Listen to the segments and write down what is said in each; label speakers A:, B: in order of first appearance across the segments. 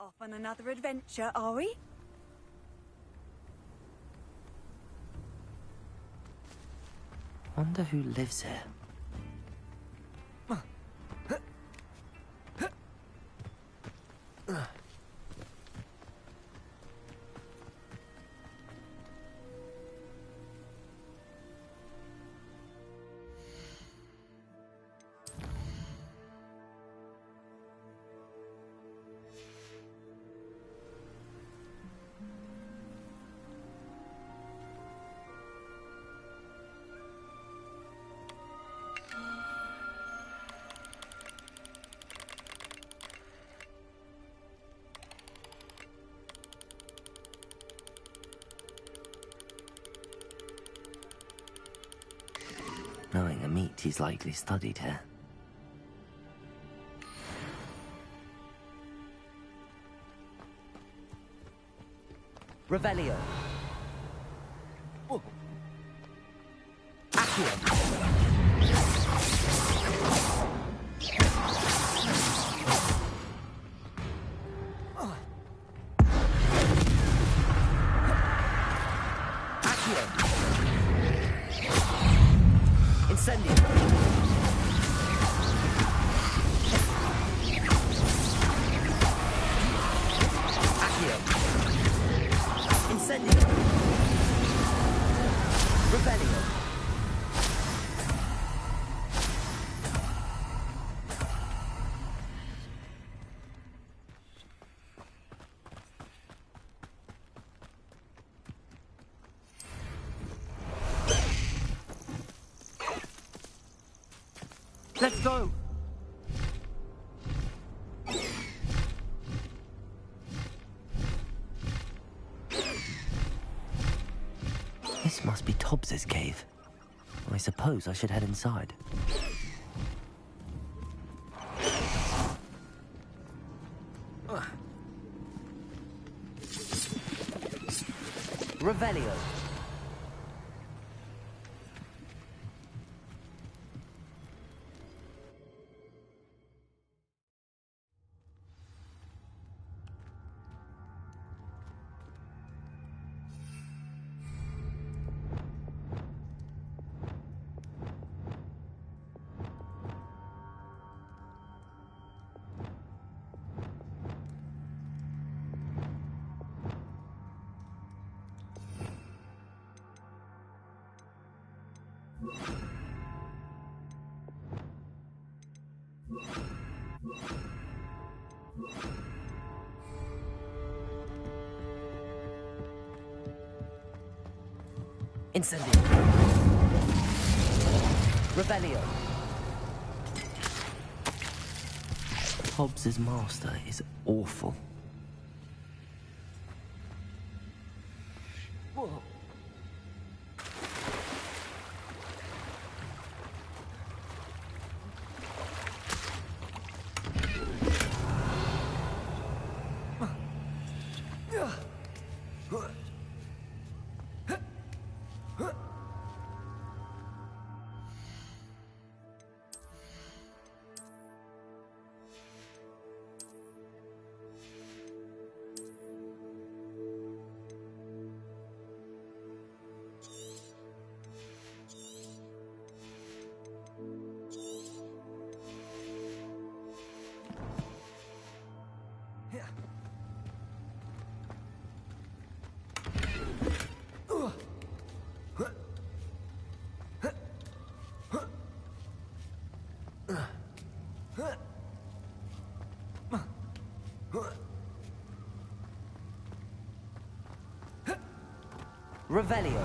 A: Off on another adventure, are we?
B: Wonder who lives here. Knowing a meat, he's likely studied here. Revelio. Oh. Accio. Incendio. Accio. Incendio. Revelio. Let's go! This must be Tobbs's cave. I suppose I should head inside. Revelio. Incendio. Revelio. Hobbs's master is awful. Whoa. Revelio.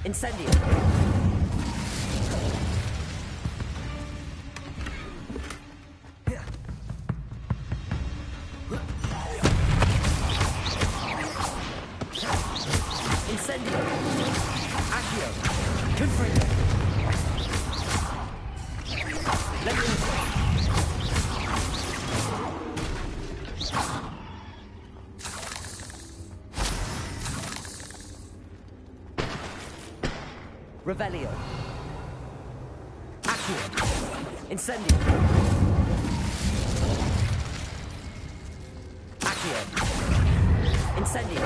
B: Incendio. Incendio. Accio. Confringo. Let me Revelio. Accio. Incendio. Accio. Incendio.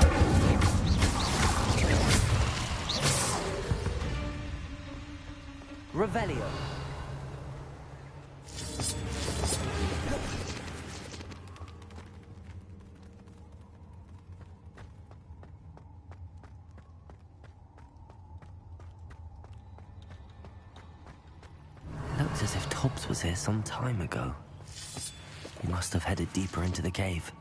B: Revelio. Looks as if Tobbs was here some time ago. He must have headed deeper into the cave.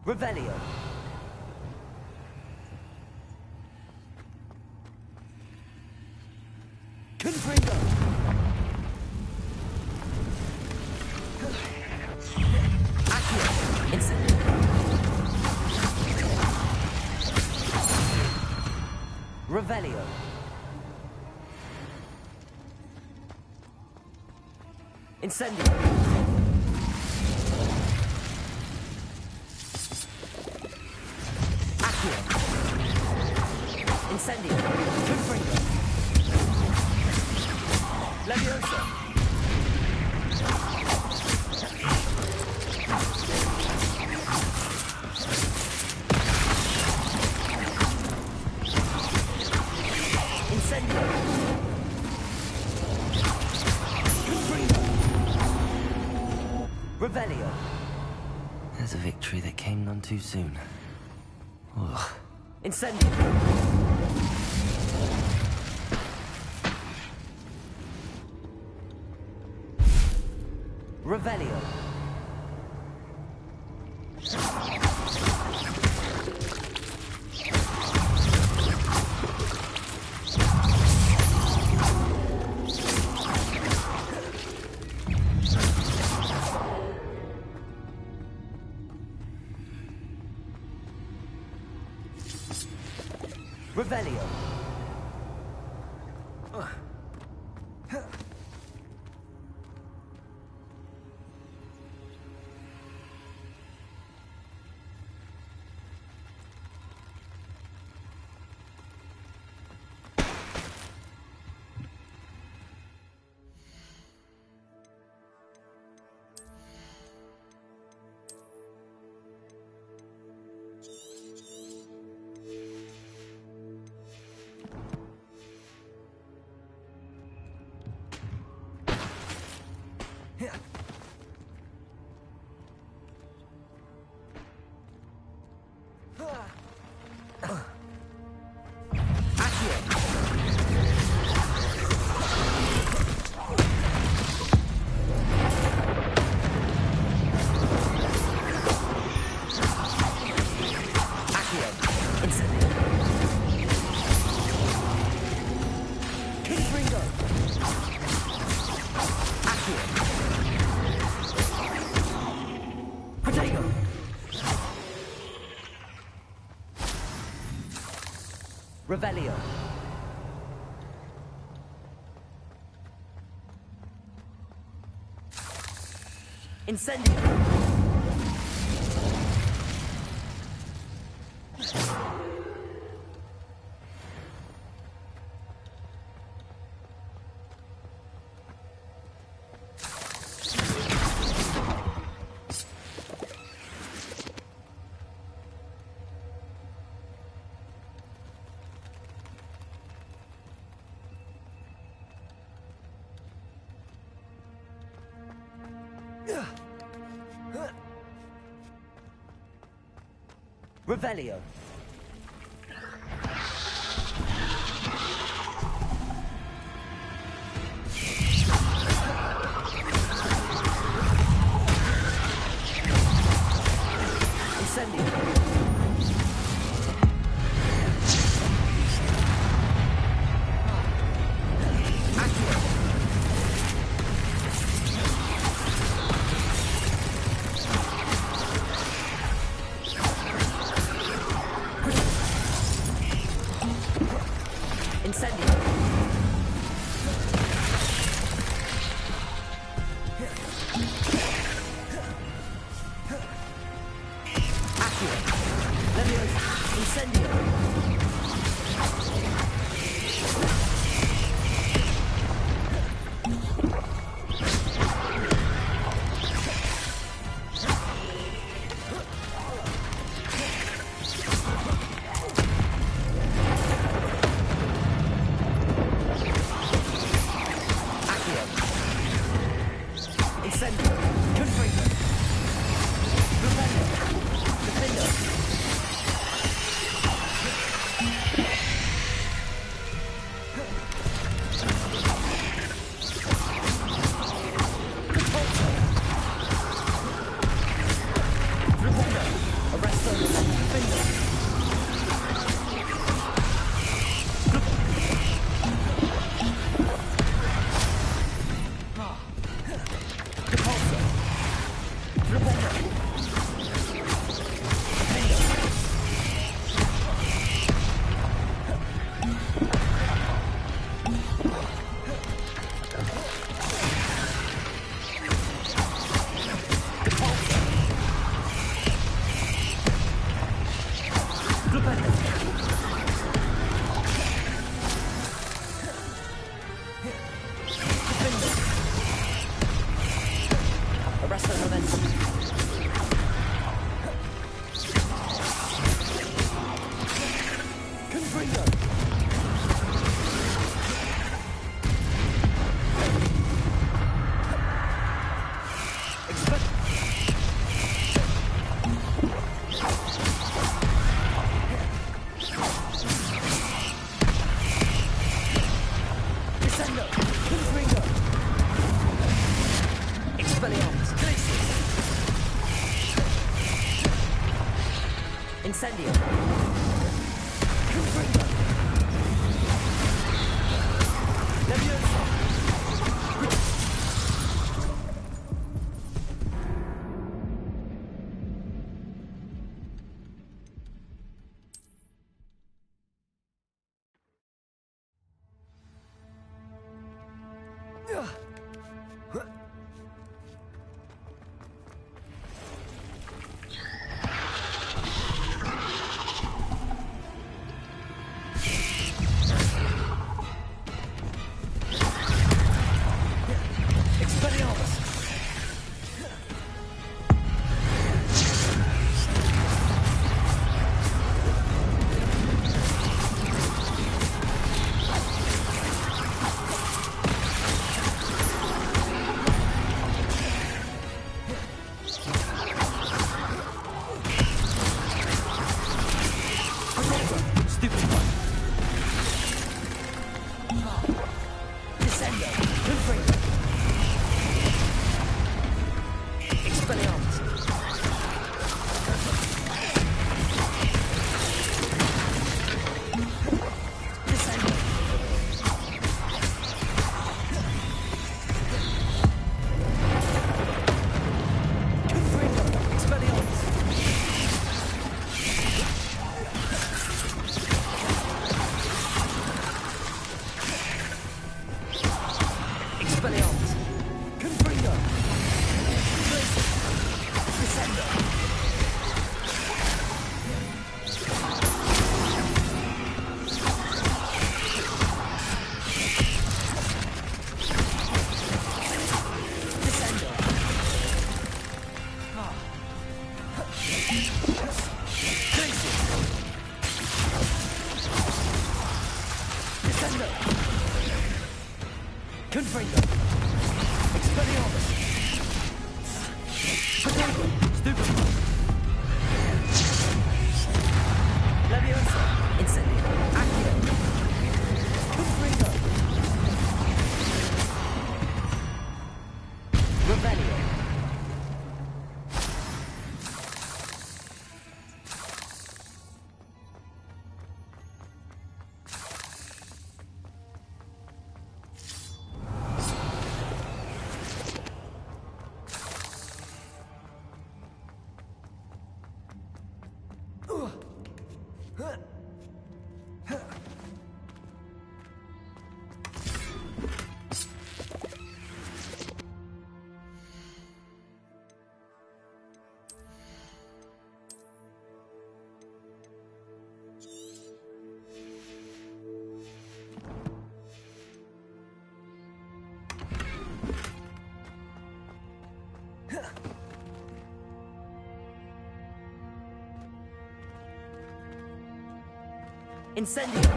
B: Revelio. Confringo. Accio. Instant. Revelio. Incendio. Incendio. Confringo. Leviosa. Incendio. Confringo. Revelio. There's a victory that came none too soon. Ugh. Incendio. Revelio. Revelio. Revelio. Incendio. Revelio. Incendio. Incendio. Descendo! Confringo! Expelliarmus! Glacius! Incendio! Confringo! Leviosa! Confringo! Expelliarmus! Potato! Stupid! Leviosa! Incendio! Accio! Confringo! Revelio! Incendio!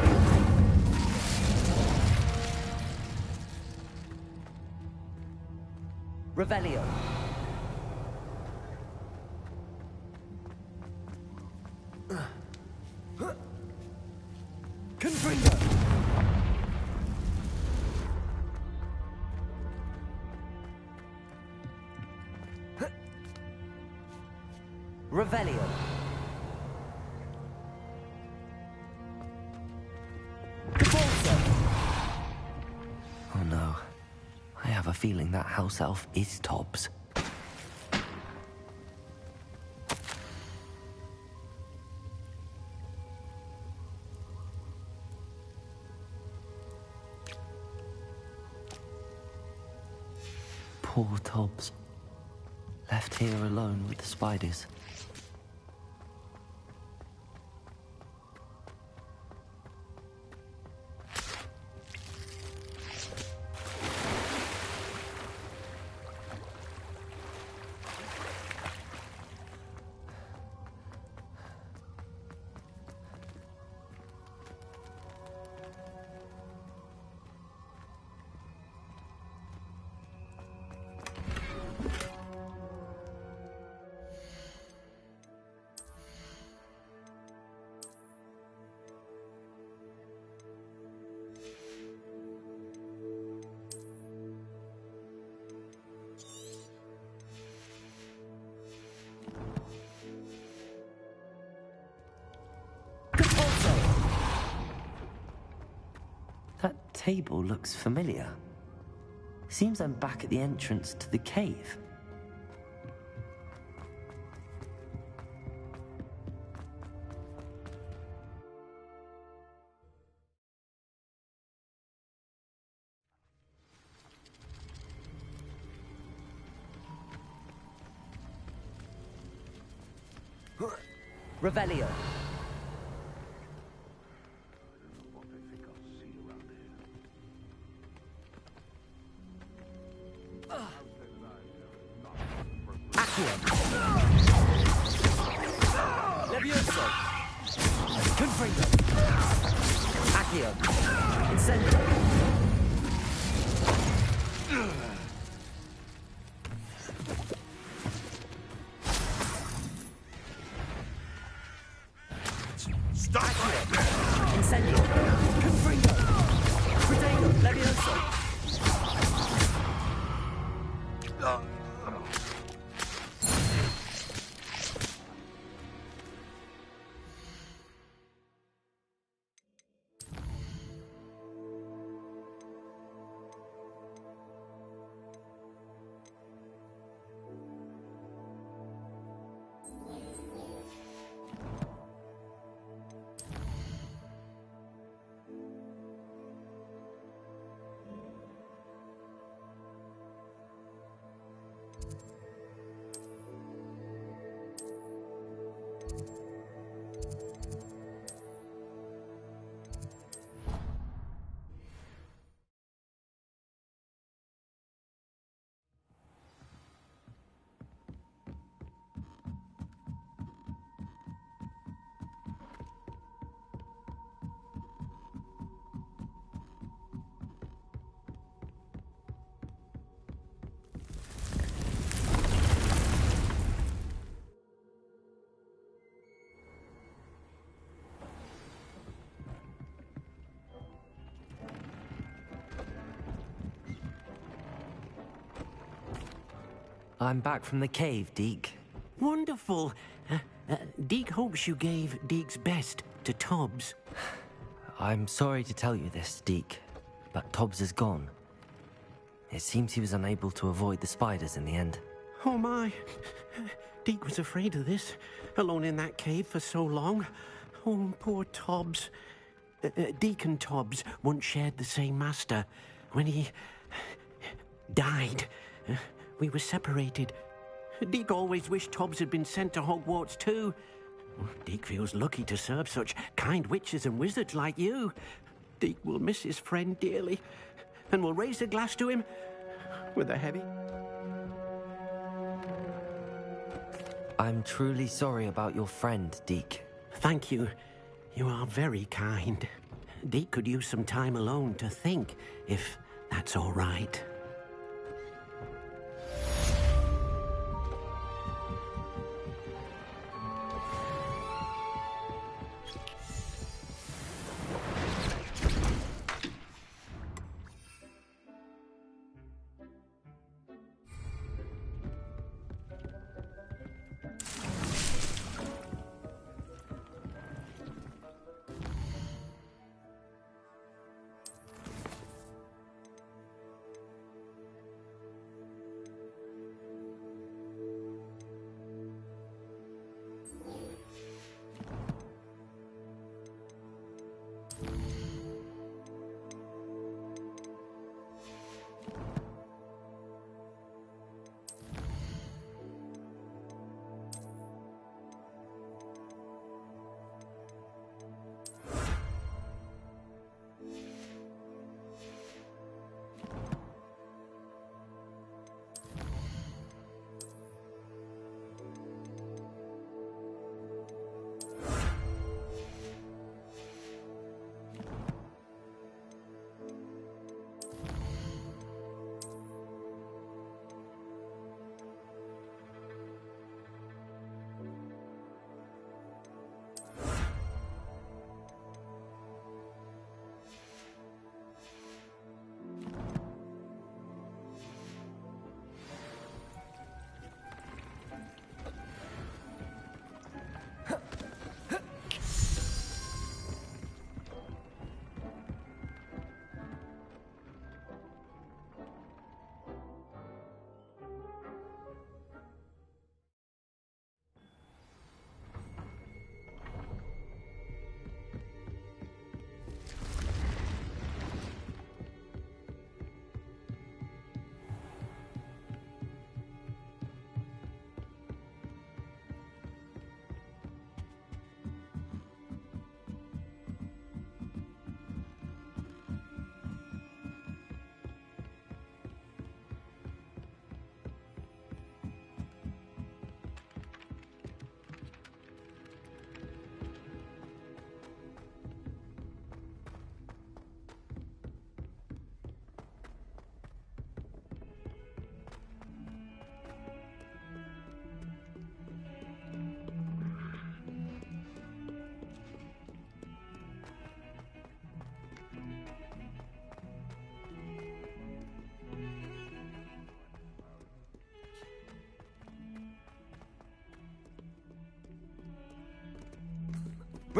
B: Revelio! Confringo! Revelio! Oh no. I have a feeling that house elf is Tobbs. Poor Tobbs. Left here alone with the spiders. That table looks familiar. Seems I'm back at the entrance to the cave. Revelio. Accio. Levioso. Confringo. Accio. Incendio.
C: Stop right there!
B: Incendio. Confringo. Protego. Levioso. I'm back from the cave, Deke.
D: Wonderful. Deke hopes you gave Deke's best to Tobbs.
B: I'm sorry to tell you this, Deke, but Tobbs is gone. It seems he was unable to avoid the spiders in the end.
D: Oh my. Deke was afraid of this, alone in that cave for so long. Oh, poor Tobbs. Deke and Tobbs once shared the same master. When he died, we were separated. Deke always wished Tobbs had been sent to Hogwarts too. Deke feels lucky to serve such kind witches and wizards like you. Deke will miss his friend dearly, and will raise a glass to him with a heavy...
B: I'm truly sorry about your friend, Deke.
D: Thank you. You are very kind. Deke could use some time alone to think, if that's all right.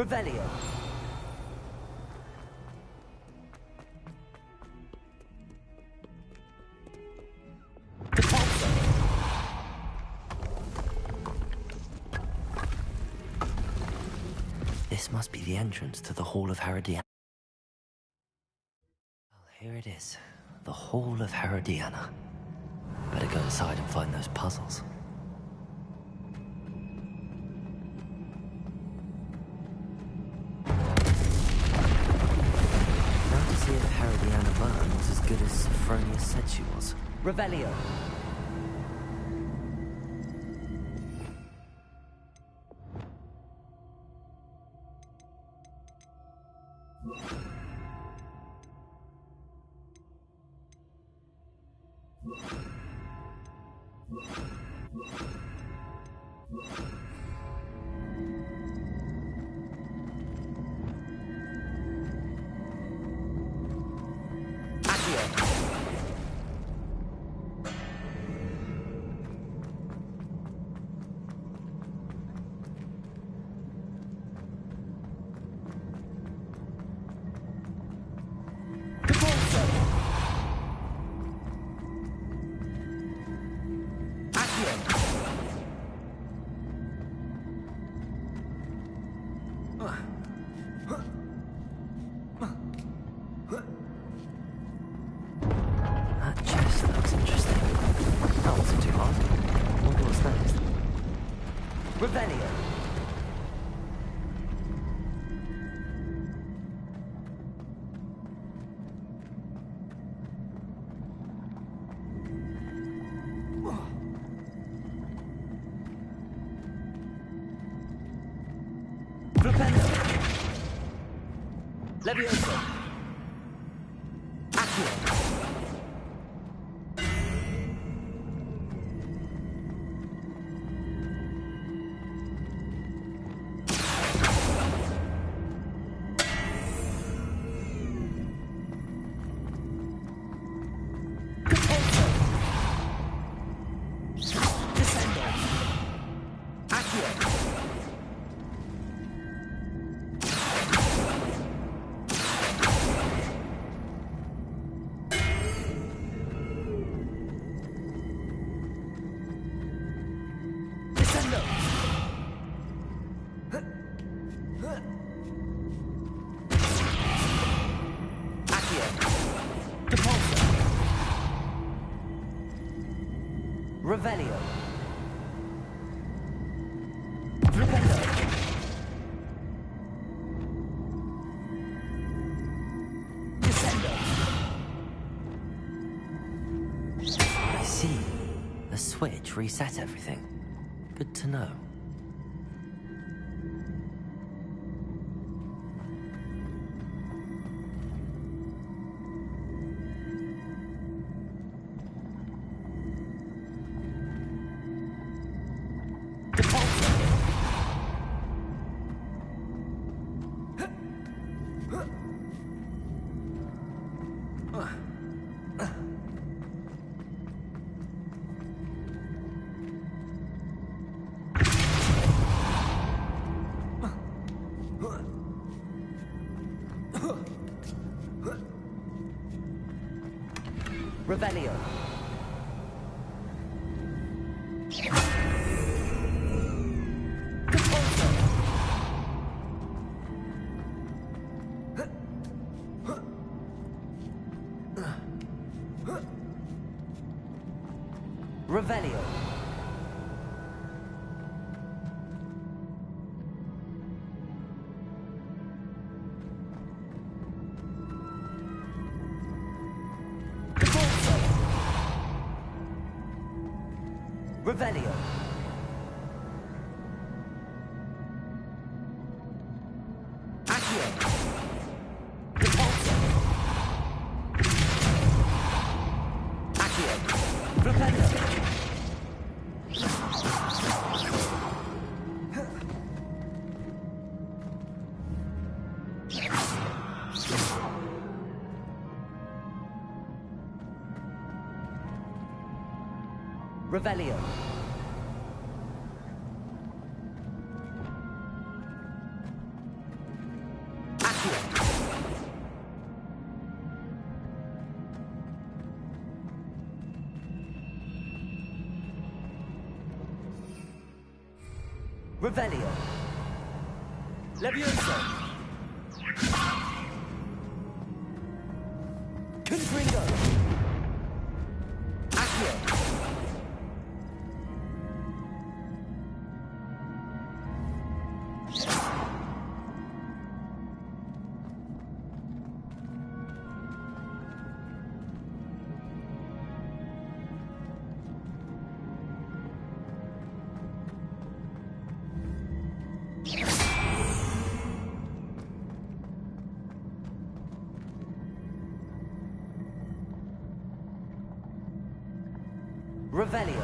B: Revelio. This must be the entrance to the Hall of Herodiana. Well, here it is. The Hall of Herodiana. Better go inside and find those puzzles. Now to see if Herodiana Byrne was as good as Sophronia said she was. Revelio. That chest looks interesting. That wasn't too hard. Wonder what's next. Revelio. Levioso. Accio. Revelio. Rependo. Descendo. I see. The switch reset everything. Good to know. Revelio. Revelio. Revelio. Accio. Repulso. Accio. Rependo. Revelio. Revelio. Levioso. Confringo. Accio. Revelio.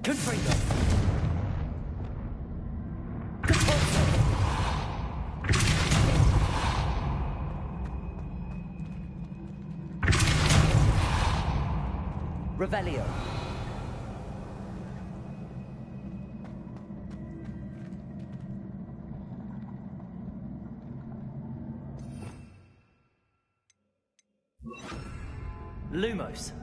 B: Confringo. Compulso. Revelio. Lumos.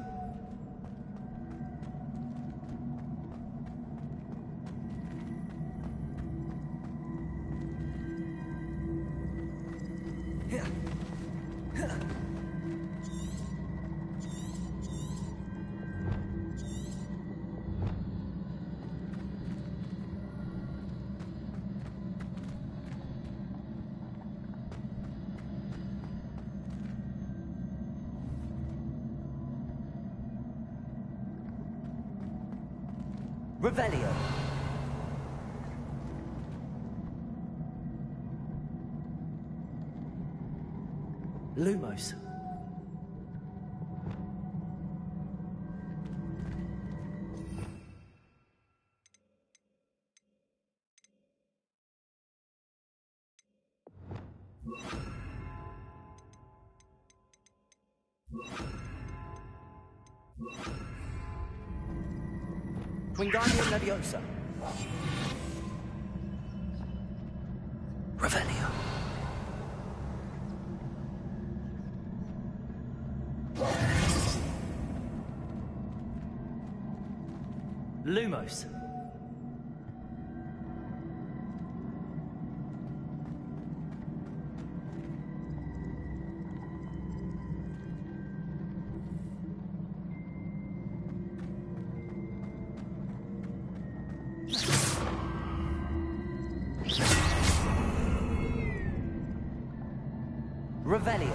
B: Revelio. Lumos. Wingardium Leviosa. Revelio. Lumos. Revelio.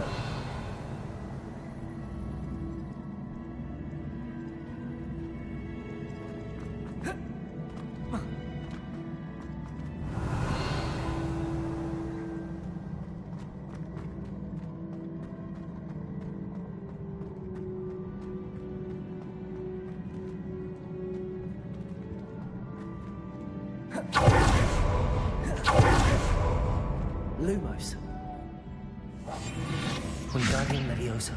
B: Lumos. Wingardium Leviosa.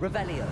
B: Revelio.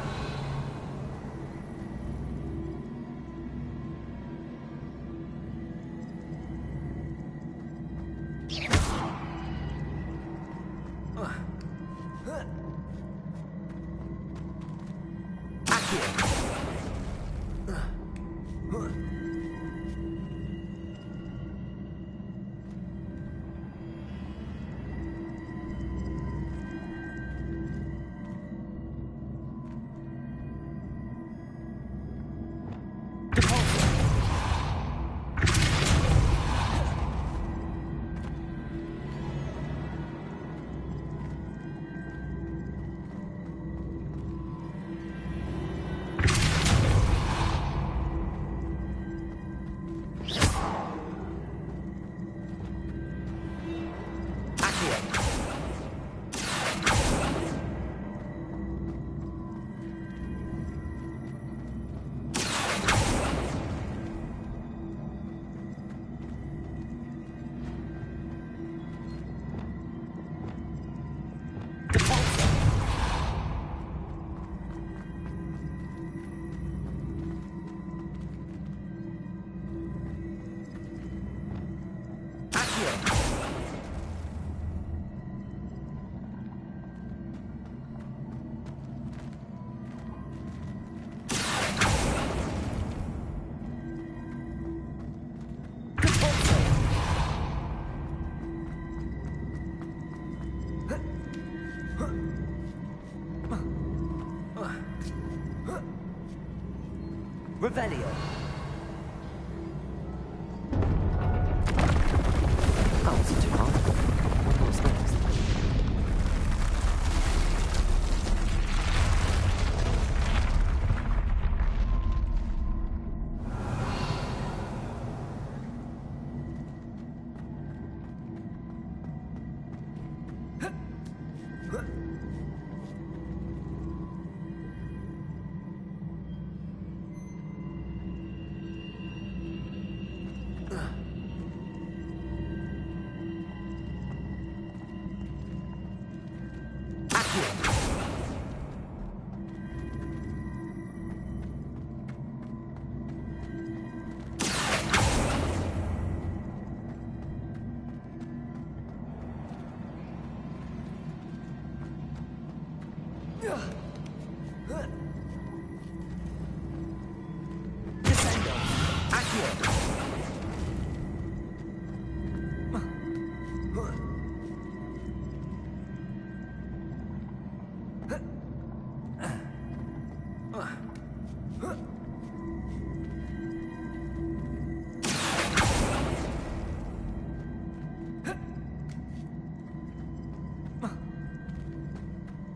B: Revelio. That wasn't too hard. What was next?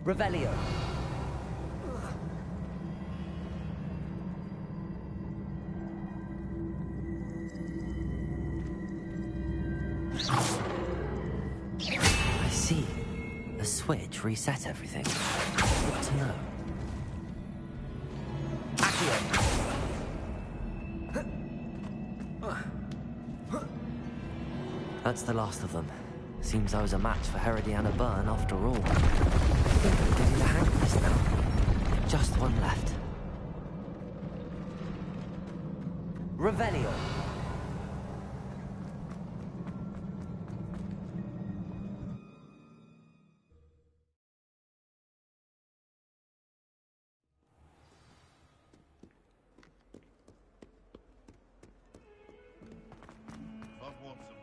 B: Revelio. I see. The switch reset everything. Good to know. That's the last of them. Seems I was a match for Herodiana Byrne after all. I think I'm getting the hang of this now. Just one left. Revelio.
C: Hogwarts.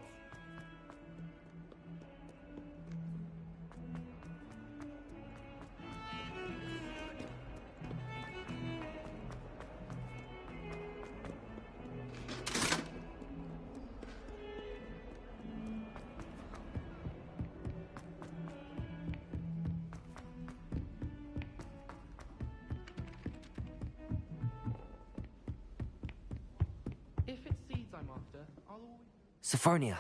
E: If it's seeds I'm after, I'll always...
B: Sophronia,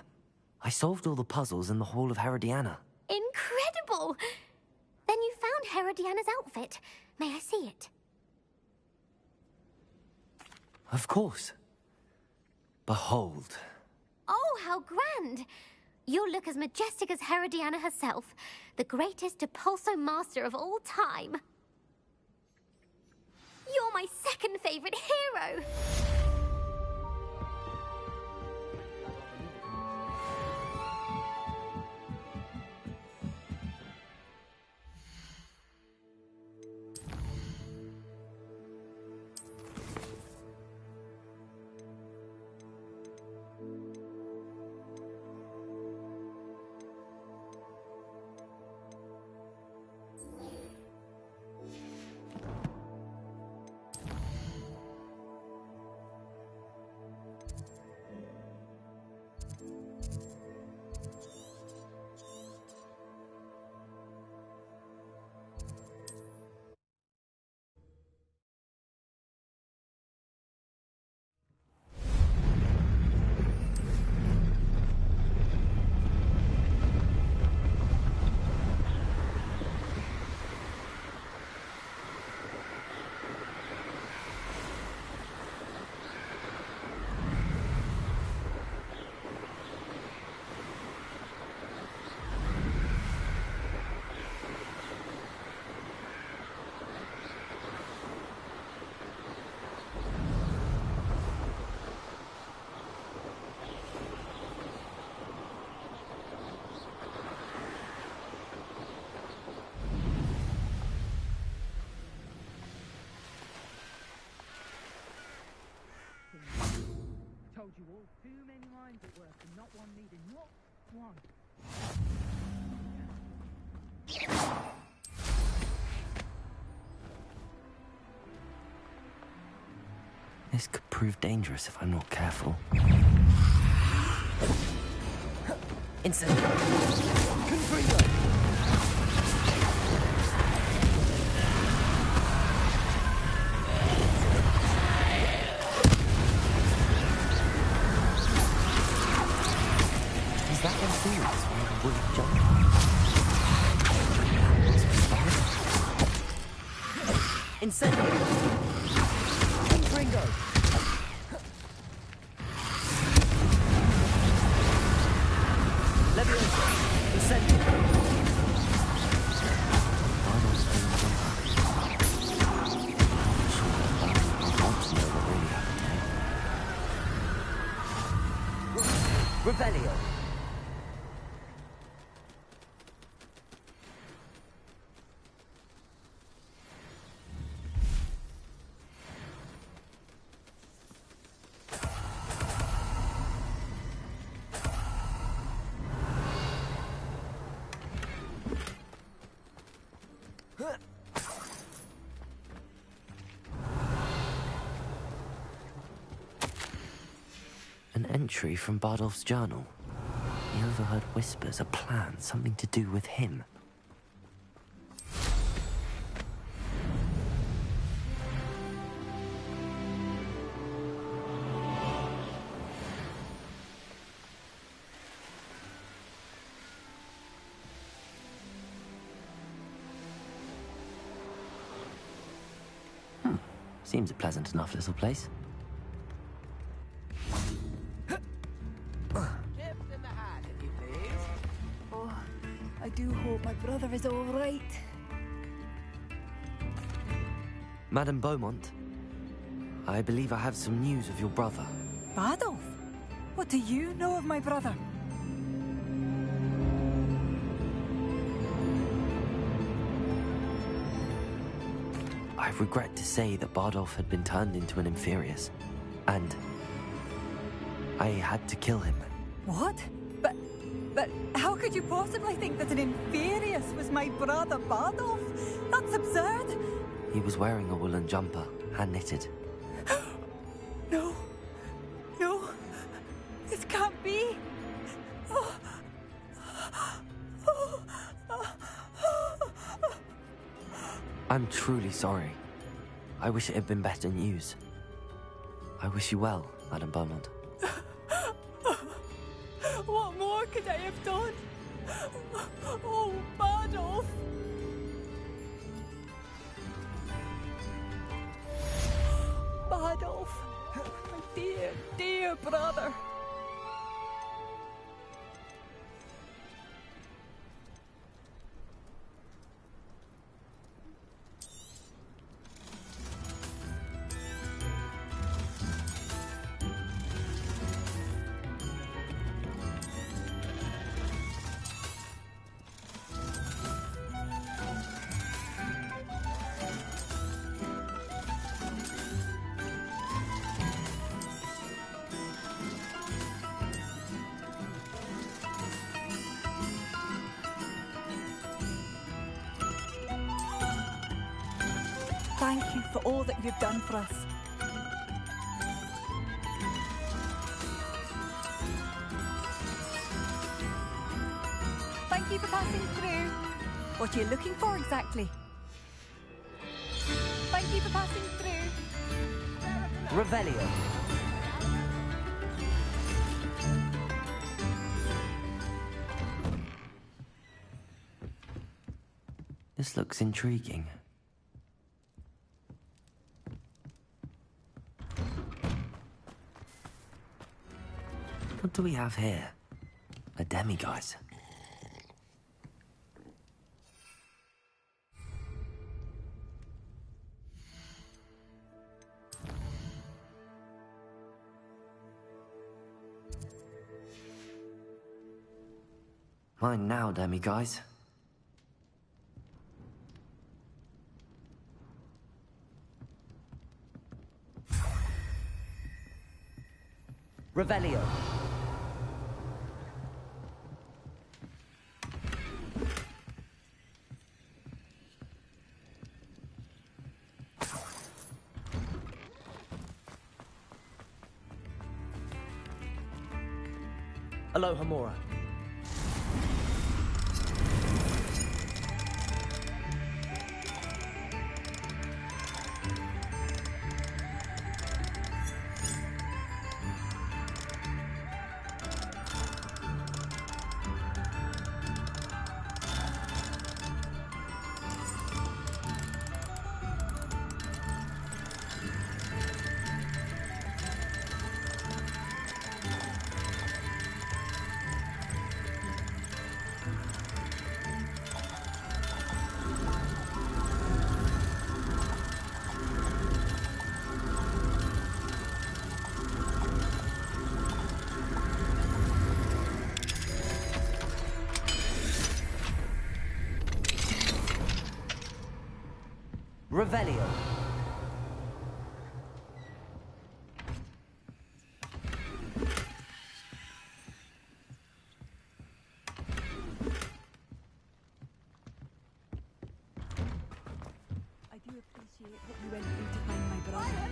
B: I solved all the puzzles in the Hall of Herodiana.
F: Incredible! Then you found Herodiana's outfit. May I see it?
B: Of course. Behold.
F: Oh, how grand! You'll look as majestic as Herodiana herself, the greatest Depulso master of all time. You're my second favorite hero.
G: Told you all, too many minds at work and not one meeting, not one.
B: This could prove dangerous if I'm not careful. Incendio! Confringo! Is that one serious? One would jump? Incendio! Confringo! Leviosa! Incendio! Revelio! An entry from Bardolph's journal. He overheard whispers, a plan, something to do with him. Seems a pleasant enough little place.
A: Oh, I do hope my brother is all right.
B: Madame Beaumont, I believe I have some news of your brother.
A: Bardolph? What do you know of my brother?
B: I regret to say that Bardolph had been turned into an Inferius, and I had to kill him.
A: What? But how could you possibly think that an Inferius was my brother Bardolph? That's absurd!
B: He was wearing a woolen jumper, hand-knitted.
A: No. No. This can't be. Oh.
B: I'm truly sorry. I wish it had been better news. I wish you well, Madame Beaumont.
A: What more could I have done? Oh, Bardolph! Bardolph, my dear, dear brother. thank you for all that you've done for us. Thank you for passing through. What are you looking for exactly? Thank you for passing through.
B: Revelio. This looks intriguing. What do we have here? A demiguise. Mine now, demiguise. Revelio.
H: Aloha Mora.
B: Revelio.
A: I do appreciate what you went through to find my brother.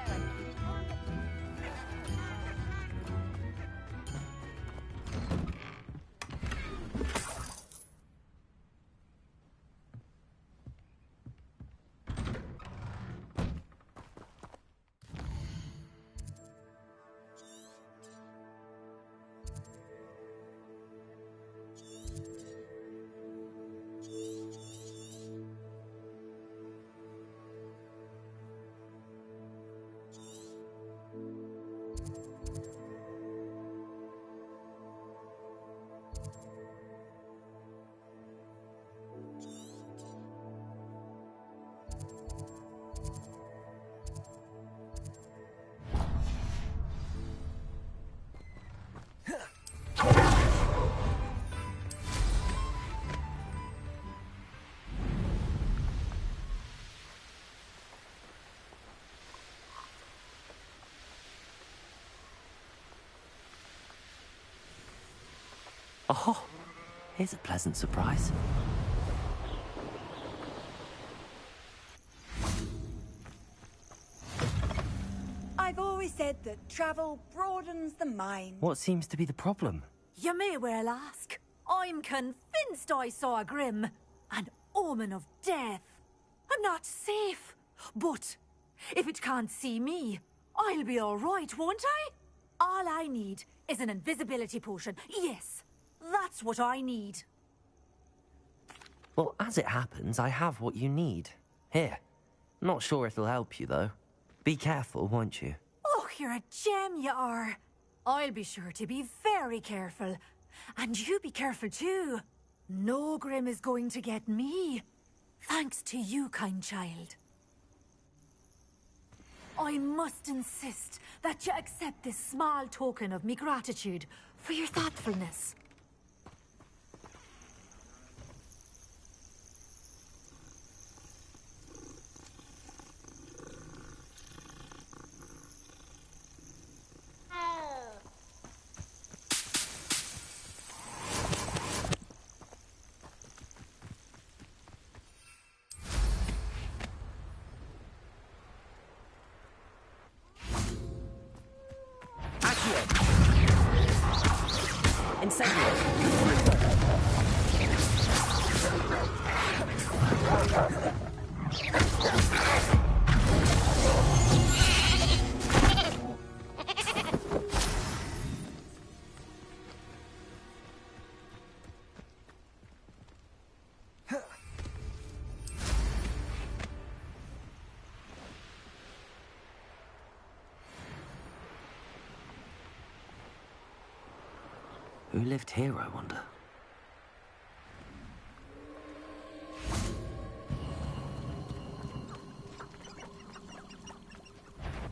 A: Thank you.
B: Oh, here's a pleasant surprise.
A: I've always said that travel broadens the mind.
B: What seems to be the problem?
I: You may well ask. I'm convinced I saw a Grim, an omen of death. I'm not safe, but if it can't see me, I'll be all right, won't I? All I need is an invisibility potion. Yes, that's what I need.
B: Well, as it happens, I have what you need. Here. Not sure it'll help you, though. Be careful, won't you?
I: Oh, you're a gem, you are. I'll be sure to be very careful. And you be careful, too. No Grim is going to get me. Thanks to you, kind child. I must insist that you accept this small token of me gratitude for your thoughtfulness.
B: Who lived here, I wonder?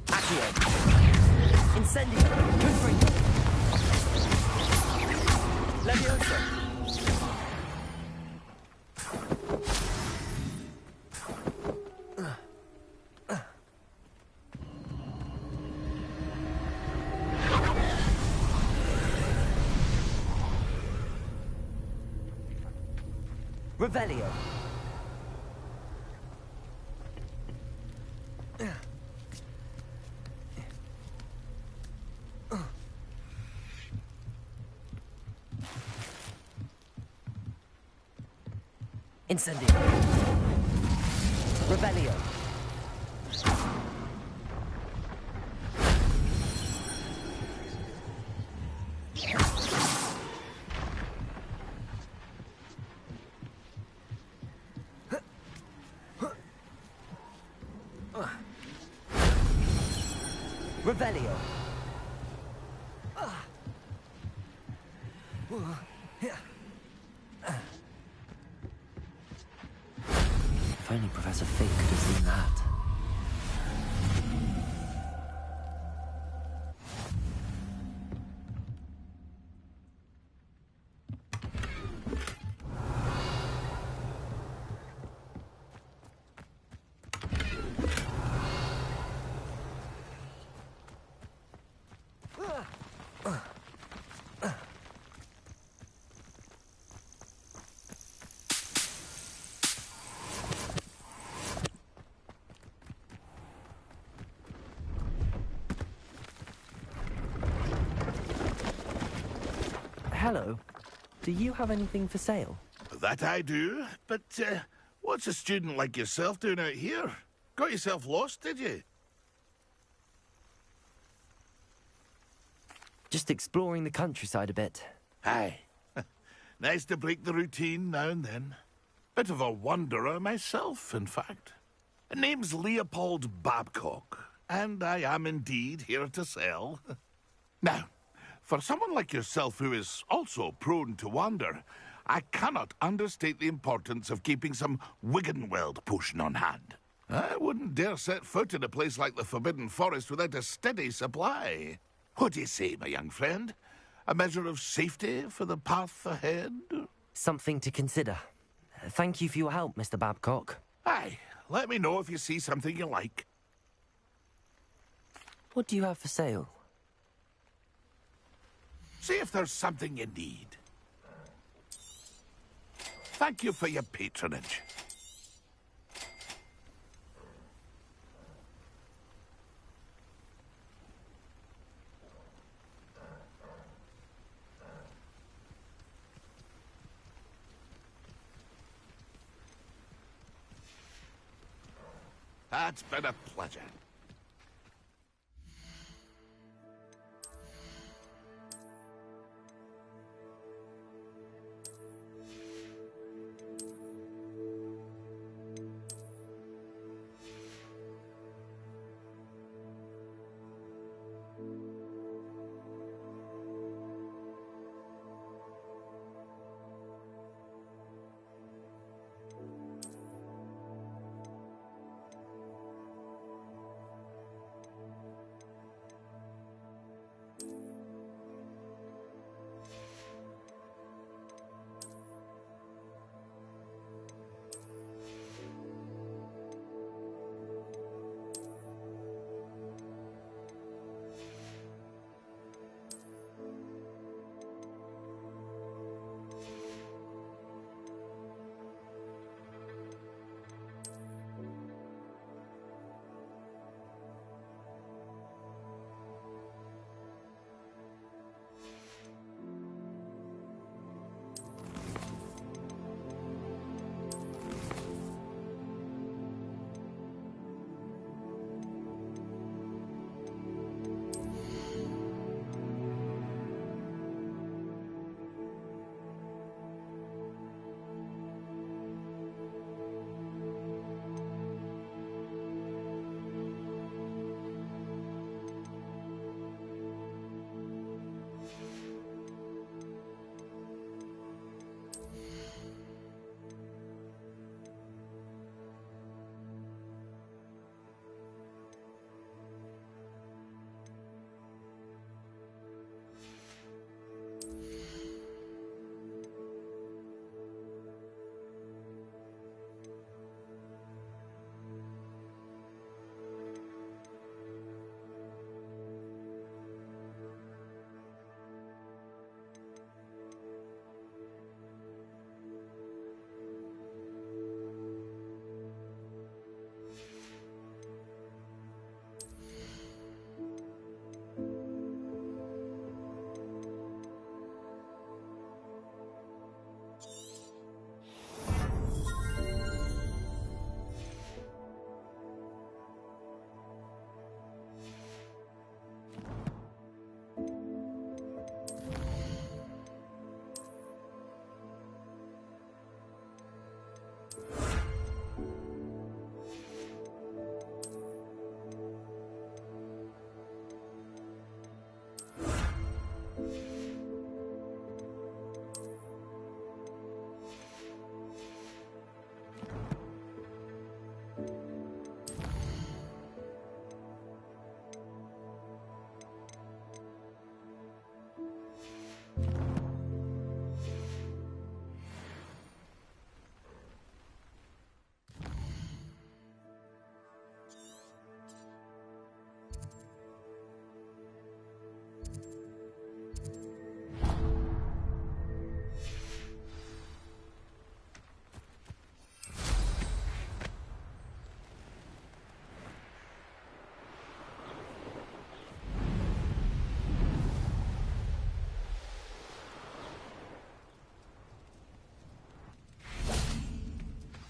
B: Accio! Incendio! Confringo! Levioso! Revelio. Incendio. Revelio. Revelio. If only Professor Fig could have seen that. Hello. Do you have anything for sale?
C: That I do, but what's a student like yourself doing out here? Got yourself lost, did you?
B: Just exploring the countryside a bit.
C: Aye. Nice to break the routine now and then. Bit of a wanderer myself, in fact. Name's Leopold Babcock, and I am indeed here to sell. Now, for someone like yourself who is also prone to wander, I cannot understate the importance of keeping some Wiggenweld potion on hand. I wouldn't dare set foot in a place like the Forbidden Forest without a steady supply. What do you say, my young friend? A measure of safety for the path ahead?
B: Something to consider. Thank you for your help, Mr. Babcock.
C: Aye, let me know if you see something you like.
B: What do you have for sale?
C: See if there's something you need. Thank you for your patronage. That's been a pleasure.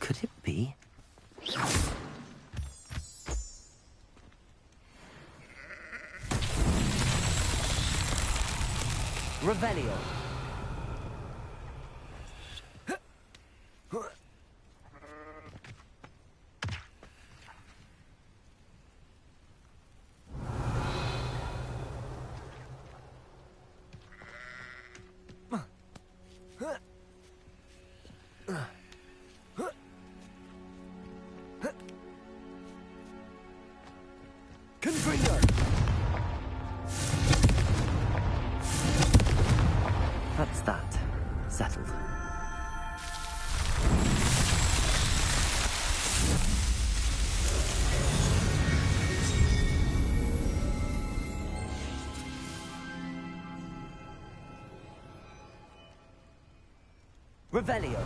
B: could it be? Revelio. That's that. Settled. Revelio.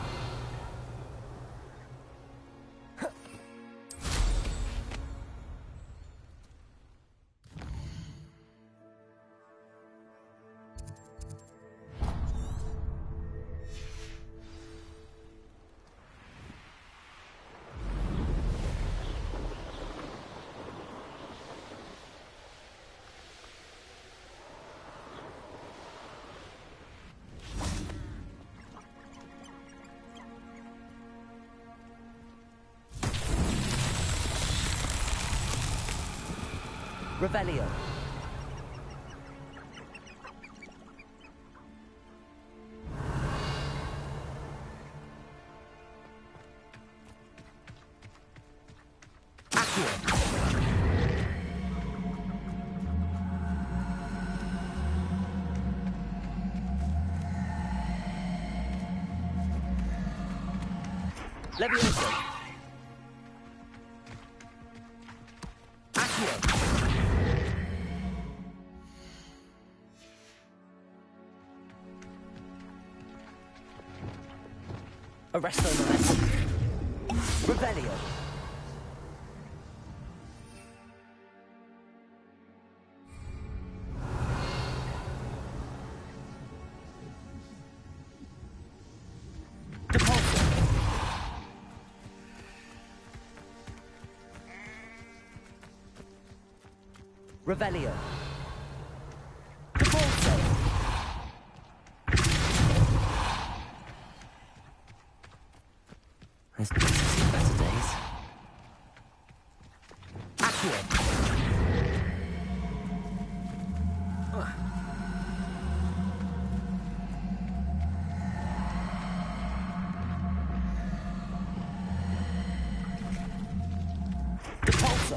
B: Revelio. Accio. Levioso. Accio. Arresto momentum. Revelio. Depulso. Revelio. Depulso. This place has seen better days. Accio. Depulso.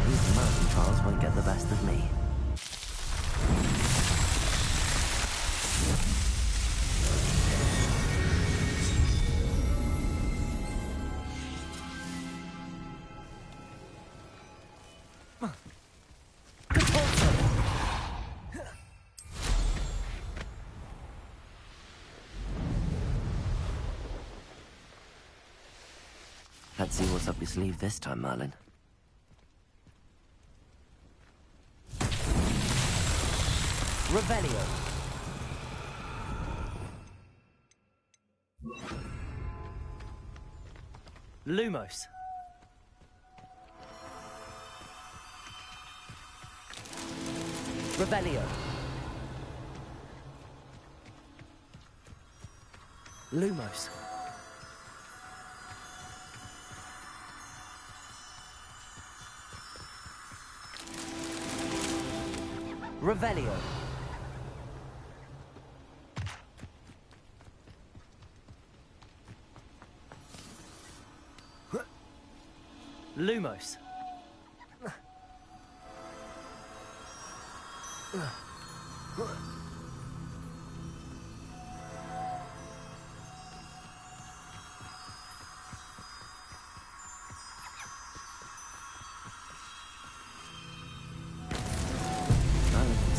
B: These mountain trials won't get the best of me. Let's see what's up your sleeve this time, Merlin. Revelio. Lumos. Revelio. Lumos. Revelio. Lumos.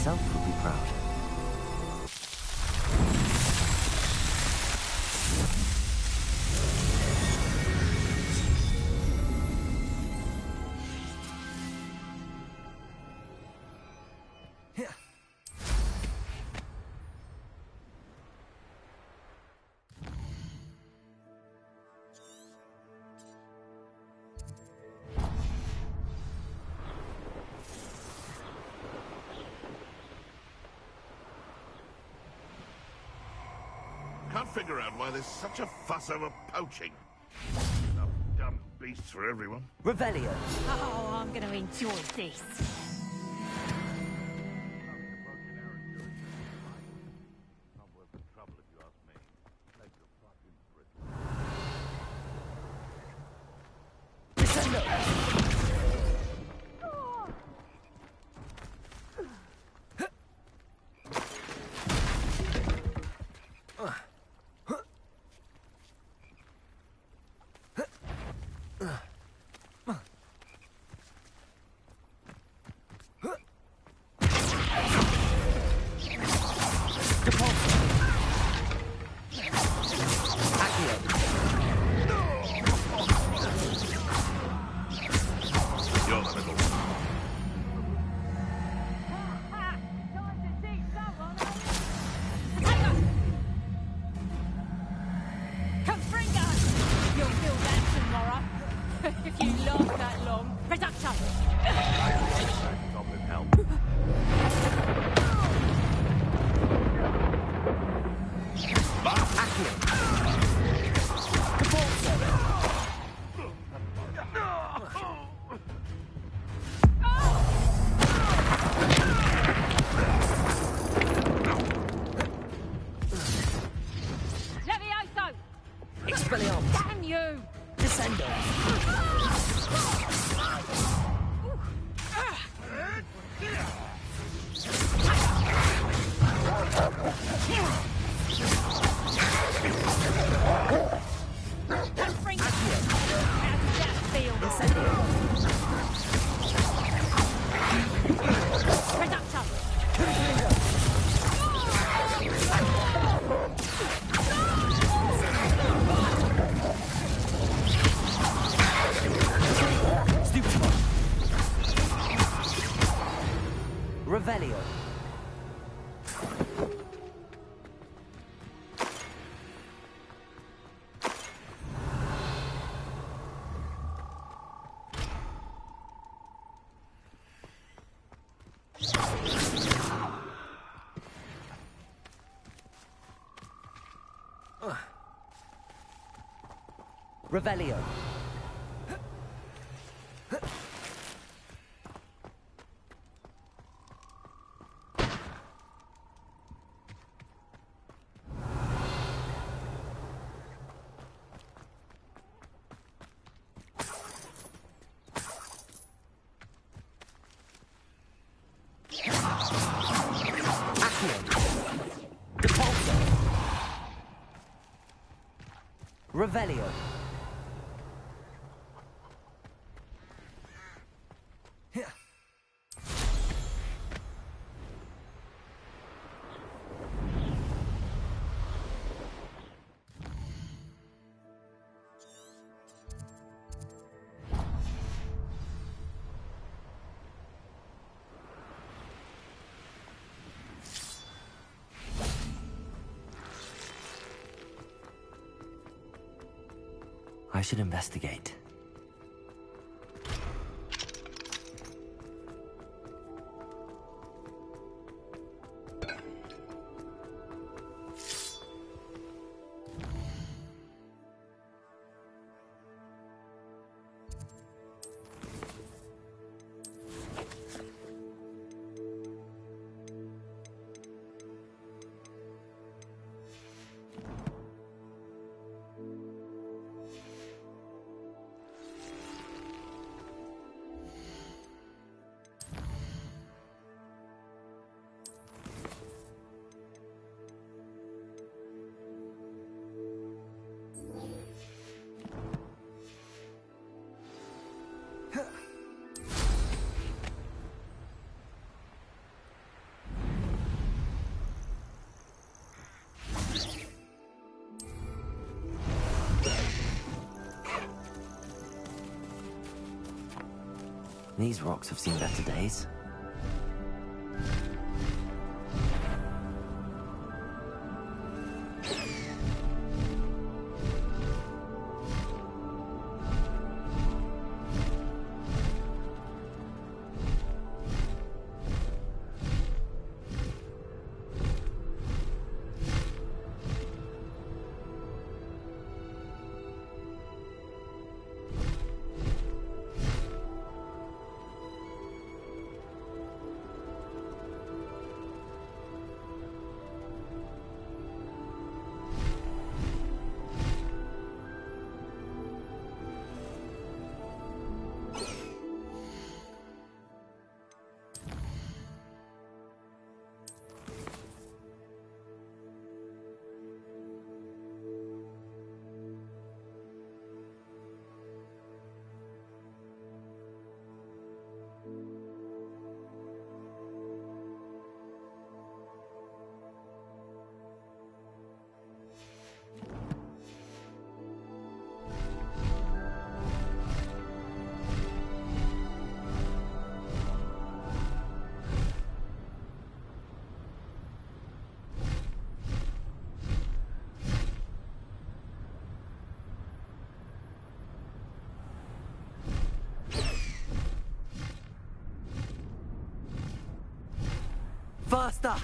B: himself would be proud.
C: Can't figure out why there's such a fuss over poaching. Enough dumb beasts for everyone.
B: Revelio!
I: Oh, I'm gonna enjoy this.
C: Not worth the trouble if you ask me. Take your fucking You're the middle one.
I: Confringo! You'll feel that tomorrow. If you last that long. Reducto!
C: Stop with help.
I: Levioso!
B: Expelliarmus!
I: Damn you!
B: Descendo!
I: Confringo! How does that feel? Reducto!
B: Revelio! Revelio! Revelio! I should investigate. These rocks have seen better days. Faster!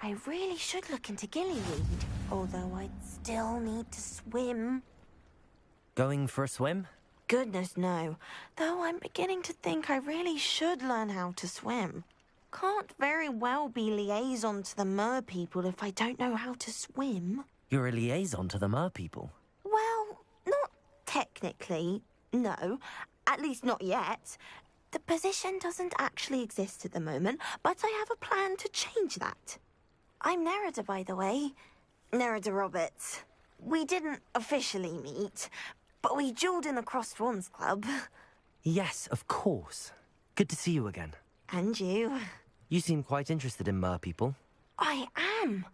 H: I really should look into gillyweed, although I'd still need to swim.
B: Going for a swim?
H: Goodness, no. Though I'm beginning to think I really should learn how to swim. Can't very well be liaison to the mer people if I don't know how to swim.
B: You're a liaison to the mer people.
H: Well, not technically, no. At least not yet. The position doesn't actually exist at the moment, but I have a plan to change that. I'm Nerida, by the way. Nerida Roberts. We didn't officially meet, but we duelled in the Crossed Swans Club.
B: Yes, of course. Good to see you again.
H: And you.
B: You seem quite interested in mer people.
H: I am.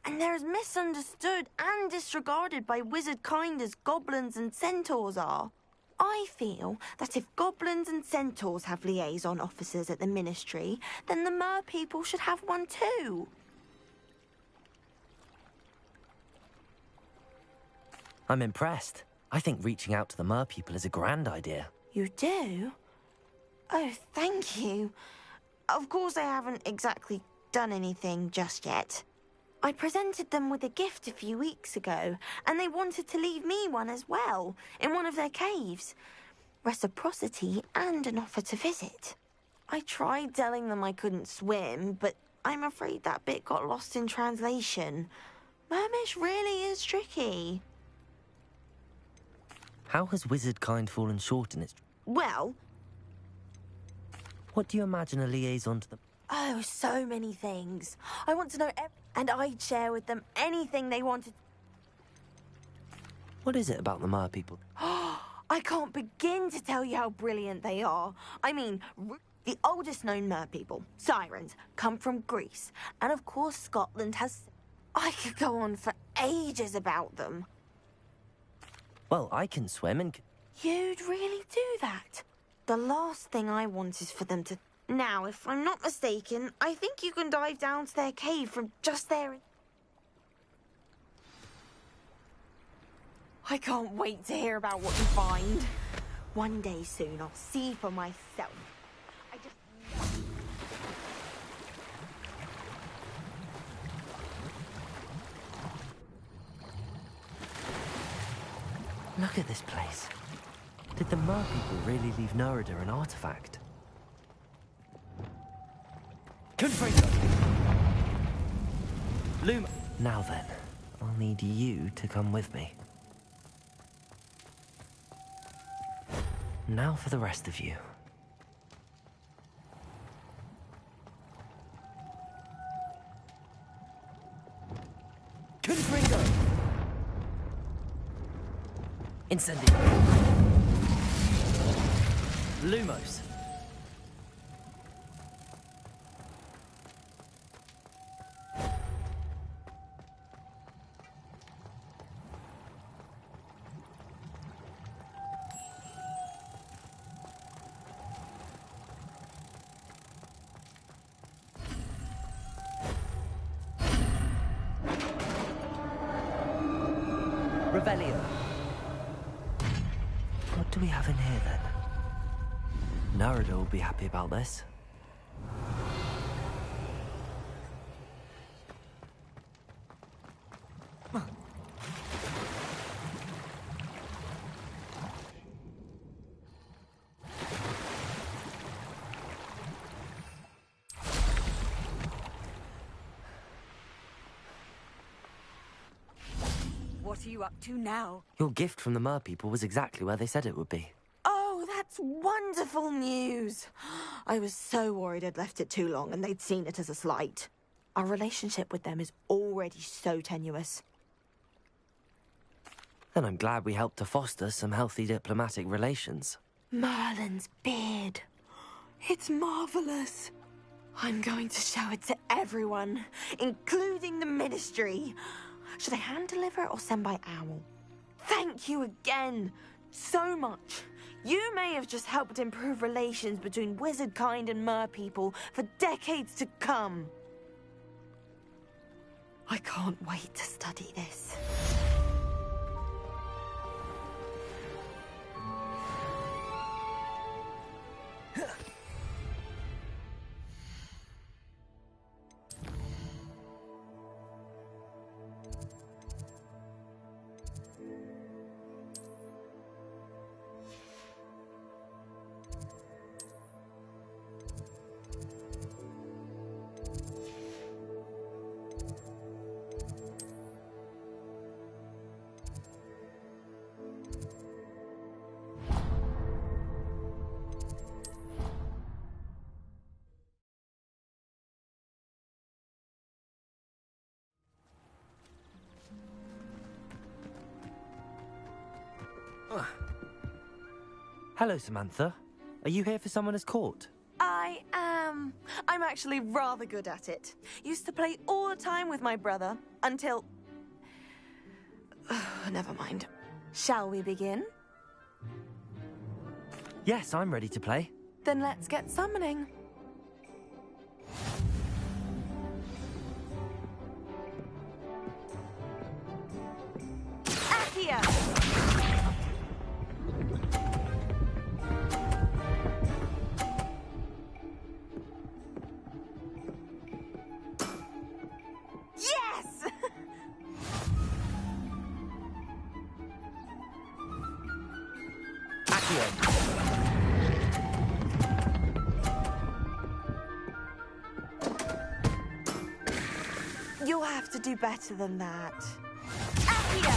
H: And they're as misunderstood and disregarded by wizard kind as goblins and centaurs are. I feel that if goblins and centaurs have liaison officers at the ministry, then the mer people should have one too.
B: I'm impressed. I think reaching out to the mer people is a grand idea.
H: You do? Oh, thank you. Of course I haven't exactly done anything just yet. I presented them with a gift a few weeks ago, and they wanted to leave me one as well, in one of their caves. Reciprocity and an offer to visit. I tried telling them I couldn't swim, but I'm afraid that bit got lost in translation. Mermish really is tricky.
B: How has wizard kind fallen short in its...
H: Well...
B: What do you imagine a liaison to the...
H: Oh, so many things. I want to know and I'd share with them anything they wanted.
B: What is it about the mer people?
H: I can't begin to tell you how brilliant they are. I mean, the oldest known mer people, sirens, come from Greece. And of course Scotland has... I could go on for ages about them.
B: Well, I can swim and...
H: You'd really do that? The last thing I want is for them to... Now, if I'm not mistaken, I think you can dive down to their cave from just there. I can't wait to hear about what you find. One day soon, I'll see for myself. I just...
B: Look at this place. Did the mer people really leave Nerida an artifact? Confringo! Luma! Now then, I'll need you to come with me. Now for the rest of you. Incendio. Lumos. Revelio. What do we have in here then? Narada will be happy about this.
A: What are you up to now?
B: Your gift from the Mer people was exactly where they said it would be.
H: Oh, that's wonderful news. I was so worried I'd left it too long and they'd seen it as a slight. Our relationship with them is already so tenuous.
B: Then I'm glad we helped to foster some healthy diplomatic relations.
H: Merlin's beard. It's marvellous. I'm going to show it to everyone, including the Ministry. Should I hand deliver it or send by owl? Thank you again so much. You may have just helped improve relations between wizard kind and mer people for decades to come. I can't wait to study this.
B: Hello, Samantha. Are you here for Summoner's Court?
H: I am. I'm actually rather good at it. Used to play all the time with my brother until... Never mind. Shall we begin?
B: Yes, I'm ready to play.
H: Then let's get summoning. Accio! Yes!
B: Accio.
H: You'll have to do better than that. Accio!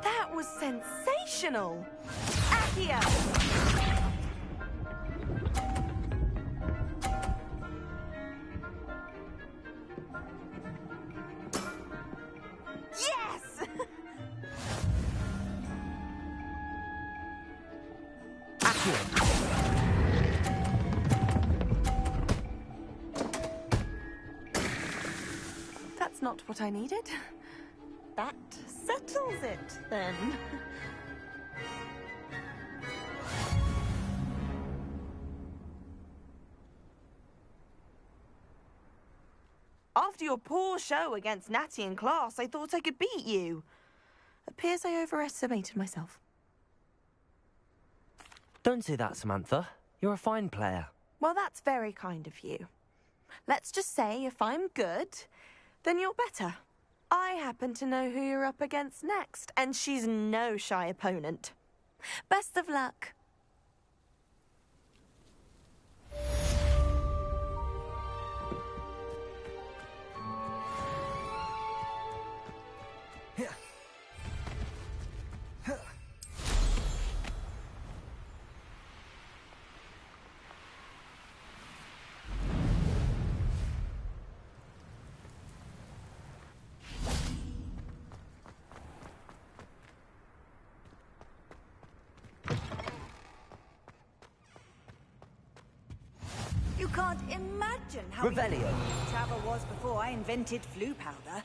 H: That was sensational! Accio! Yes!
B: Accio.
H: That's not what I needed. That settles it, then. After your poor show against Natty in class, I thought I could beat you. Appears I overestimated myself.
B: Don't say that, Samantha. You're a fine player.
H: Well, that's very kind of you. Let's just say if I'm good, then you're better. I happen to know who you're up against next, and she's no shy opponent. Best of luck.
A: You can't imagine how
B: Revelio.
A: easy travel was before I invented flu powder.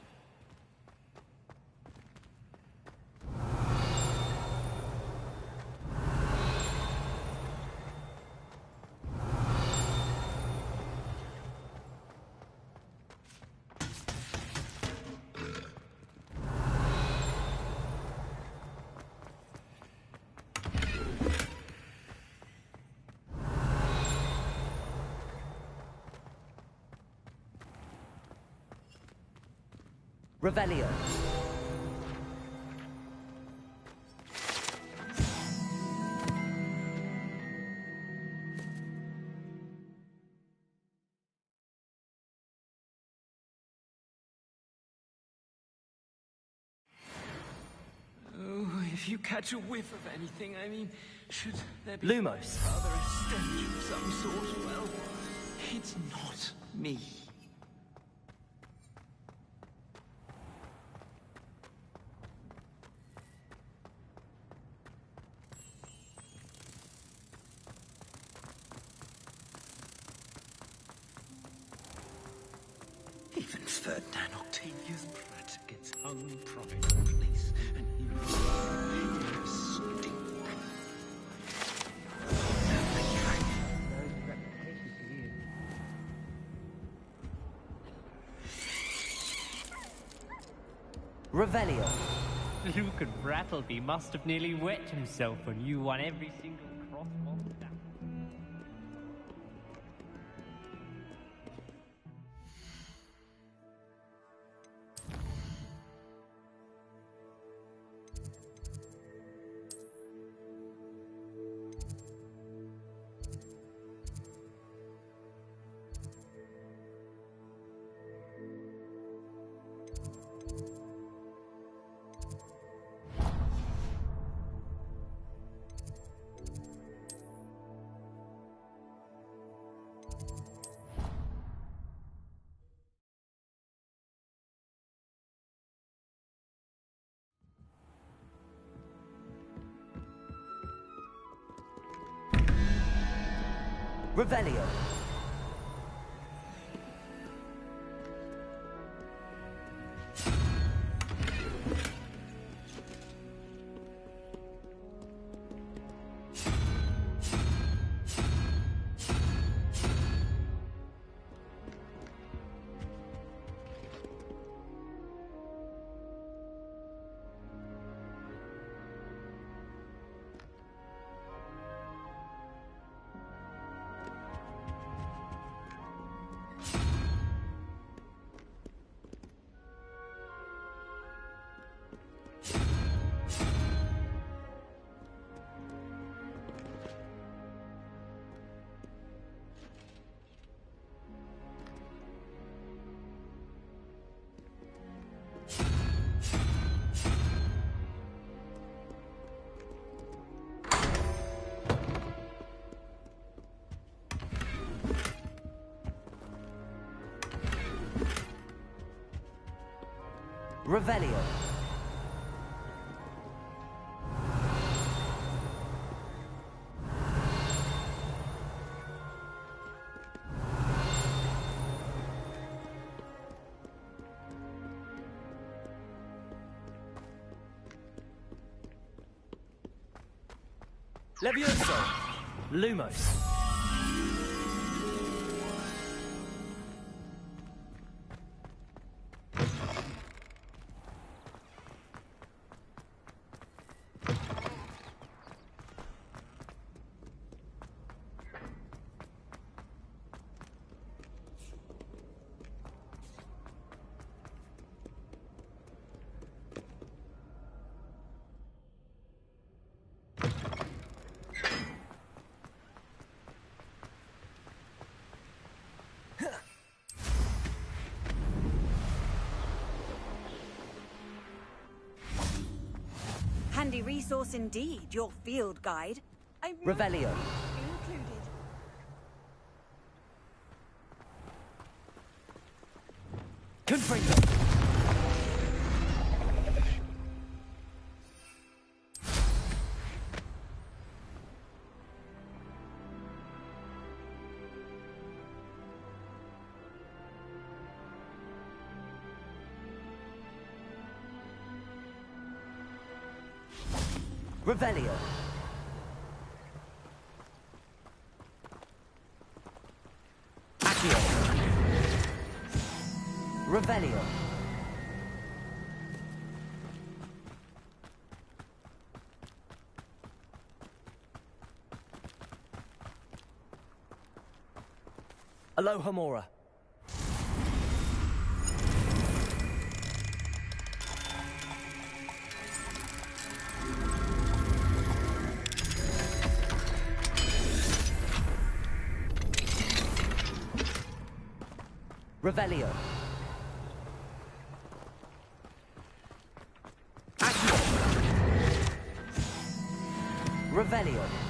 B: Revelio.
J: Oh, if you catch a whiff of anything, I mean, should there be
B: Lumos.
J: other stench of some sort? Well, it's not me. Even Ferdinand Octavius Pratt gets hung private police, and he stink.
B: Revelio.
K: Luke and Brattleby must have nearly wet himself when you won every single cross monster.
B: Revelio. Revelio. Levioso. Lumos.
A: Handy resource indeed, your field guide. I really
B: Revelio.
A: included.
B: Confringo. Revelio. Accio. Revelio. Aloha Mora. Revelio. Accio. Revelio.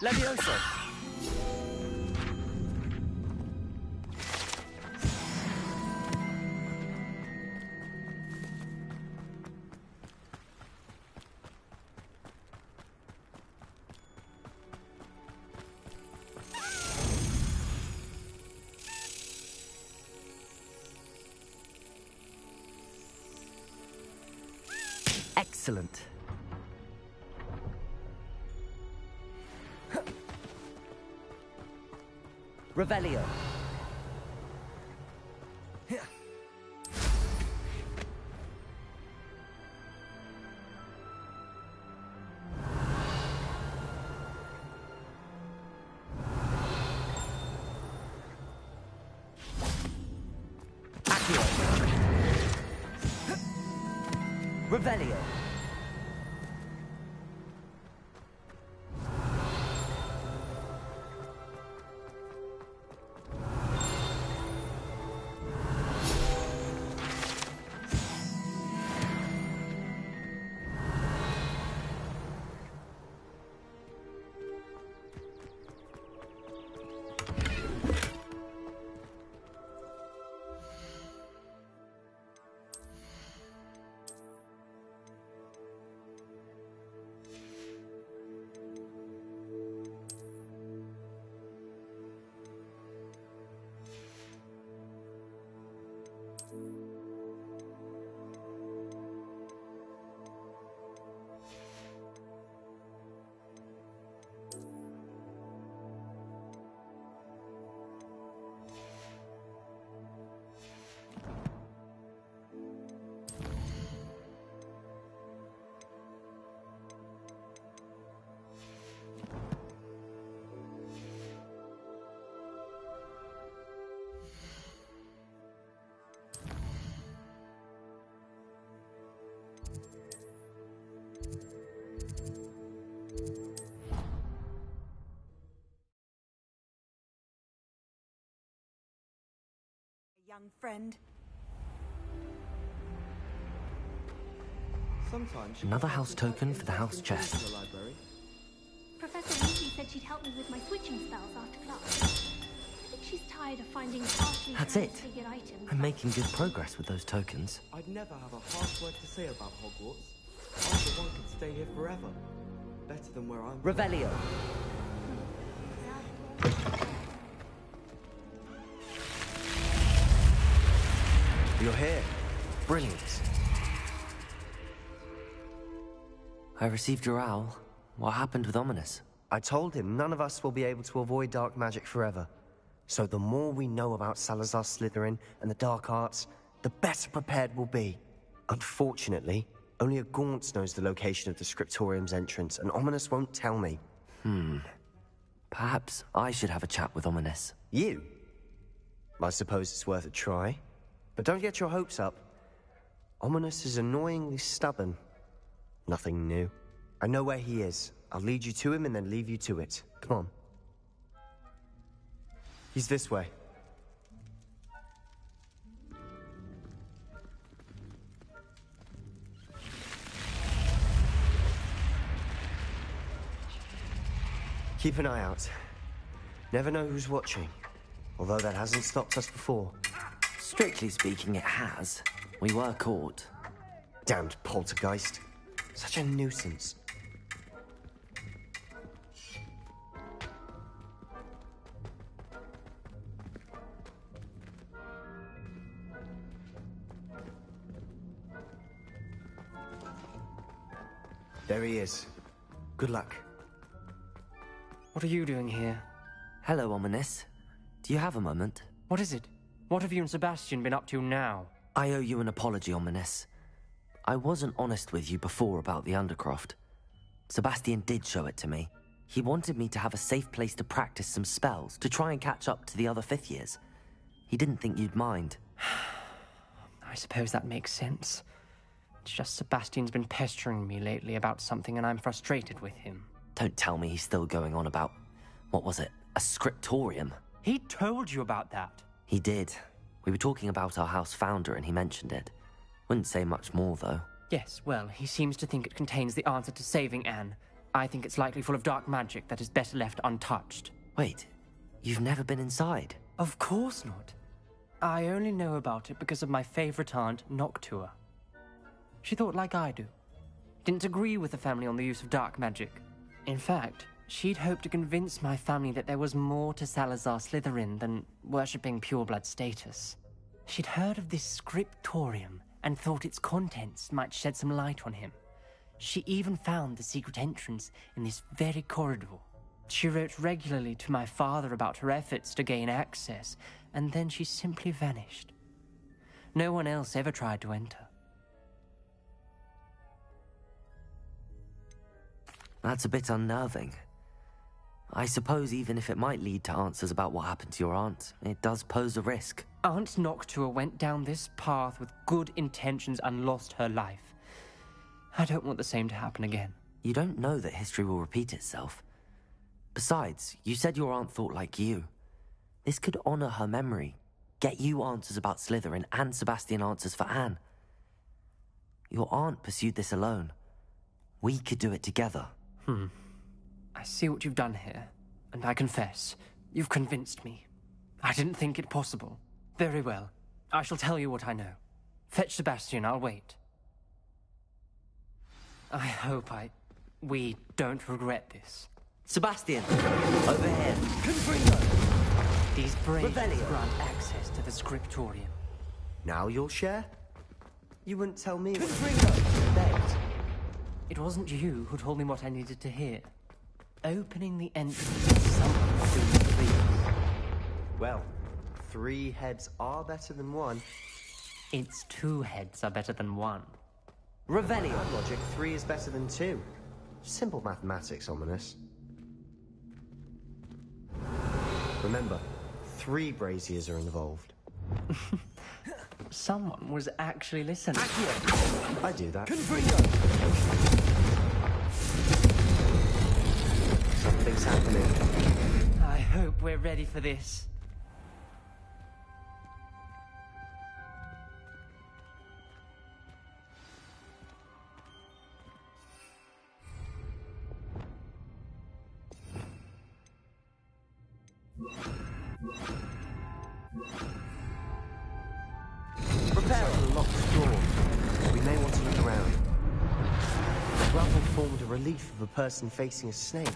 B: Levioso. Excellent. Revelio. Accio. Revelio.
A: Young friend.
L: Sometimes
B: Another house token for the house chest.
F: Professor Weasley said she'd help me with my switching spells after class. I think she's tired of finding partially
B: That's it.
F: transfigured items.
B: I'm making good progress with those tokens.
L: I'd never have a harsh word to say about Hogwarts. Either one could stay here forever. Better than where I'm.
B: Revelio.
M: You're here.
B: Brilliant. I received your owl. What happened with Ominous?
M: I told him none of us will be able to avoid dark magic forever. So the more we know about Salazar Slytherin and the dark arts, the better prepared we'll be. Unfortunately, only a Gaunt knows the location of the Scriptorium's entrance, and Ominous won't tell me.
B: Perhaps I should have a chat with Ominous.
M: You? I suppose it's worth a try. But don't get your hopes up. Ominous is annoyingly stubborn. Nothing new. I know where he is. I'll lead you to him and then leave you to it. Come on. He's this way. Keep an eye out. Never know who's watching. Although that hasn't stopped us before.
B: Strictly speaking, it has. We were caught.
M: Damned poltergeist. Such a nuisance. There he is. Good luck.
N: What are you doing here?
B: Hello, Ominous. Do you have a moment?
N: What is it? What have you and Sebastian been up to now?
B: I owe you an apology, Ominous. I wasn't honest with you before about the Undercroft. Sebastian did show it to me. He wanted me to have a safe place to practice some spells, to try and catch up to the other fifth years. He didn't think you'd mind.
N: I suppose that makes sense. It's just Sebastian's been pestering me lately about something and I'm frustrated with him.
B: Don't tell me he's still going on about, what was it, a scriptorium?
N: He told you about that?
B: He did. We were talking about our house founder and he mentioned it. Wouldn't say much more, though.
N: Yes, well, he seems to think it contains the answer to saving Anne. I think it's likely full of dark magic that is better left untouched.
B: Wait, you've never been inside?
N: Of course not. I only know about it because of my favorite aunt, Noctua. She thought like I do. Didn't agree with the family on the use of dark magic. In fact, she'd hoped to convince my family that there was more to Salazar Slytherin than worshipping pureblood status. She'd heard of this scriptorium and thought its contents might shed some light on him. She even found the secret entrance in this very corridor. She wrote regularly to my father about her efforts to gain access, and then she simply vanished. No one else ever tried to enter.
B: That's a bit unnerving. I suppose even if it might lead to answers about what happened to your aunt, it does pose a risk.
N: Aunt Noctua went down this path with good intentions and lost her life. I don't want the same to happen again.
B: You don't know that history will repeat itself. Besides, you said your aunt thought like you. This could honor her memory, get you answers about Slytherin and Sebastian answers for Anne. Your aunt pursued this alone. We could do it together.
N: I see what you've done here, and I confess, you've convinced me. I didn't think it possible. Very well. I shall tell you what I know. Fetch Sebastian, I'll wait. I hope we don't regret this.
B: Sebastian! Over here!
M: Confringo!
N: These brains grant access to the scriptorium.
M: Now you'll share? You wouldn't tell me Confringo!
N: Begged. It wasn't you who told me what I needed to hear. Opening the entrance is someone doing please.
M: Well, 3 heads are better than 1.
N: It's 2 heads are better than 1.
M: Revelio logic, 3 is better than 2. Simple mathematics, Ominous. Remember, 3 braziers are involved.
N: Someone was actually listening.
M: Accio. I do that. Confringo! Something's happening.
N: I hope we're ready for this.
M: Prepare a locked door. We may want to look around. The gravel formed a relief of a person facing a snake.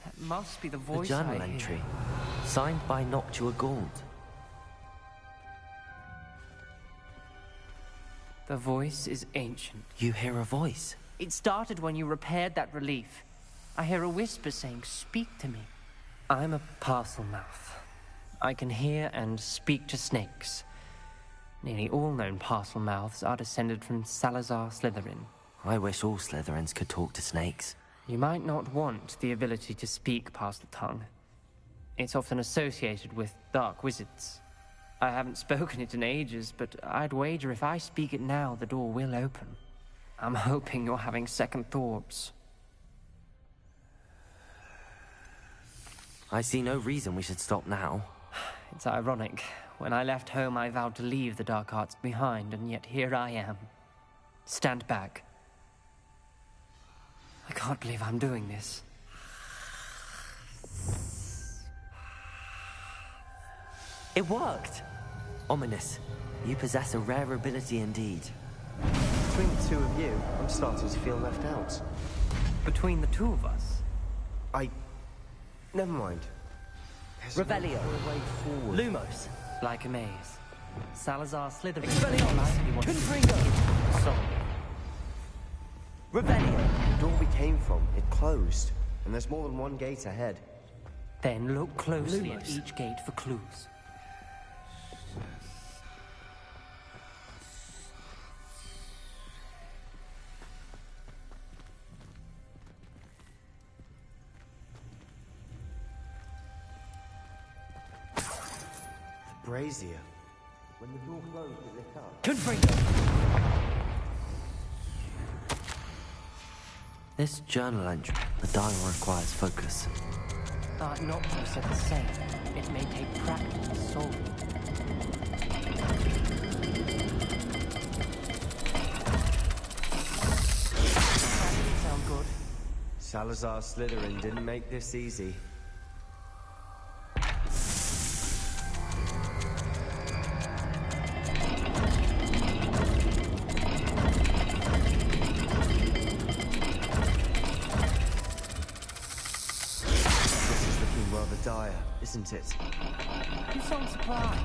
N: That must be the
B: A
N: voice
B: journal
N: I hear.
B: entry, signed by Noctua Gaunt.
N: The voice is ancient.
B: You hear a voice?
N: It started when you repaired that relief. I hear a whisper saying, "Speak to me." I'm a parcel mouth. I can hear and speak to snakes. Nearly all known parcel mouths are descended from Salazar Slytherin.
B: I wish all Slytherins could talk to snakes.
N: You might not want the ability to speak parcel tongue. It's often associated with dark wizards. I haven't spoken it in ages, but I'd wager if I speak it now, the door will open. I'm hoping you're having second thoughts.
B: I see no reason we should stop now.
N: It's ironic. When I left home, I vowed to leave the dark arts behind, and yet here I am. Stand back. I can't believe I'm doing this.
B: It worked! Ominous. You possess a rare ability indeed.
M: Between the two of you, I'm starting to feel left out.
N: Between the two of us?
M: Never mind.
B: Revelio.
M: No way forward.
N: Lumos. Like a maze. Salazar Slytherin.
B: Expelliarmus. Confringo.
N: Sorry.
B: Revelio.
M: The door we came from, it closed. And there's more than one gate ahead.
N: Then look closely
B: Lumos.
N: at each gate for clues.
M: Brazier. When the door closed, it lit up.
B: Confringo. This journal entry, the dial requires focus.
N: Noctua said the same. It may take practice to solve it. That didn't sound good.
M: Salazar Slytherin didn't make this easy. Isn't it?
N: You sound surprised.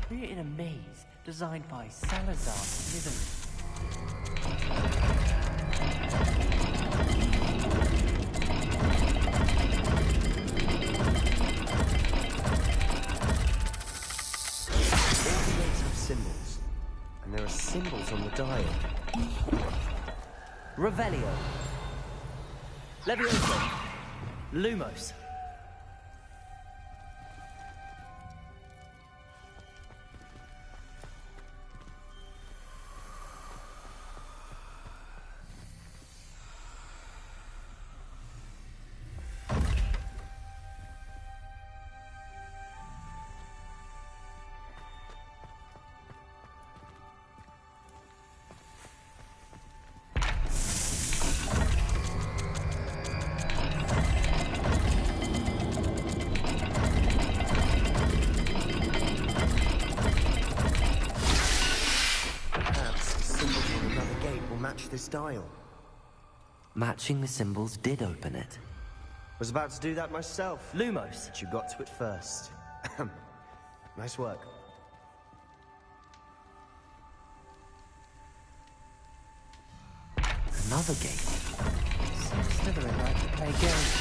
N: We're in a maze designed by Salazar Slytherin.
M: All the gates have symbols, and there are symbols on the dial.
B: Revelio. Levioso. Lumos.
M: This dial.
B: Matching the symbols did open it.
M: Was about to do that myself.
B: Lumos.
M: But you got to it first. Nice work.
B: Another gate.
N: Seems Slytherin like to play games.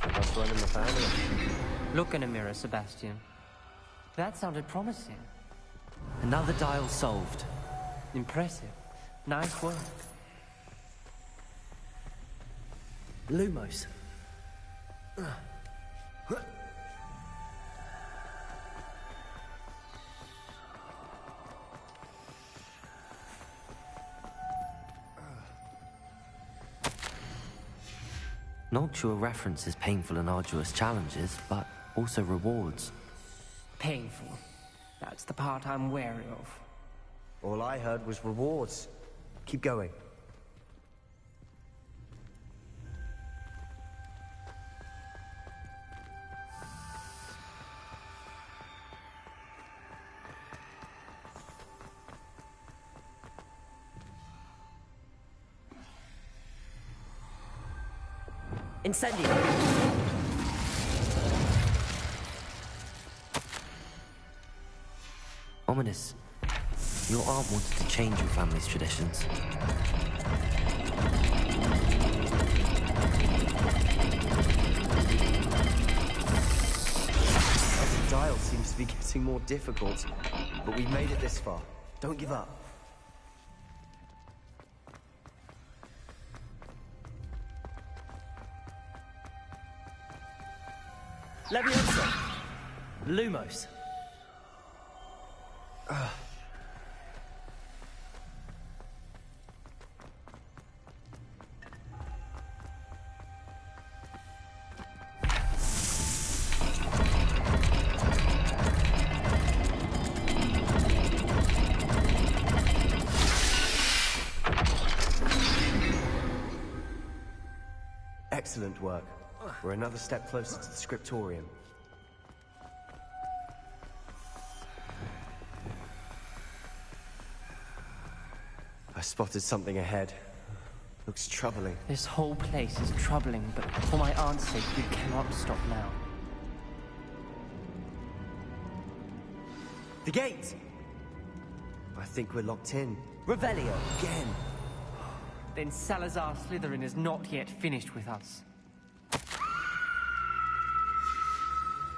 M: That's one in the family.
N: Look in a mirror, Sebastian. That sounded promising.
B: Another dial solved.
N: Impressive. Nice work.
B: Lumos. Noctua references painful and arduous challenges, but also rewards.
N: Painful. That's the part I'm wary of.
M: All I heard was rewards. Keep going.
B: Incendio! Ominous. Your aunt wanted to change your family's traditions.
M: The dial seems to be getting more difficult, but we've made it this far. Don't give up.
B: Leviosa! Lumos!
M: Excellent work. We're another step closer to the scriptorium. I spotted something ahead. Looks troubling.
N: This whole place is troubling, but for my aunt's sake, we cannot stop now.
M: The gate! I think we're locked in. Revelio, again!
N: Then Salazar Slytherin is not yet finished with us.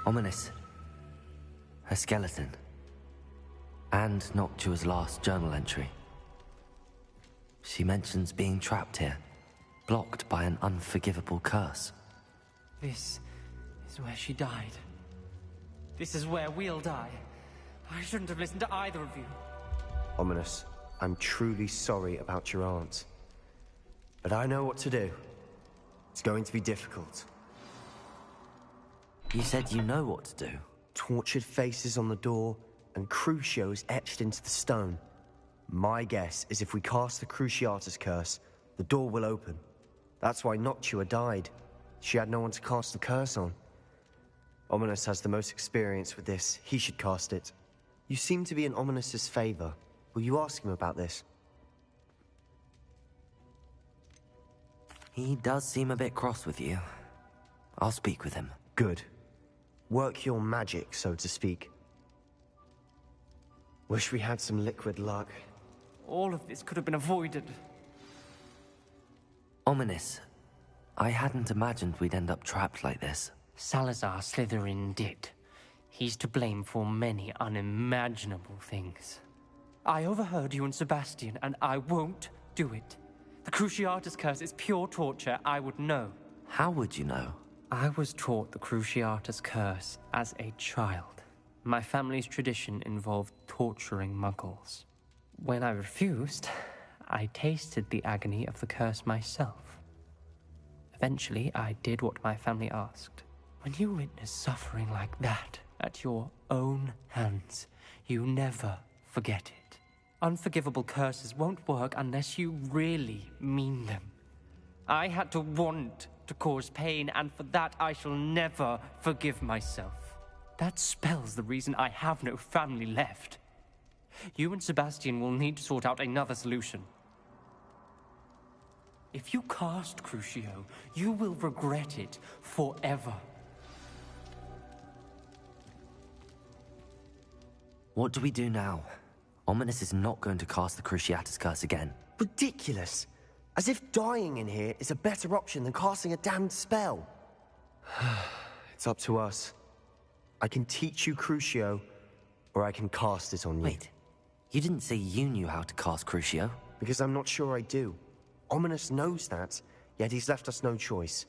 B: Ominous. Her skeleton. And Noctua's last journal entry. She mentions being trapped here, blocked by an unforgivable curse.
N: This is where she died. This is where we'll die. I shouldn't have listened to either of you.
M: Ominous, I'm truly sorry about your aunt. But I know what to do. It's going to be difficult.
B: You said you know what to do.
M: Tortured faces on the door, and Crucios etched into the stone. My guess is if we cast the Cruciatus curse, the door will open. That's why Noctua died. She had no one to cast the curse on. Ominous has the most experience with this. He should cast it. You seem to be in Ominous's favor. Will you ask him about this?
B: He does seem a bit cross with you. I'll speak with him.
M: Good. Work your magic, so to speak. Wish we had some liquid luck.
N: All of this could have been avoided.
B: Ominous. I hadn't imagined we'd end up trapped like this.
N: Salazar Slytherin did. He's to blame for many unimaginable things. I overheard you and Sebastian, and I won't do it. The Cruciatus curse is pure torture. I would know.
B: How would you know?
N: I was taught the Cruciatus curse as a child. My family's tradition involved torturing muggles. When I refused, I tasted the agony of the curse myself. Eventually, I did what my family asked. When you witness suffering like that at your own hands, you never forget it. Unforgivable curses won't work unless you really mean them. I had to want to cause pain, and for that I shall never forgive myself. That spells the reason I have no family left. You and Sebastian will need to sort out another solution. If you cast Crucio, you will regret it forever.
B: What do we do now? Ominous is not going to cast the Cruciatus curse again.
M: Ridiculous! As if dying in here is a better option than casting a damned spell. It's up to us. I can teach you Crucio, or I can cast it on you.
B: Wait, you didn't say you knew how to cast Crucio?
M: Because I'm not sure I do. Ominous knows that, yet he's left us no choice.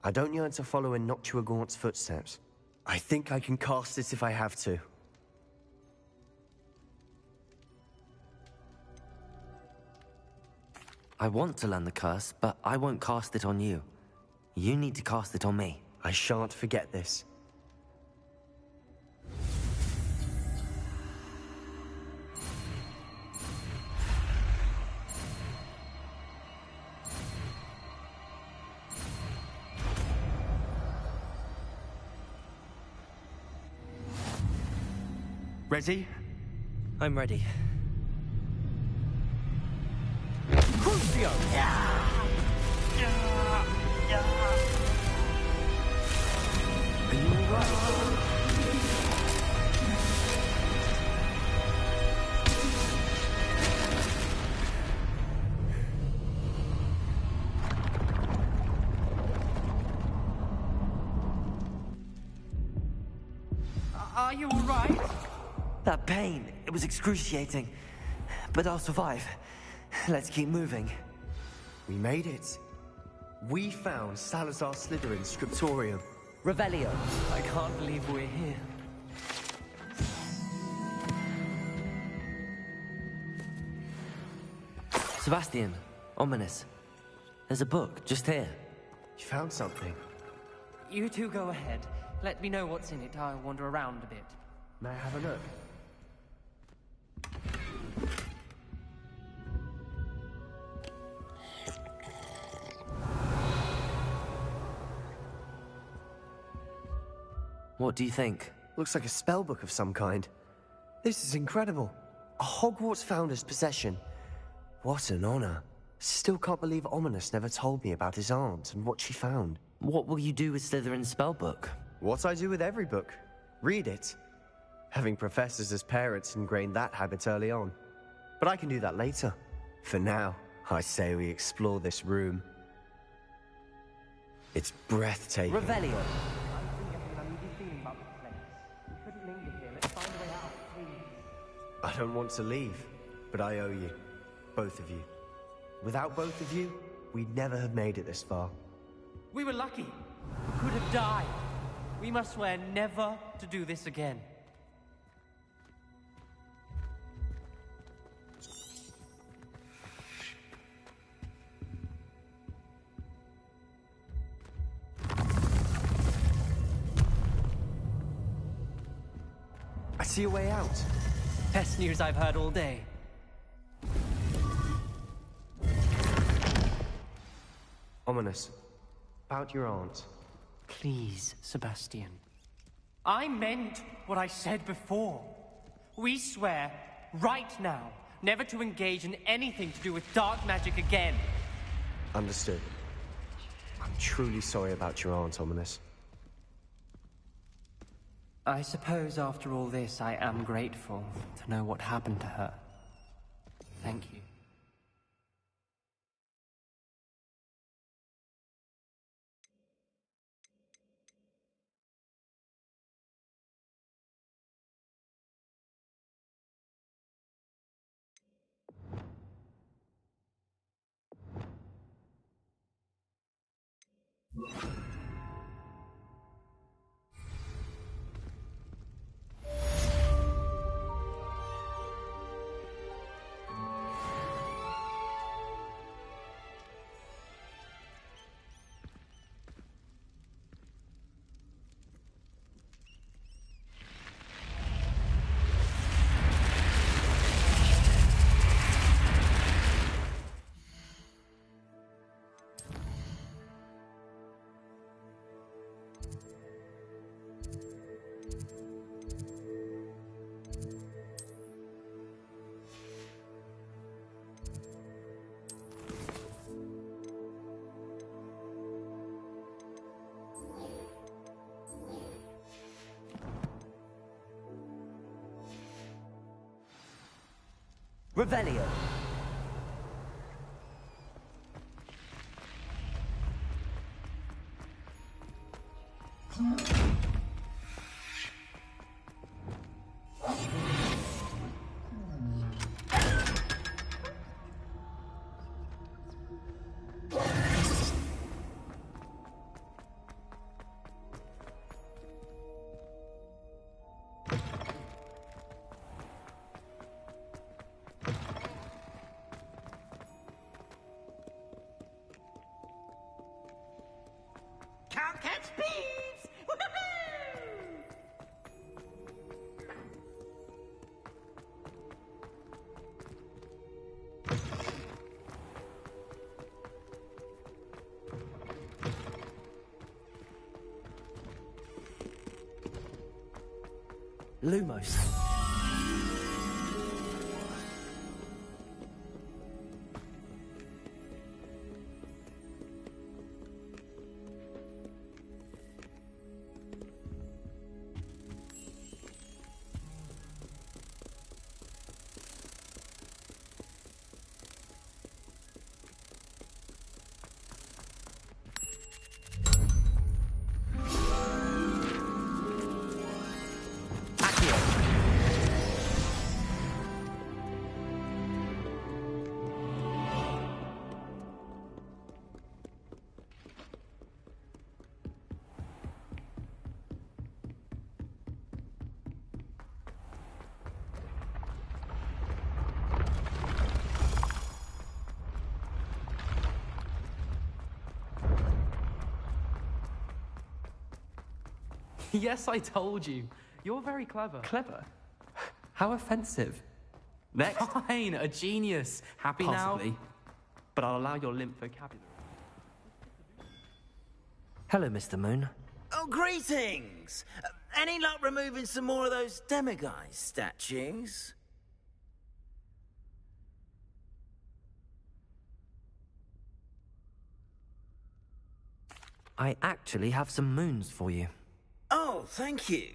M: I don't yearn to follow in Noctua Gaunt's footsteps. I think I can cast it if I have to.
B: I want to learn the curse, but I won't cast it on you. You need to cast it on me.
M: I shan't forget this.
D: Ready?
B: I'm ready.
D: Crucio!
B: Are you alright?
N: Are you alright?
B: That pain, it was excruciating. But I'll survive. Let's keep moving.
M: We made it. We found Salazar Slytherin's scriptorium.
B: Revelio.
N: I can't believe we're here.
B: Sebastian, Ominous. There's a book just here.
M: You found something.
N: You two go ahead. Let me know what's in it. I'll wander around a bit.
M: May I have a look?
B: What do you think?
M: Looks like a spellbook of some kind. This is incredible. A Hogwarts founder's possession. What an honor. Still can't believe Ominous never told me about his aunt and what she found.
B: What will you do with Slytherin's spellbook?
M: What I do with every book. Read it. Having professors as parents ingrained that habit early on. But I can do that later. For now, I say we explore this room. It's breathtaking.
B: Revelio.
M: I don't want to leave, but I owe you. Both of you. Without both of you, we'd never have made it this far.
N: We were lucky. Could have died. We must swear never to do this again.
M: I see a way out.
N: Best news I've heard all day.
M: Ominous. About your aunt.
N: Please, Sebastian. I meant what I said before. We swear, right now, never to engage in anything to do with dark magic again.
M: Understood. I'm truly sorry about your aunt, Ominous.
N: I suppose after all this, I am grateful to know what happened to her. Thank you.
B: Revelio.
O: Can't catch bees!
B: Lumos.
E: Yes, I told you. You're very clever.
N: Clever? How offensive. Next.
E: Fine, a genius. Happy
N: Possibly.
E: now? But I'll allow your limp vocabulary.
B: Hello, Mr. Moon.
P: Oh, greetings! Any luck removing some more of those demiguise statues?
B: I actually have some moons for you.
P: Oh, thank you.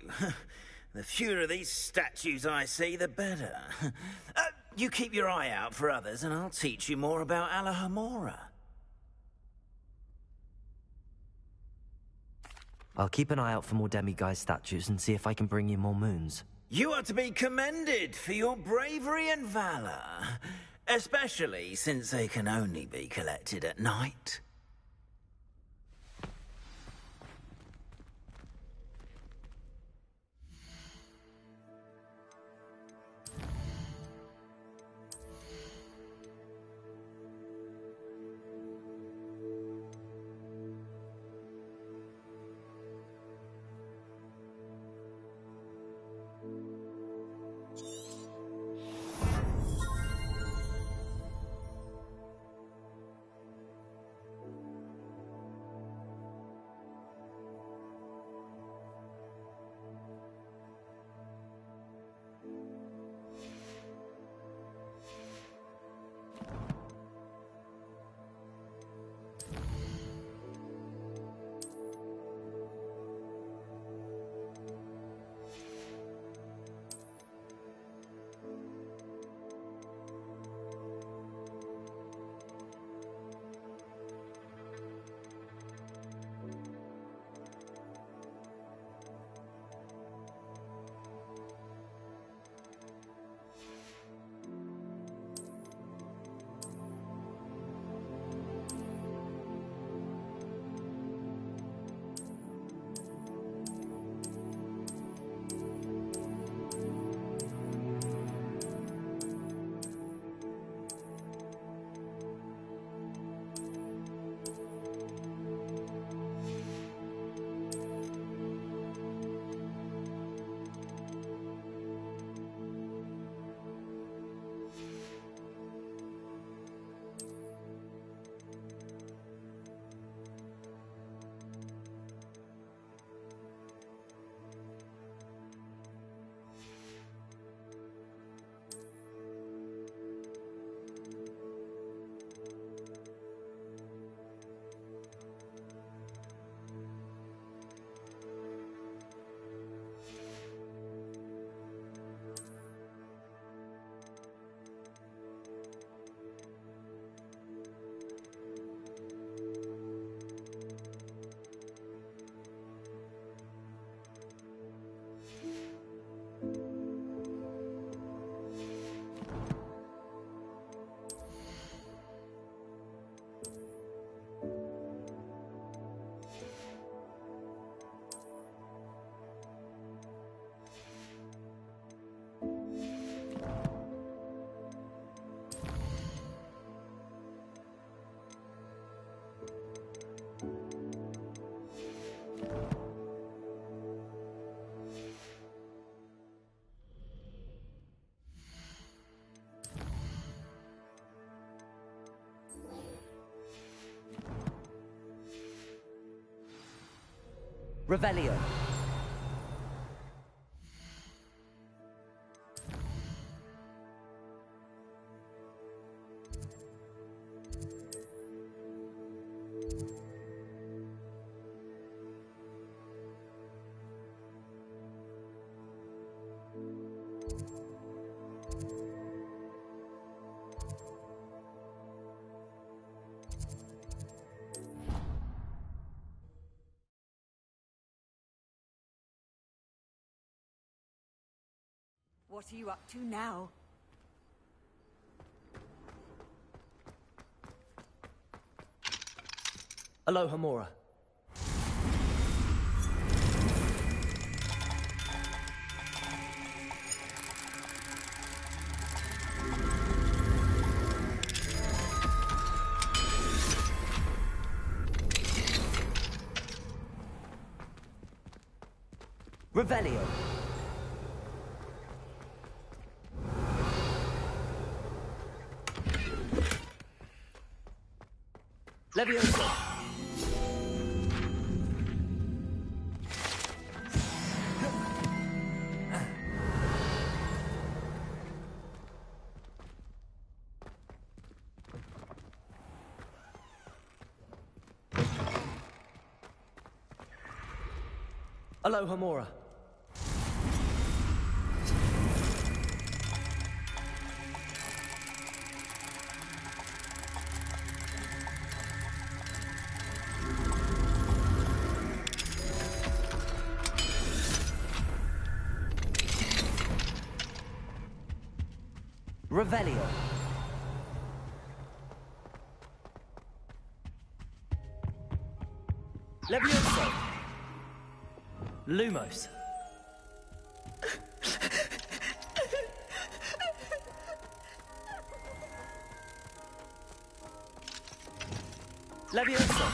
P: The fewer of these statues I see, the better. You keep your eye out for others, and I'll teach you more about Alohomora.
B: I'll keep an eye out for more demiguise statues and see if I can bring you more moons.
P: You are to be commended for your bravery and valor, especially since they can only be collected at night.
B: Revelio.
A: What are you up to now?
B: Alohomora. Revelio. Levioso.
M: Alohomora.
B: Revelio.
N: Levioso. Lumos. Levioso.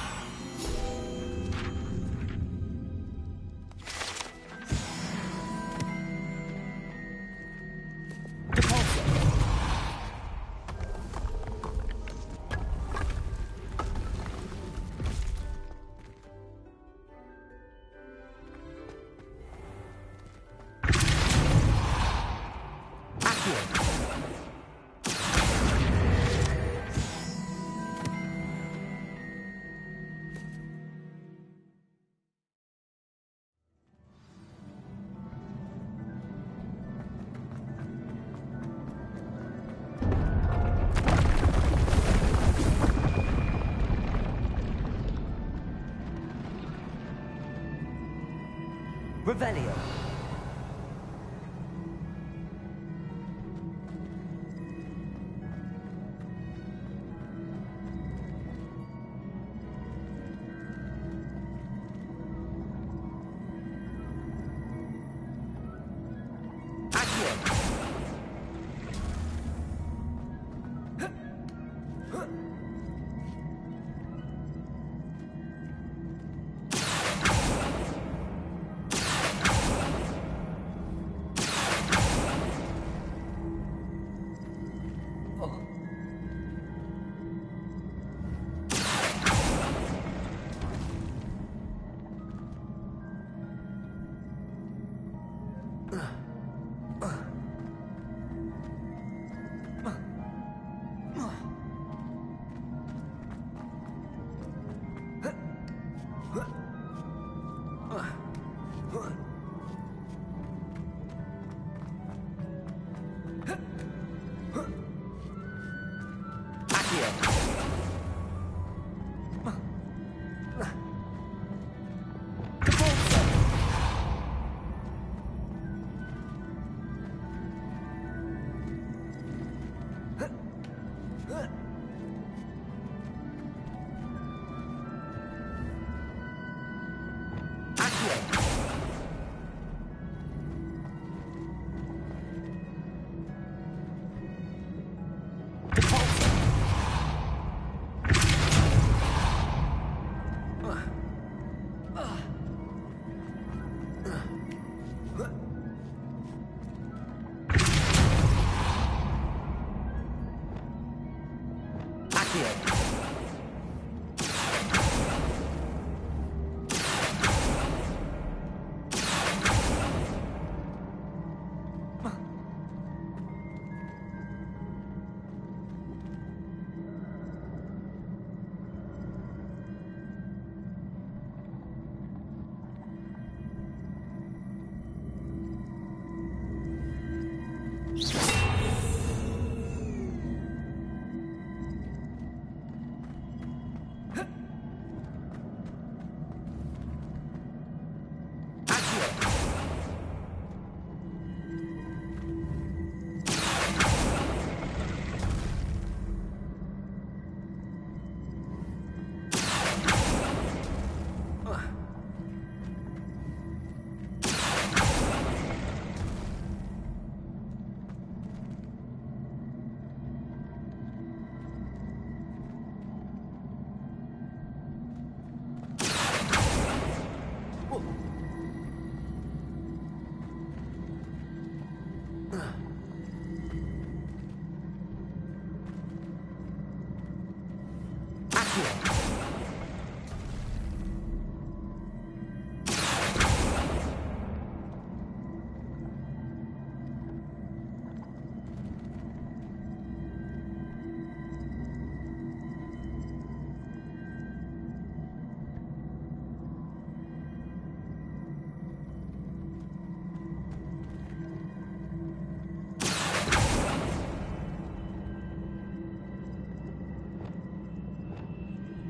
N: Depulso.
B: Revelio.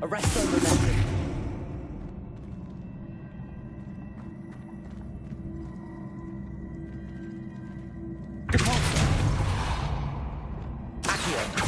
B: Arresto momentum. Depulso. Accio.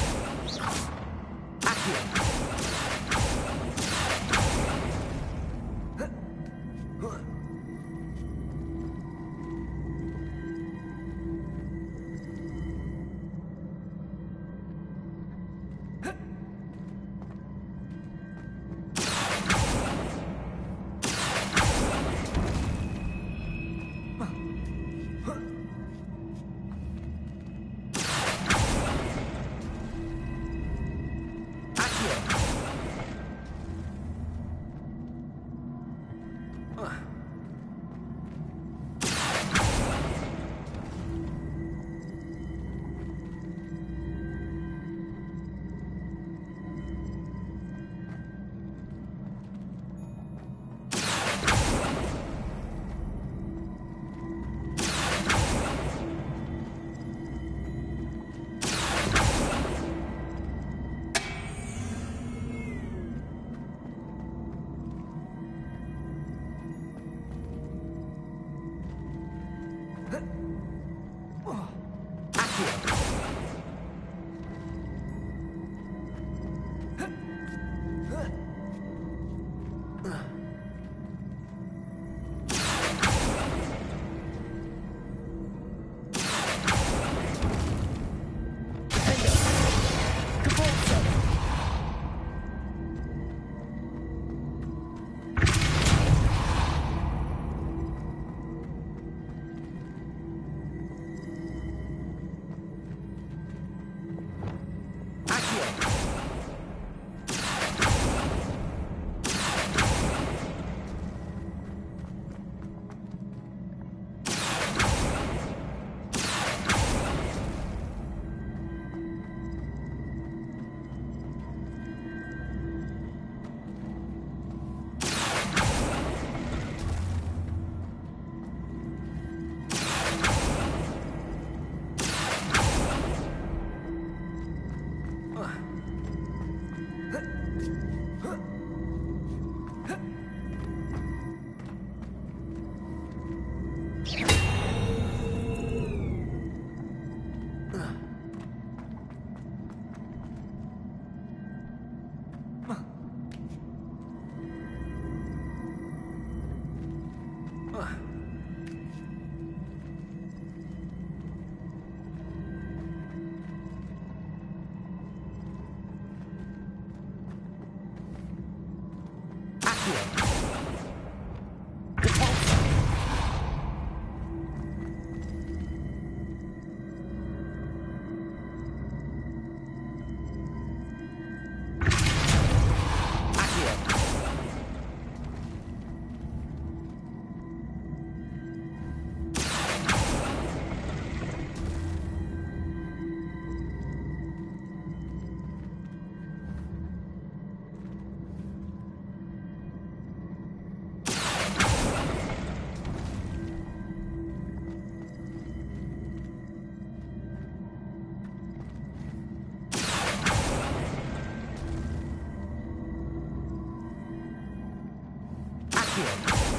B: Accio.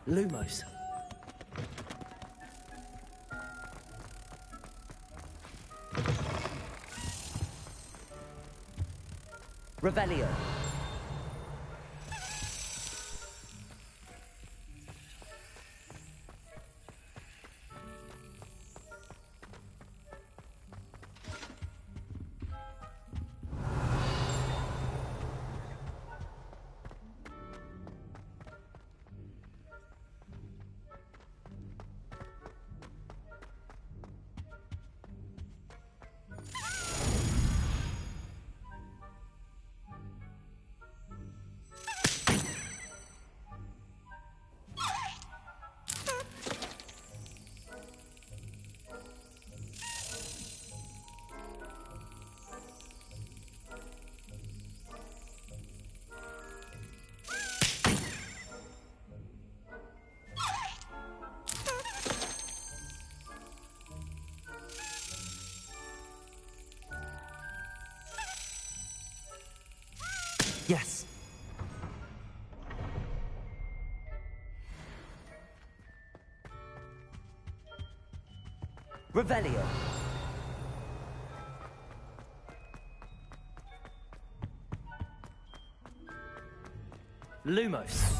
B: Lumos. Revelio. Yes. Revelio. Lumos.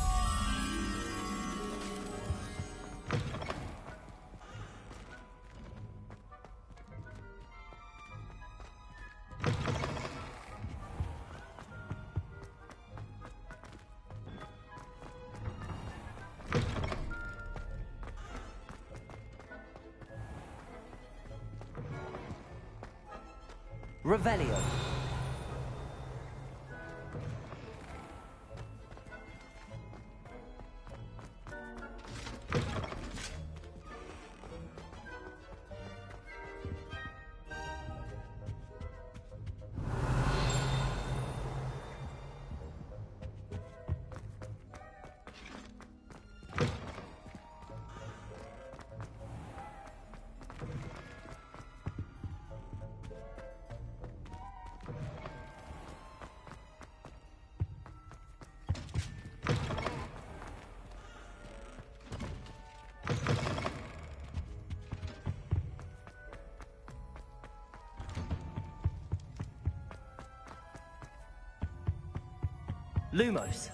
B: Revelio. Lumos.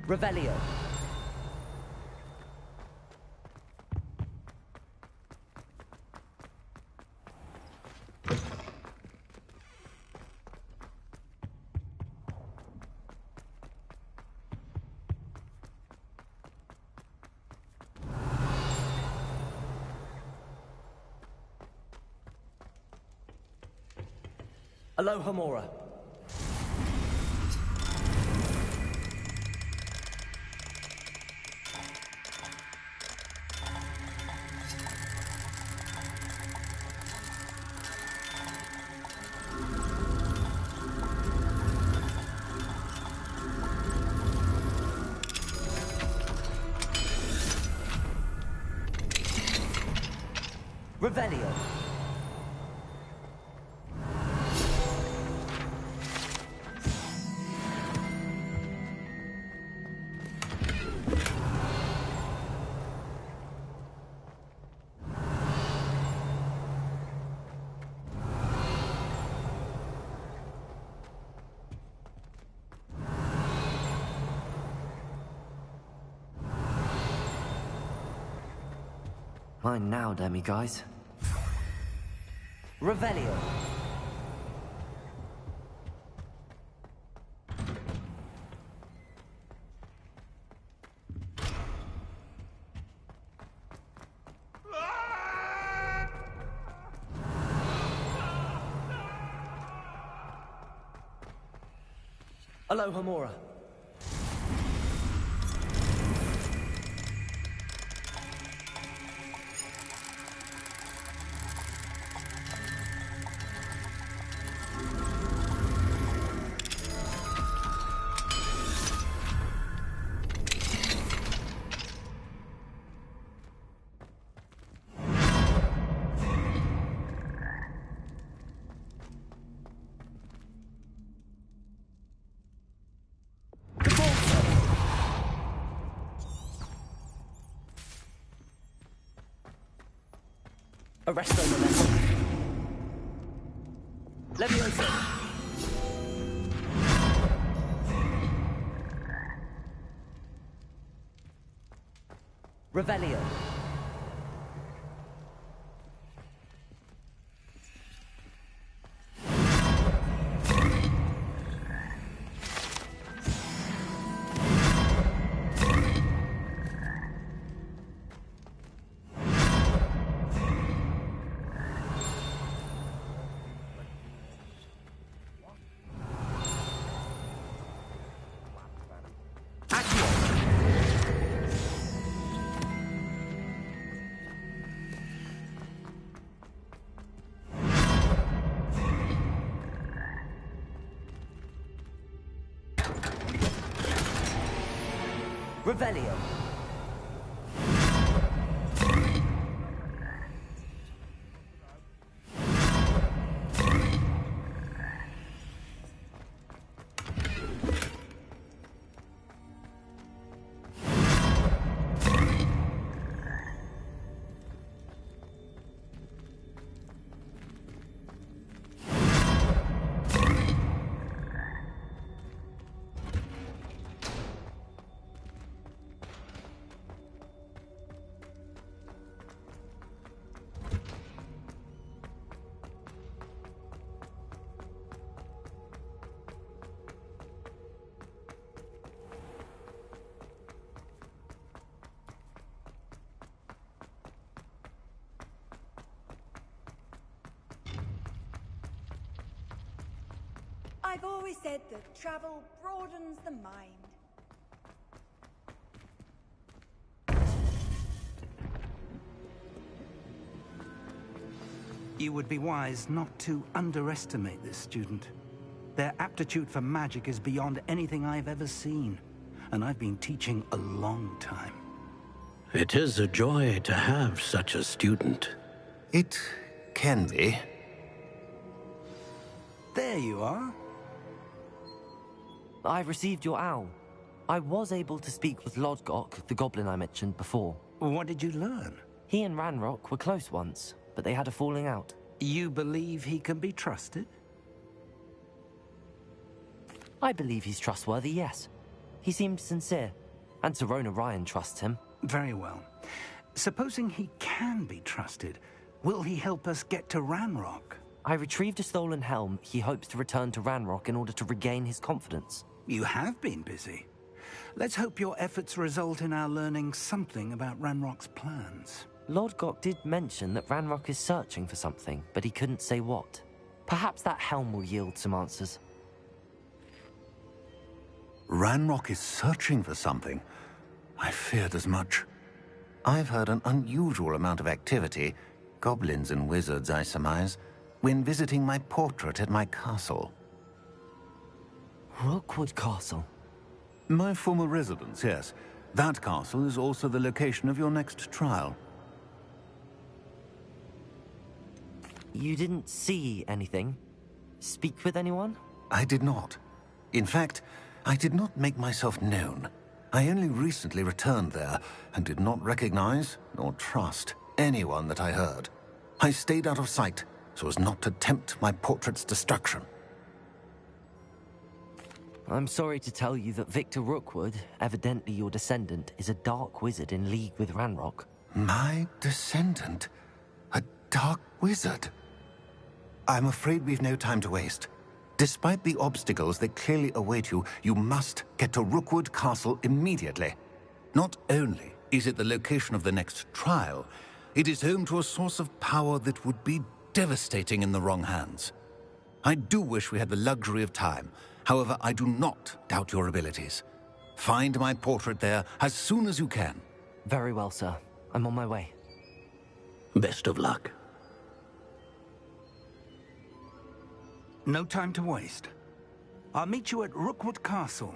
B: Revelio. Alohomora. Revelio. Mine now, demi-guys. Revelio. Alohomora. Arresto Memento. Levioso. Revelio. Revelio.
Q: I've always said that travel broadens the mind.
R: You would be wise not to underestimate this student. Their aptitude for magic is beyond anything I've ever seen, and I've been teaching a long time.
D: It is a joy to have such a student.
S: It can be.
R: There you are.
B: I received your owl. I was able to speak with Lodgok, the goblin I mentioned before.
R: What did you learn?
B: He and Ranrock were close once, but they had a falling out.
R: You believe he can be trusted?
B: I believe he's trustworthy, yes. He seemed sincere, and Serona Ryan trusts him.
R: Very well. Supposing he can be trusted, will he help us get to Ranrock?
B: I retrieved a stolen helm. He hopes to return to Ranrock in order to regain his confidence.
R: You have been busy. Let's hope your efforts result in our learning something about Ranrock's plans.
B: Lodgok did mention that Ranrock is searching for something, but he couldn't say what. Perhaps that helm will yield some answers.
S: Ranrock is searching for something. I feared as much. I've heard an unusual amount of activity, goblins and wizards, I surmise, when visiting my portrait at my castle.
B: Rookwood Castle?
S: My former residence, yes. That castle is also the location of your next trial.
B: You didn't see anything? Speak with anyone?
S: I did not. In fact, I did not make myself known. I only recently returned there, and did not recognize, nor trust, anyone that I heard. I stayed out of sight, so as not to tempt my portrait's destruction.
B: I'm sorry to tell you that Victor Rookwood, evidently your descendant, is a dark wizard in league with Ranrock.
S: My descendant? A dark wizard? I'm afraid we've no time to waste. Despite the obstacles that clearly await you, you must get to Rookwood Castle immediately. Not only is it the location of the next trial, it is home to a source of power that would be devastating in the wrong hands. I do wish we had the luxury of time. However, I do not doubt your abilities. Find my portrait there as soon as you can.
B: Very well, sir. I'm on my way.
D: Best of luck.
R: No time to waste. I'll meet you at Rookwood Castle.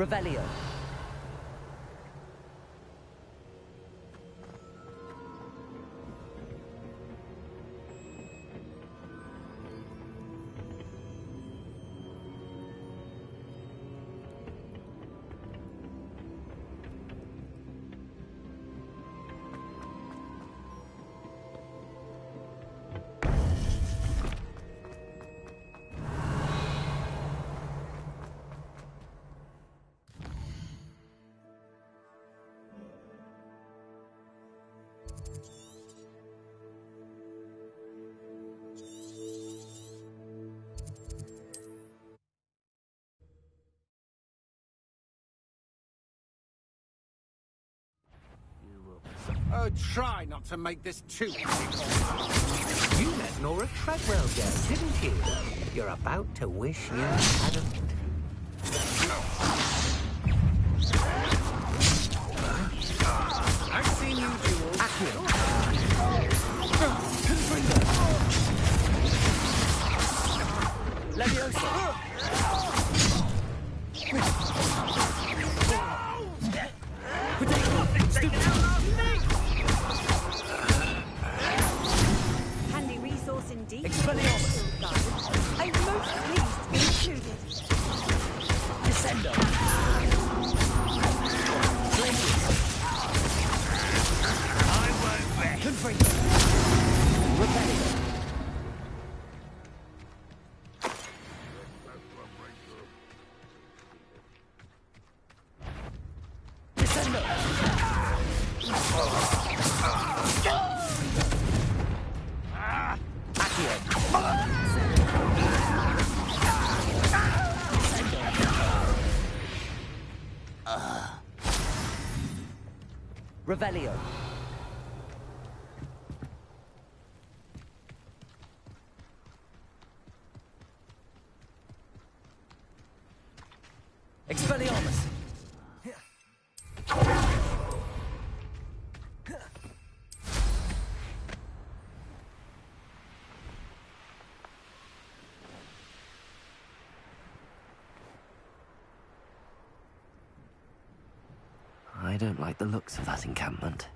B: Revelio.
T: Oh, try not to make this too difficult.
U: You let Nora Treadwell go, didn't you? You're about to wish you hadn't.
T: I've seen you duel.
B: Leviosa.
Q: Handy resource indeed.
B: Expelliarmus.
Q: I'm most pleased to be included.
B: Descendo.
P: I won't bet.
B: Confringo. Revelio. Descendo. Revelio. Expelliarmus. I don't like the looks of that encampment.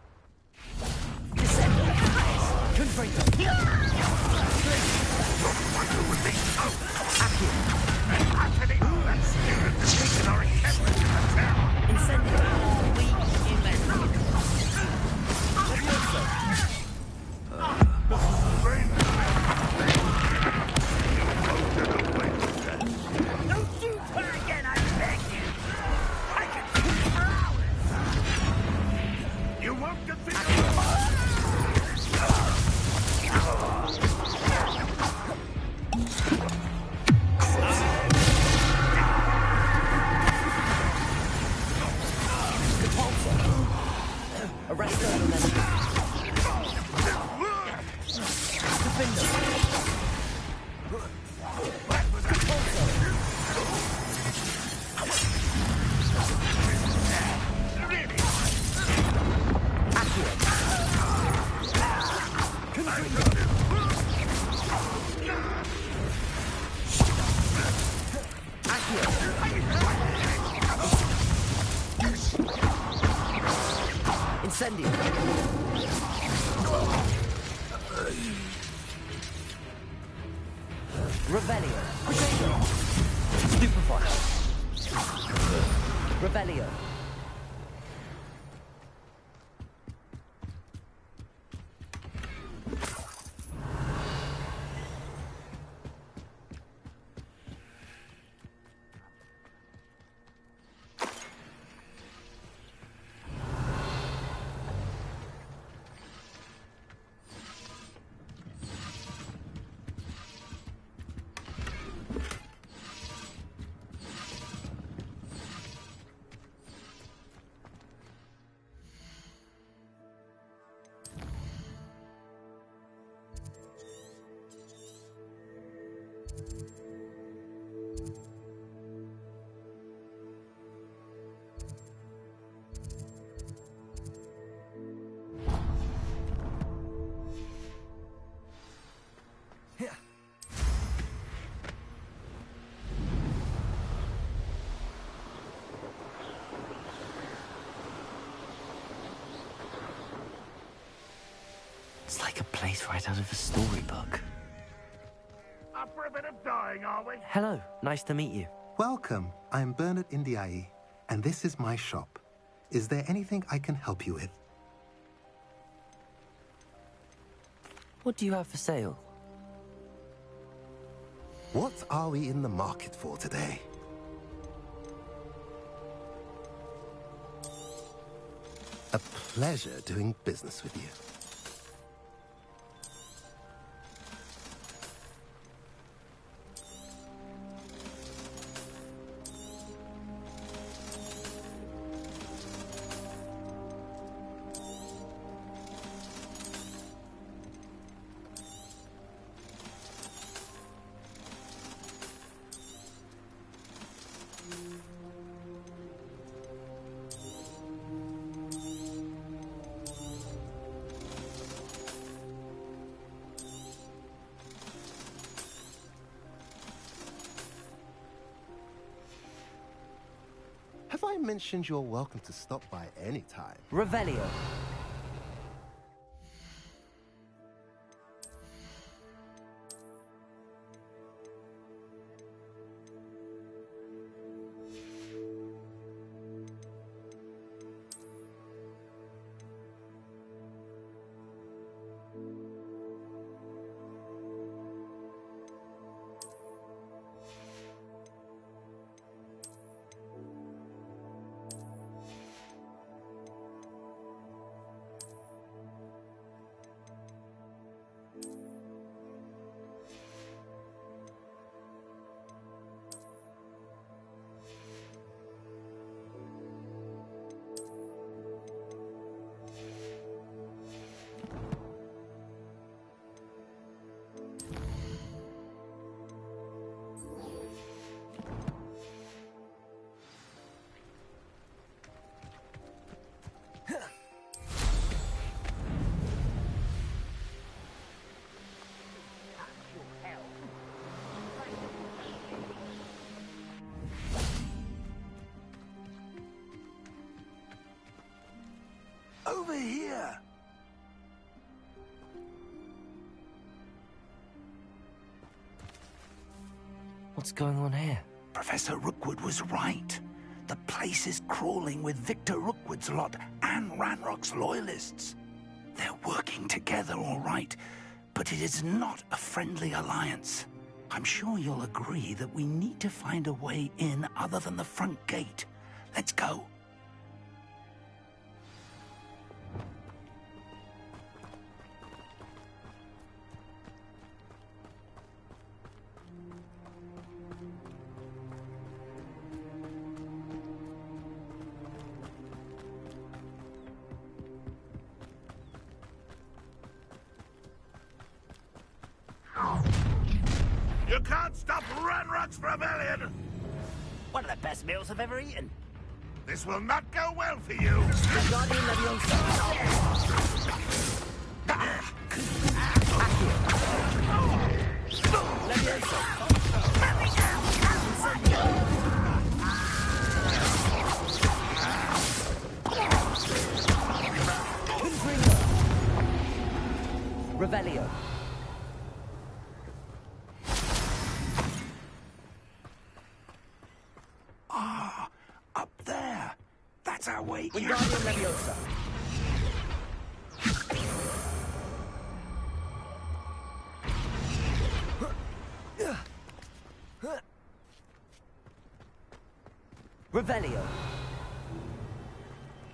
P: Don't do that again, I beg you. I can speak for hours.
C: You won't defeat
B: Arresto momentum. Incendio. Revelio. Stupefy. Revelio. It's like a place right out of a storybook.
C: Up for a bit of dying, are we?
B: Hello, nice to meet you.
G: Welcome. I'm Bernard Indiai, and this is my shop. Is there anything I can help you with?
B: What do you have for sale?
G: What are we in the market for today? A pleasure doing business with you. Have I mentioned you're welcome to stop by any time?
B: Revelio.
C: Over here!
B: What's going on here?
R: Professor Rookwood was right. The place is crawling with Victor Rookwood's lot and Ranrock's loyalists. They're working together, all right, but it is not a friendly alliance. I'm sure you'll agree that we need to find a way in other than the front gate. Let's go.
C: You can't stop Ranrock's rebellion!
P: One of the best meals I've ever eaten.
C: This will not go well for you!
B: Revelio.
R: Ah, up there. That's our way.
B: Wingardium Leviosa. Revelio.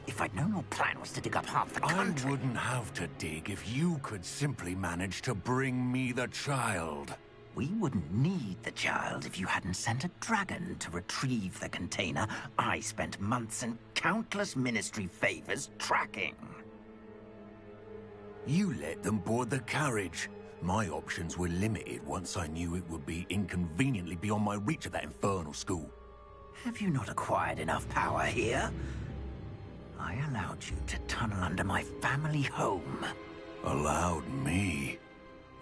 P: If I'd known your plan was to dig up half the country...
J: I wouldn't have to dig if you could simply manage to bring me the child.
P: We wouldn't need the child if you hadn't sent a dragon to retrieve the container I spent months and countless ministry favors tracking.
J: You let them board the carriage. My options were limited once I knew it would be inconveniently beyond my reach at that infernal school.
P: Have you not acquired enough power here? I allowed you to tunnel under my family home.
J: Allowed me?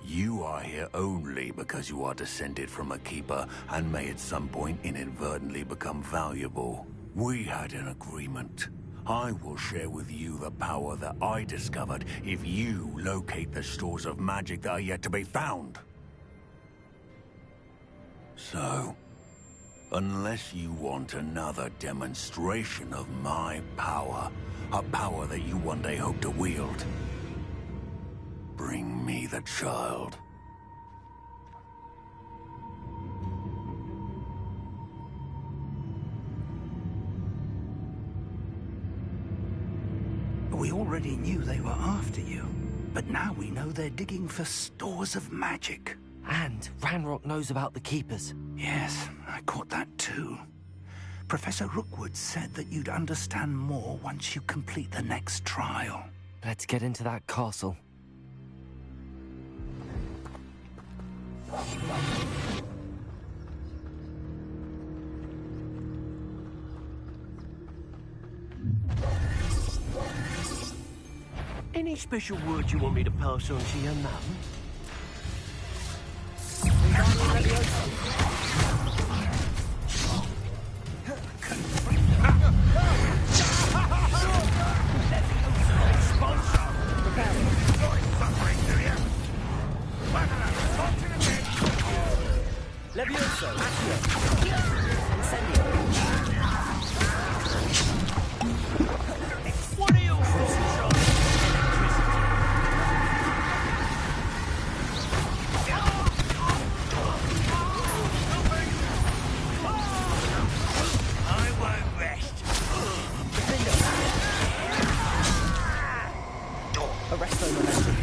J: You are here only because you are descended from a keeper and may at some point inadvertently become valuable. We had an agreement.
R: I will share with you the power that I discovered if you locate the stores of magic that are yet to be found. So, unless you want another demonstration of my power, a power that you one day hope to wield, bring me the child. We already knew they were after you, but now we know they're digging for stores of magic.
B: And Ranrock knows about the Keepers.
R: Yes, I caught that too. Professor Rookwood said that you'd understand more once you complete the next trial.
B: Let's get into that castle.
D: Any special words you want me to pass on to your mum?
N: Levioso, Accio, Incendio. What are you concentrating?
P: I won't rest.
N: Arresto momentum.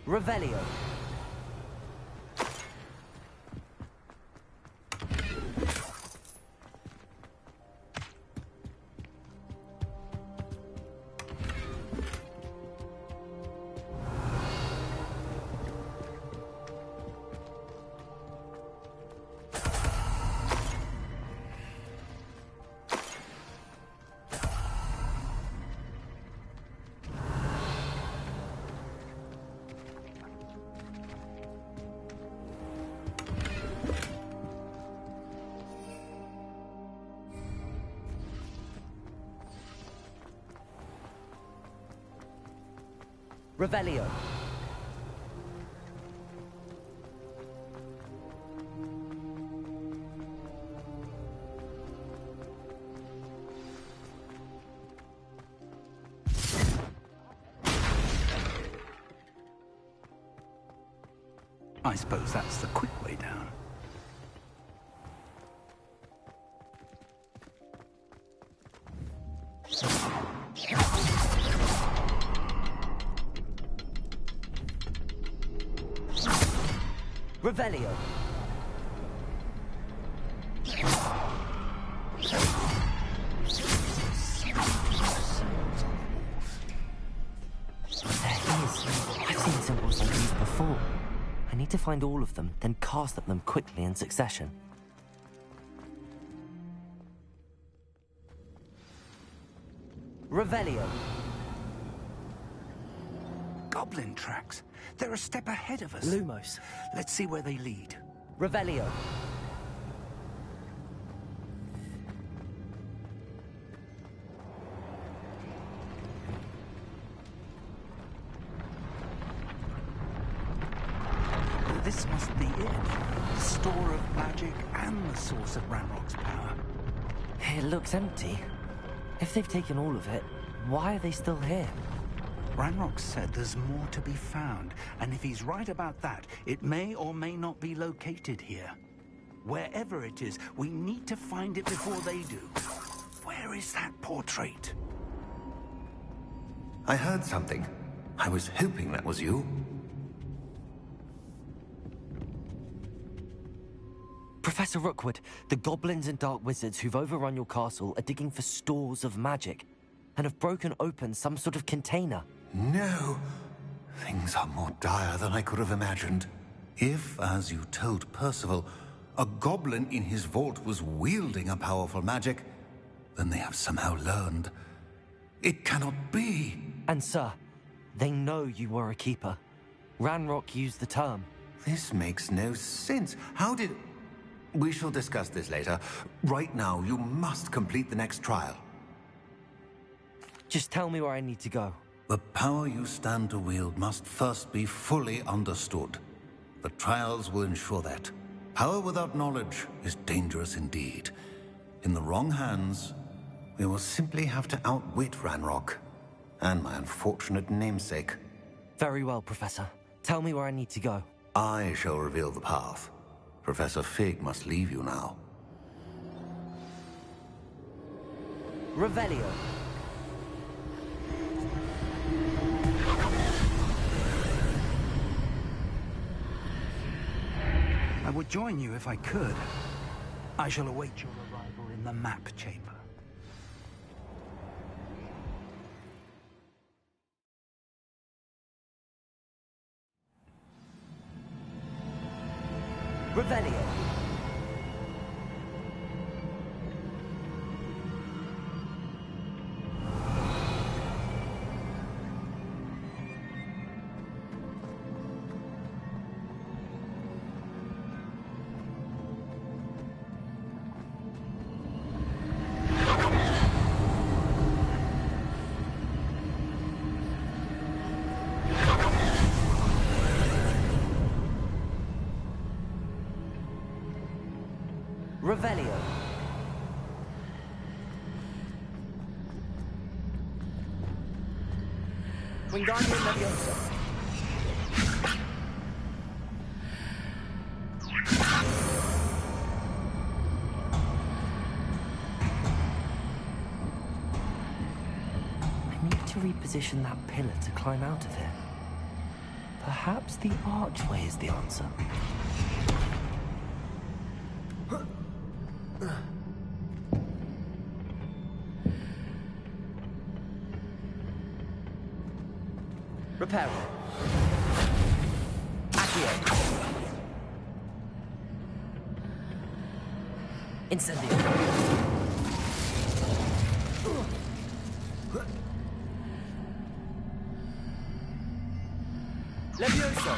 B: Revelio. Revelio.
R: I suppose that's the quick way down.
B: Revelio. need to find all of them, then cast at them quickly in succession. Revelio.
R: Goblin tracks. They're a step ahead of us.
B: Lumos.
R: Let's see where they lead.
B: Revelio.
R: This must be it. The store of magic and the source of Ranrock's power.
B: It looks empty. If they've taken all of it, why are they still here?
R: Ranrock said there's more to be found, and if he's right about that, it may or may not be located here. Wherever it is, we need to find it before they do. Where is that portrait?
S: I heard something. I was hoping that was you.
B: Professor Rookwood, the goblins and dark wizards who've overrun your castle are digging for stores of magic and have broken open some sort of container.
S: No. Things are more dire than I could have imagined. If, as you told Percival, a goblin in his vault was wielding a powerful magic, then they have somehow learned. It cannot be.
B: And sir, they know you were a keeper. Ranrock used the term.
S: This makes no sense. How did... We shall discuss this later. Right now, you must complete the next trial.
B: Just tell me where I need to go.
S: The power you stand to wield must first be fully understood. The trials will ensure that. Power without knowledge is dangerous indeed. In the wrong hands, we will simply have to outwit Ranrock and my unfortunate namesake.
B: Very well, Professor. Tell me where I need to go.
S: I shall reveal the path. Professor Fig must leave you now.
B: Revelio.
R: I would join you if I could. I shall await your arrival in the map chamber.
B: Revelio. Revelio. Wingardium Leviosa. I need to reposition that pillar to climb out of here. Perhaps the archway is the answer. Reparo. Accio. Incendio. Levioso.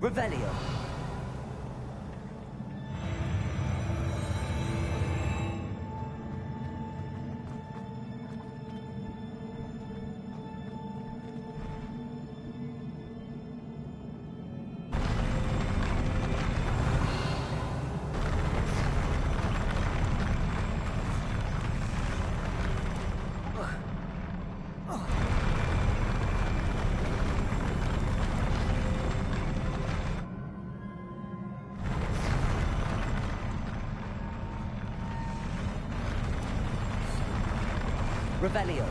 B: Revelio. Revelio.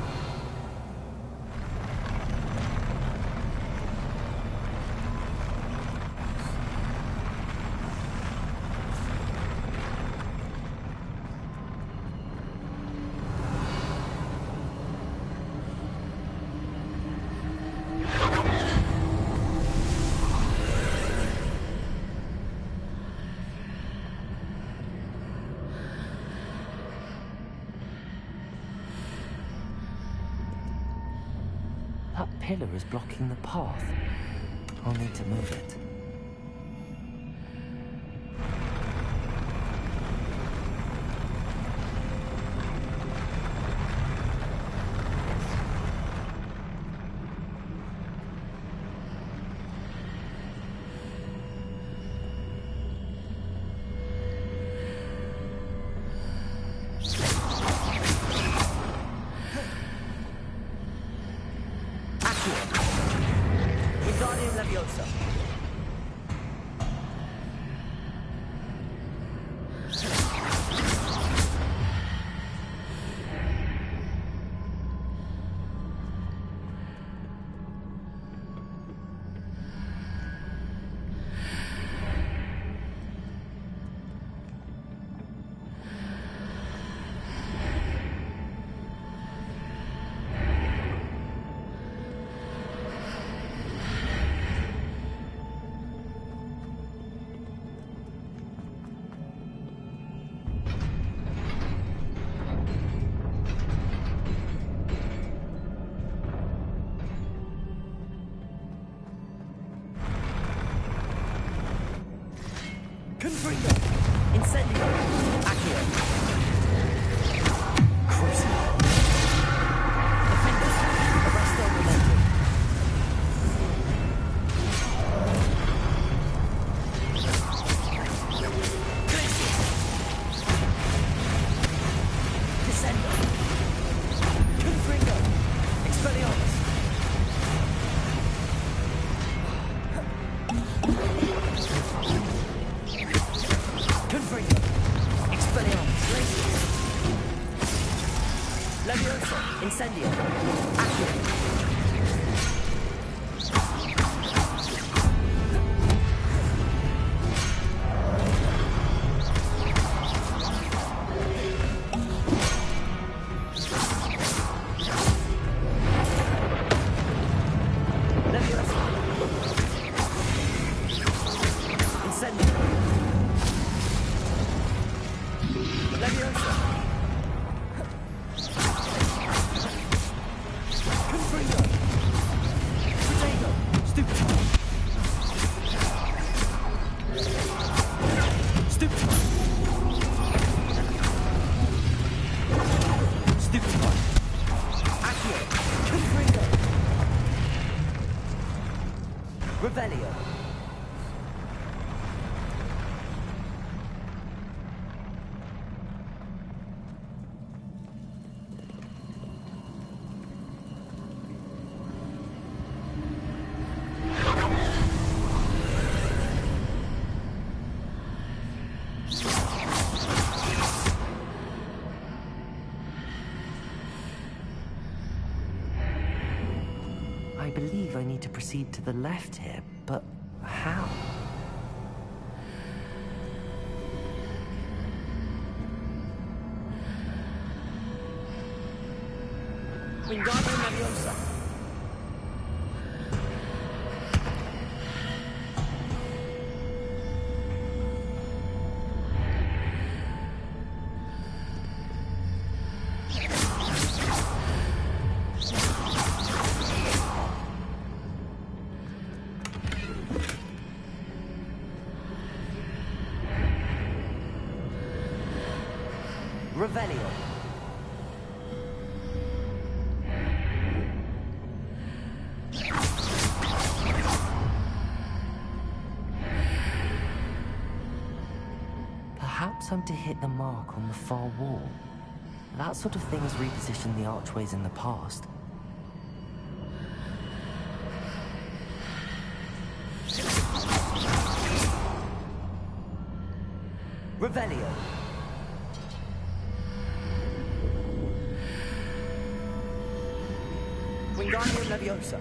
B: That pillar is blocking the path. I'll need to move it. I believe I need to proceed to the left here, but how?
P: Wingardium Leviosa.
B: Revelio. Perhaps I'm to hit the mark on the far wall. That sort of thing has repositioned the archways in the past. Revelio.
P: Wingardium Leviosa.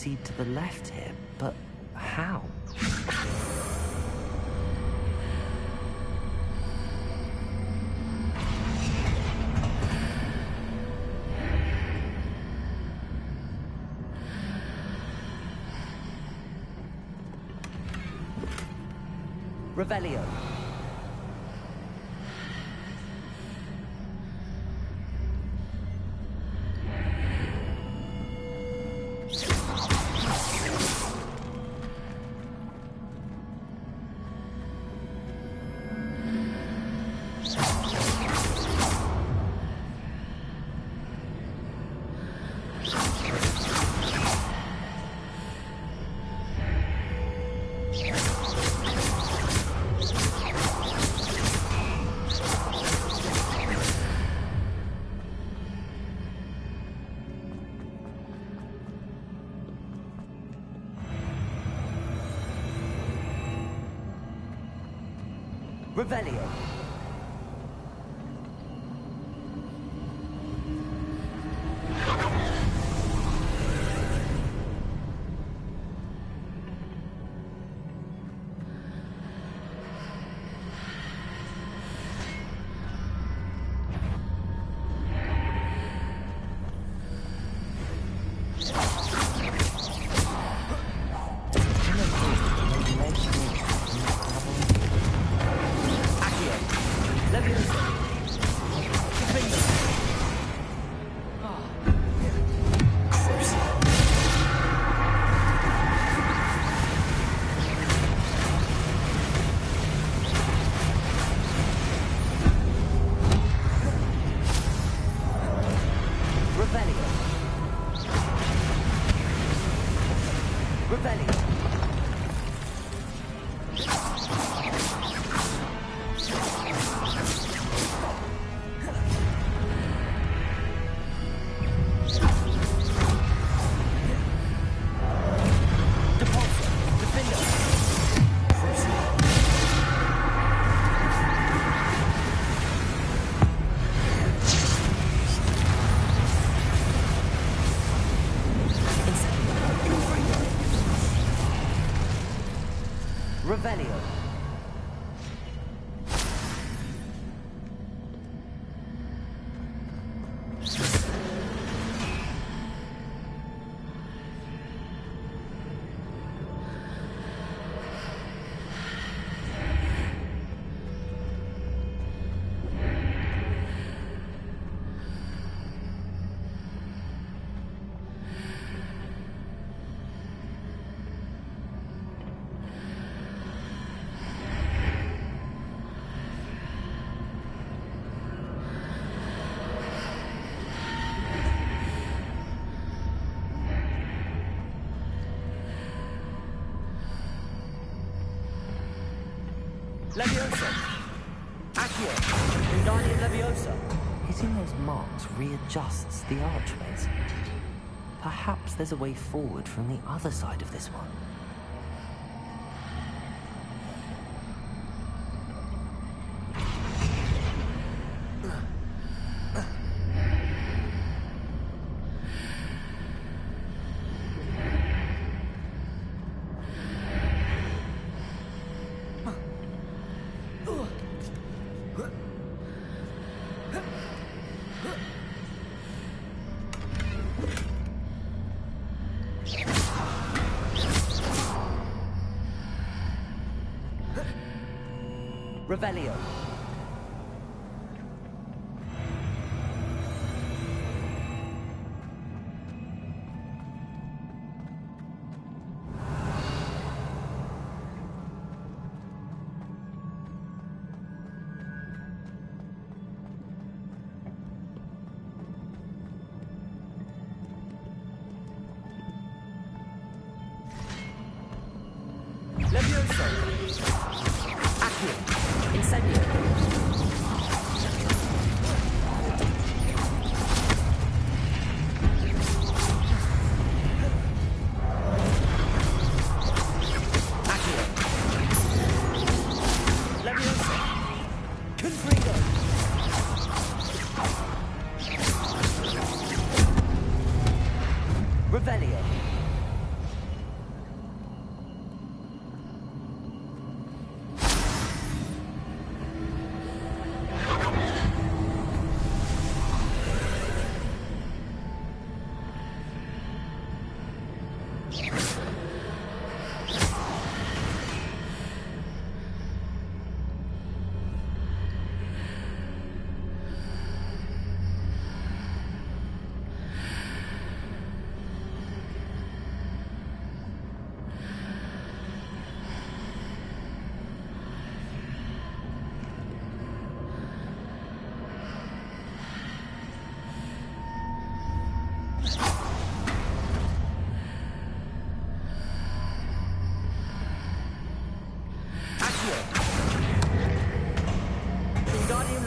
B: proceed to the left here, but how? Revelio. Revelio. Revelio. Leviosa! Accio! Wingardium Leviosa! Hitting those marks readjusts the archways. Perhaps there's a way forward from the other side of this one. Revelio. Levioso. Accio. Incendio. Accio. Levioso. Confringo. Revelio.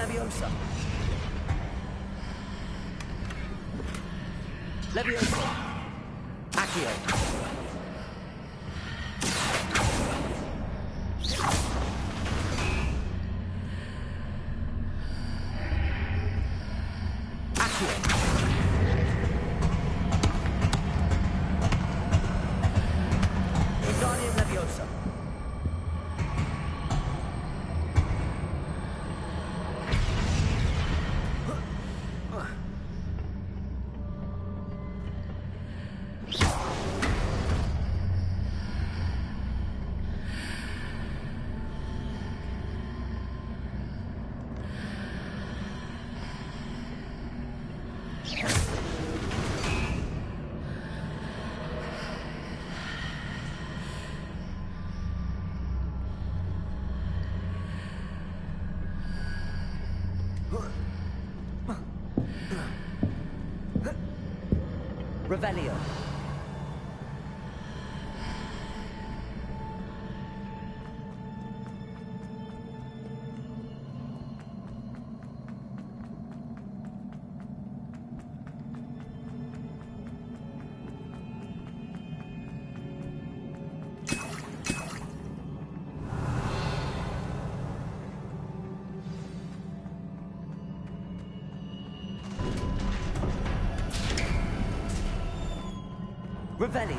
M: Leviosa. Leviosa. Accio. Guardian Leviosa. Revelio. Revelio.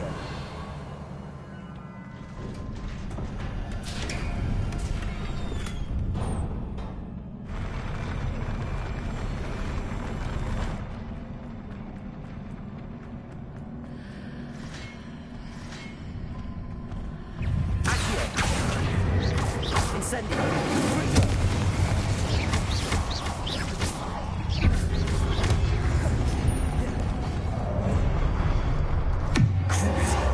M: Accio. Incendio. Cruiser.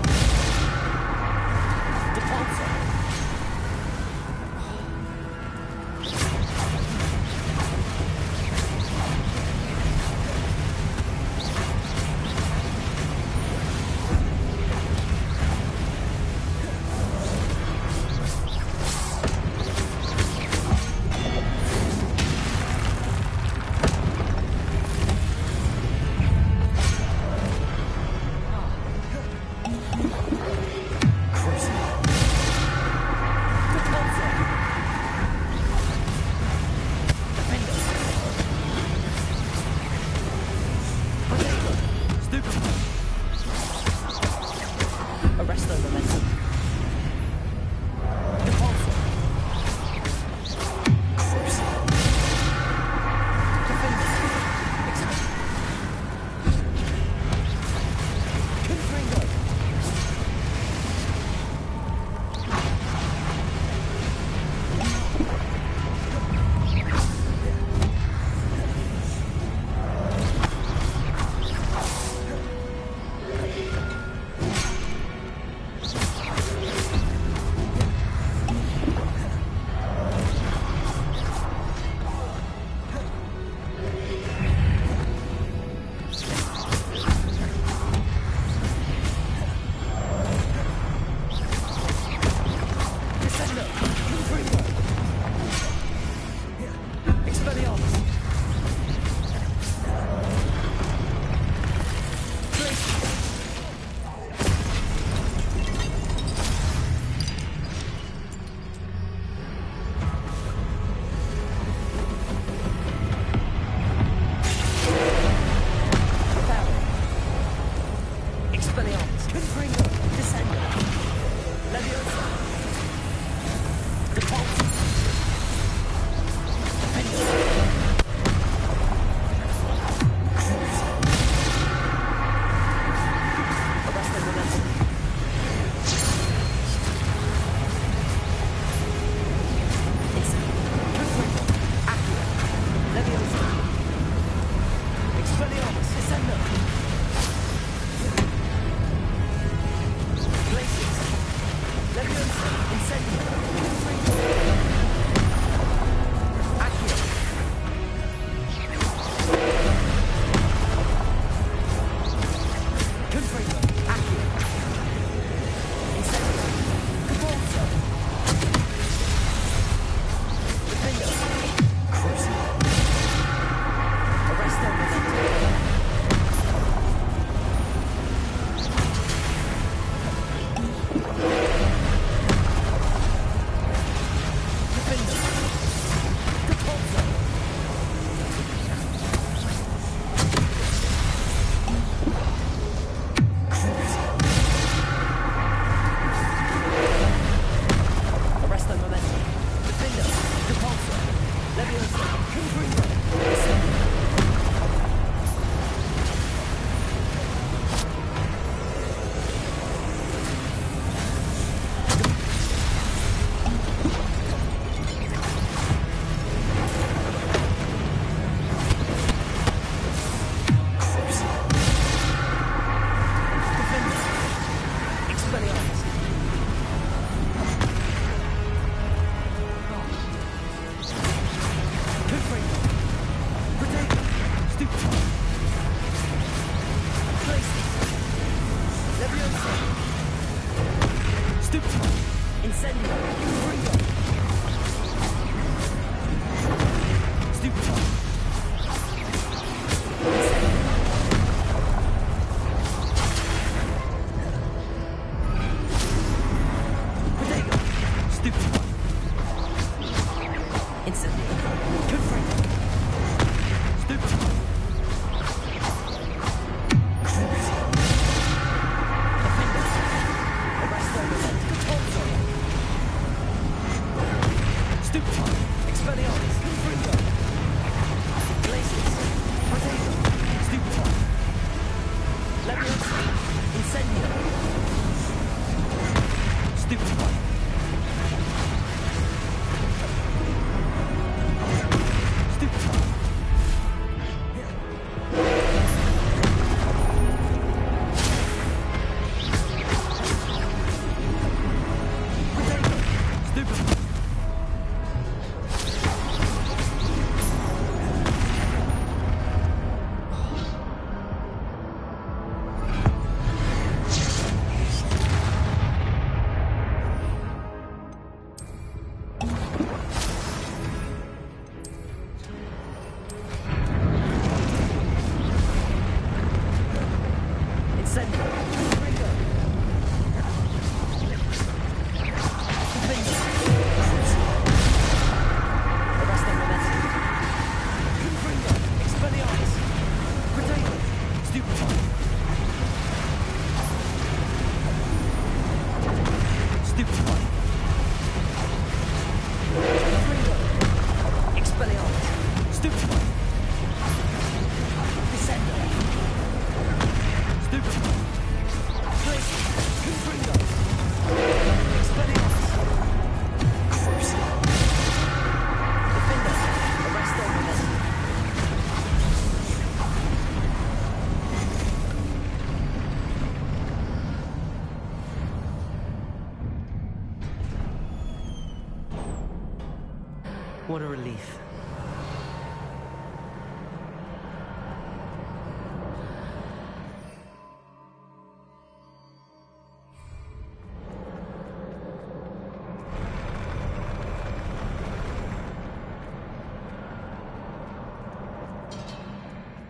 B: What a relief.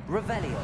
B: Revelio.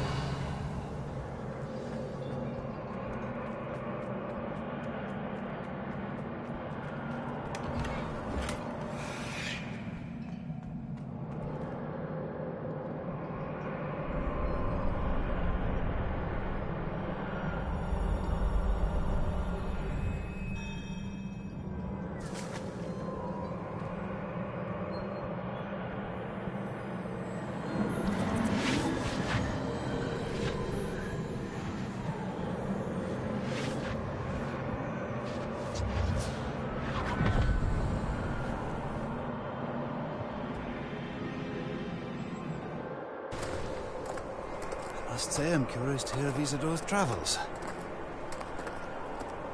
I: I must say I'm curious to hear of Isidore's travels.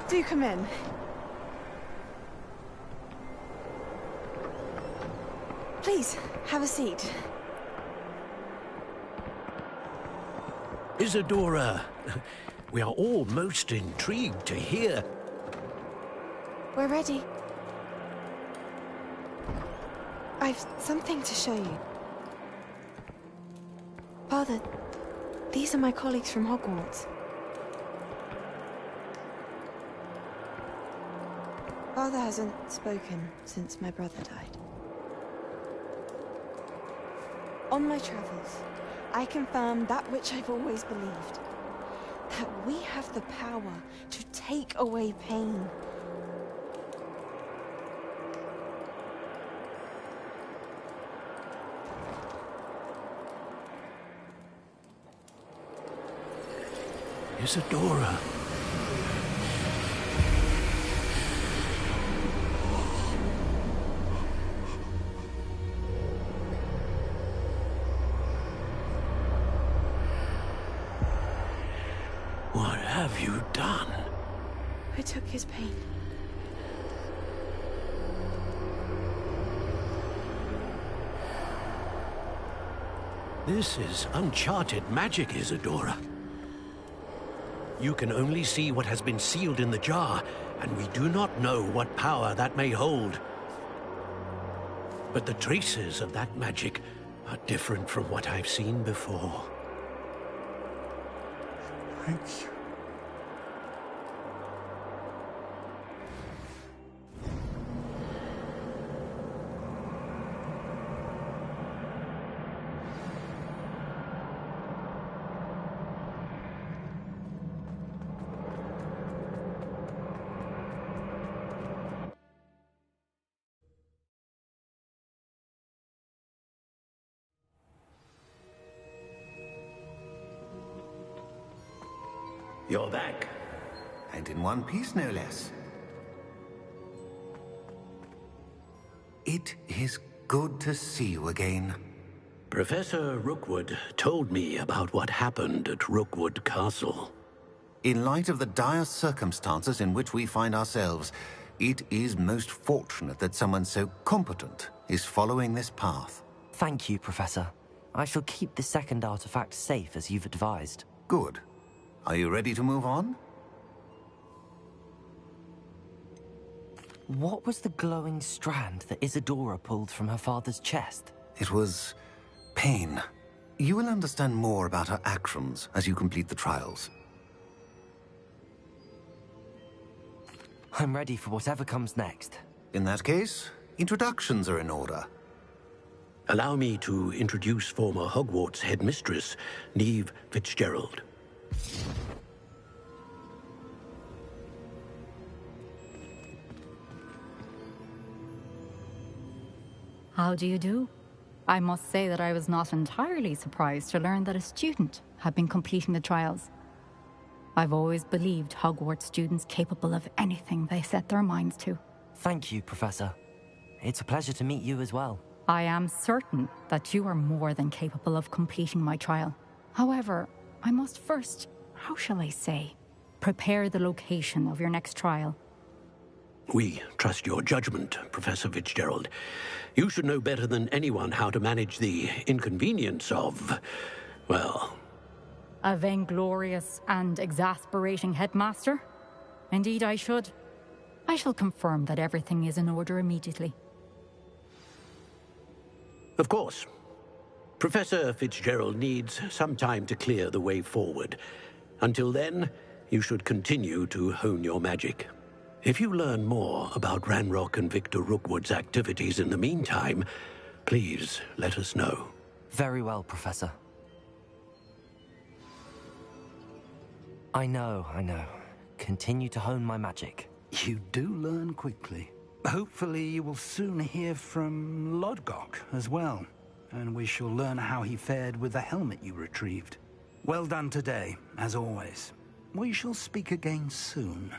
V: Do come in. Please, have a seat.
W: Isidora, we are all most intrigued to hear.
V: We're ready. I've something to show you. Father, these are my colleagues from Hogwarts. Father hasn't spoken since my brother died. On my travels, I confirmed that which I've always believed. That we have the power to take away pain.
W: Isadora. What have you done?
V: I took his pain.
W: This is uncharted magic, Isadora. You can only see what has been sealed in the jar, and we do not know what power that may hold. But the traces of that magic are different from what I've seen before.
C: Thank you.
S: You're back. And in one piece, no less. It is good to see you again.
W: Professor Rookwood told me about what happened at Rookwood Castle.
S: In light of the dire circumstances in which we find ourselves, it is most fortunate that someone so competent is following this path.
B: Thank you, Professor. I shall keep the second artifact safe as you've advised.
S: Good. Are you ready to move on?
B: What was the glowing strand that Isadora pulled from her father's chest?
S: It was pain. You will understand more about her actions as you complete the trials.
B: I'm ready for whatever comes next.
S: In that case, introductions are in order.
W: Allow me to introduce former Hogwarts headmistress, Neve Fitzgerald.
F: How do you do? I must say that I was not entirely surprised to learn that a student had been completing the trials. I've always believed Hogwarts students capable of anything they set their minds to.
B: Thank you, Professor. It's a pleasure to meet you as well.
F: I am certain that you are more than capable of completing my trial. However, I must first, how shall I say, prepare the location of your next trial.
W: We trust your judgment, Professor Fitzgerald. You should know better than anyone how to manage the inconvenience of, well...
F: A vainglorious and exasperating headmaster? Indeed I should. I shall confirm that everything is in order immediately.
W: Of course. Professor Fitzgerald needs some time to clear the way forward. Until then, you should continue to hone your magic. If you learn more about Ranrock and Victor Rookwood's activities in the meantime, please let us know.
B: Very well, Professor. I know. Continue to hone my magic.
R: You do learn quickly. Hopefully you will soon hear from Lodgok as well, and we shall learn how he fared with the helmet you retrieved. Well done today, as always. We shall speak again soon.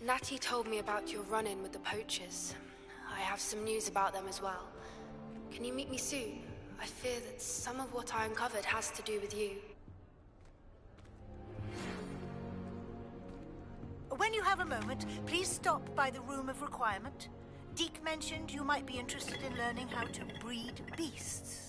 H: Natty told me about your run-in with the poachers. I have some news about them as well. Can you meet me soon? I fear that some of what I uncovered has to do with you.
K: When you have a moment, please stop by the Room of Requirement. Deke mentioned you might be interested in learning how to breed beasts.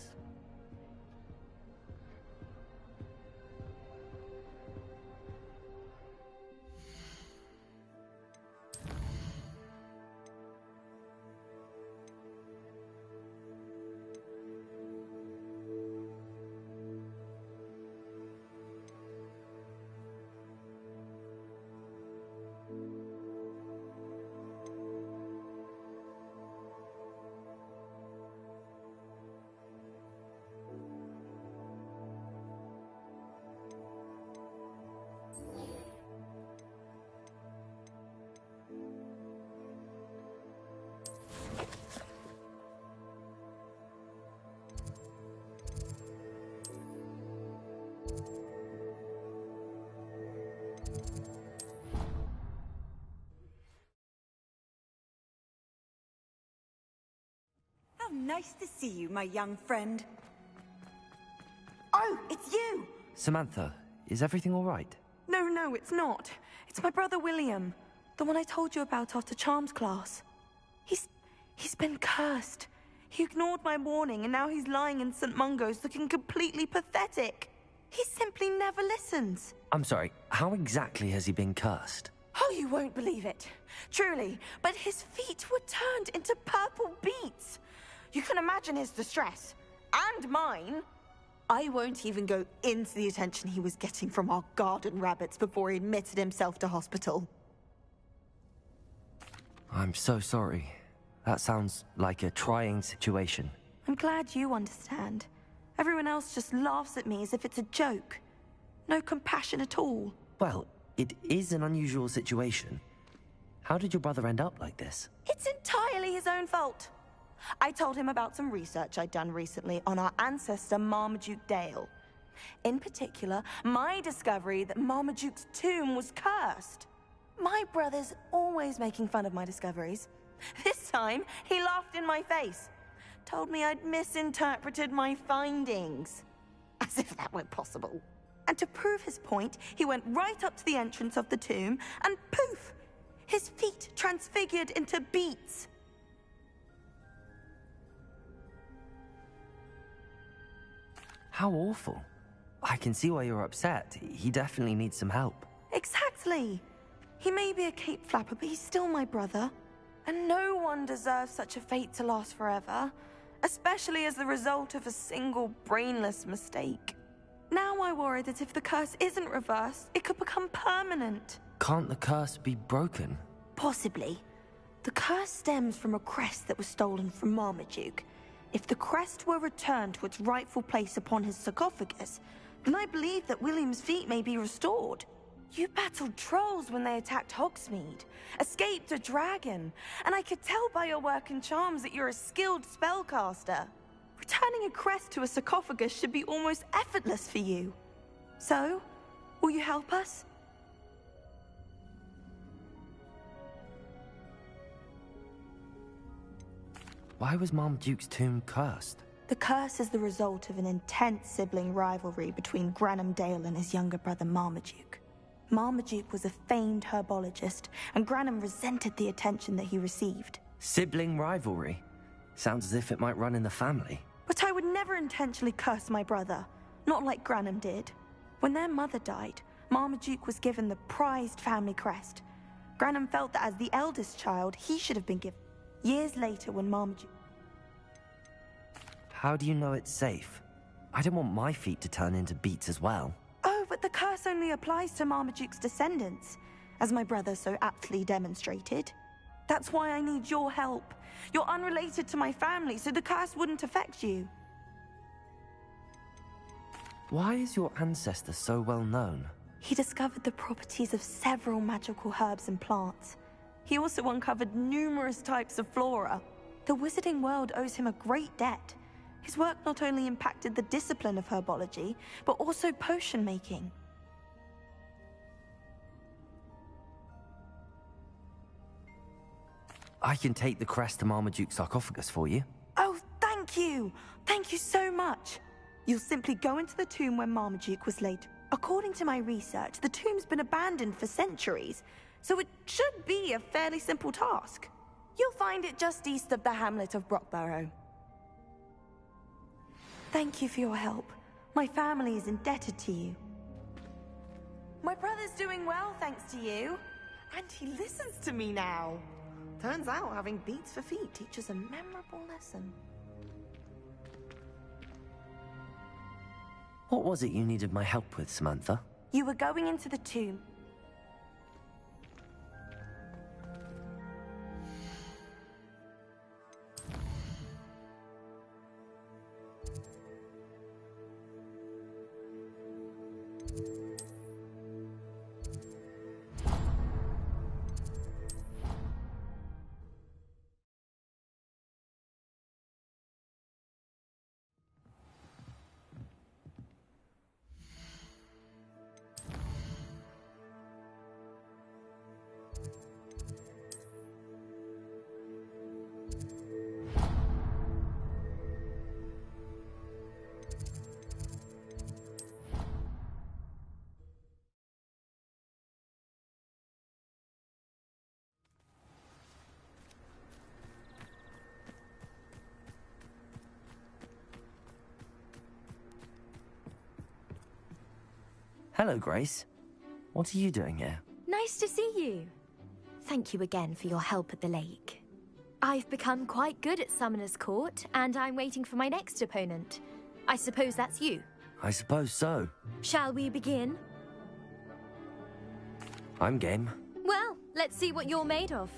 Q: How nice to see you, my young friend. Oh, it's you!
B: Samantha, is everything all right?
V: No, it's not. It's my brother William. The one I told you about after Charms class. He's been cursed. He ignored my warning and now he's lying in St. Mungo's looking completely pathetic. He simply never listens.
B: I'm sorry, how exactly has he been cursed?
V: Oh, you won't believe it. Truly, but his feet were turned into purple beets. You can imagine his distress. And mine. I won't even go into the attention he was getting from our garden rabbits before he admitted himself to hospital.
B: I'm so sorry. That sounds like a trying situation.
V: I'm glad you understand. Everyone else just laughs at me as if it's a joke. No compassion at all.
B: Well, it is an unusual situation. How did your brother end up like this?
V: It's entirely his own fault. I told him about some research I'd done recently on our ancestor Marmaduke Dale. In particular, my discovery that Marmaduke's tomb was cursed. My brother's always making fun of my discoveries. This time, he laughed in my face. Told me I'd misinterpreted my findings. As if that weren't possible. And to prove his point, he went right up to the entrance of the tomb and poof! His feet transfigured into beets.
B: How awful. I can see why you're upset. He definitely needs some help.
V: Exactly. He may be a cape flapper, but he's still my brother. And no one deserves such a fate to last forever, especially as the result of a single brainless mistake. Now I worry that if the curse isn't reversed, it could become permanent.
B: Can't the curse be broken?
V: Possibly. The curse stems from a crest that was stolen from Marmaduke. If the crest were returned to its rightful place upon his sarcophagus, then I believe that William's feet may be restored. You battled trolls when they attacked Hogsmeade, escaped a dragon, and I could tell by your work and charms that you're a skilled spellcaster. Returning a crest to a sarcophagus should be almost effortless for you. So, will you help us?
B: Why was Marmaduke's tomb cursed?
V: The curse is the result of an intense sibling rivalry between Granham Dale and his younger brother Marmaduke. Marmaduke was a famed herbologist, and Granham resented the attention that he received.
B: Sibling rivalry? Sounds as if it might run in the family.
V: But I would never intentionally curse my brother, not like Granham did. When their mother died, Marmaduke was given the prized family crest. Granham felt that as the eldest child, he should have been given. Years later, when Marmaduke...
B: How do you know it's safe? I don't want my feet to turn into beets as well.
V: Oh, but the curse only applies to Marmaduke's descendants, as my brother so aptly demonstrated. That's why I need your help. You're unrelated to my family, so the curse wouldn't affect you.
B: Why is your ancestor so well known?
V: He discovered the properties of several magical herbs and plants. He also uncovered numerous types of flora. The wizarding world owes him a great debt. His work not only impacted the discipline of herbology, but also potion making.
B: I can take the crest to Marmaduke's sarcophagus for you.
V: Oh, thank you! Thank you so much! You'll simply go into the tomb where Marmaduke was laid. According to my research, the tomb's been abandoned for centuries, so it should be a fairly simple task. You'll find it just east of the hamlet of Brockborough. Thank you for your help. My family is indebted to you. My brother's doing well, thanks to you. And he listens to me now. Turns out having beats for feet teaches a memorable lesson.
B: What was it you needed my help with, Samantha?
V: You were going into the tomb.
B: Hello, Grace. What are you doing here?
E: Nice to see you. Thank you again for your help at the lake. I've become quite good at Summoner's Court, and I'm waiting for my next opponent. I suppose that's you.
B: I suppose so.
E: Shall we begin?
B: I'm game.
E: Well, let's see what you're made of.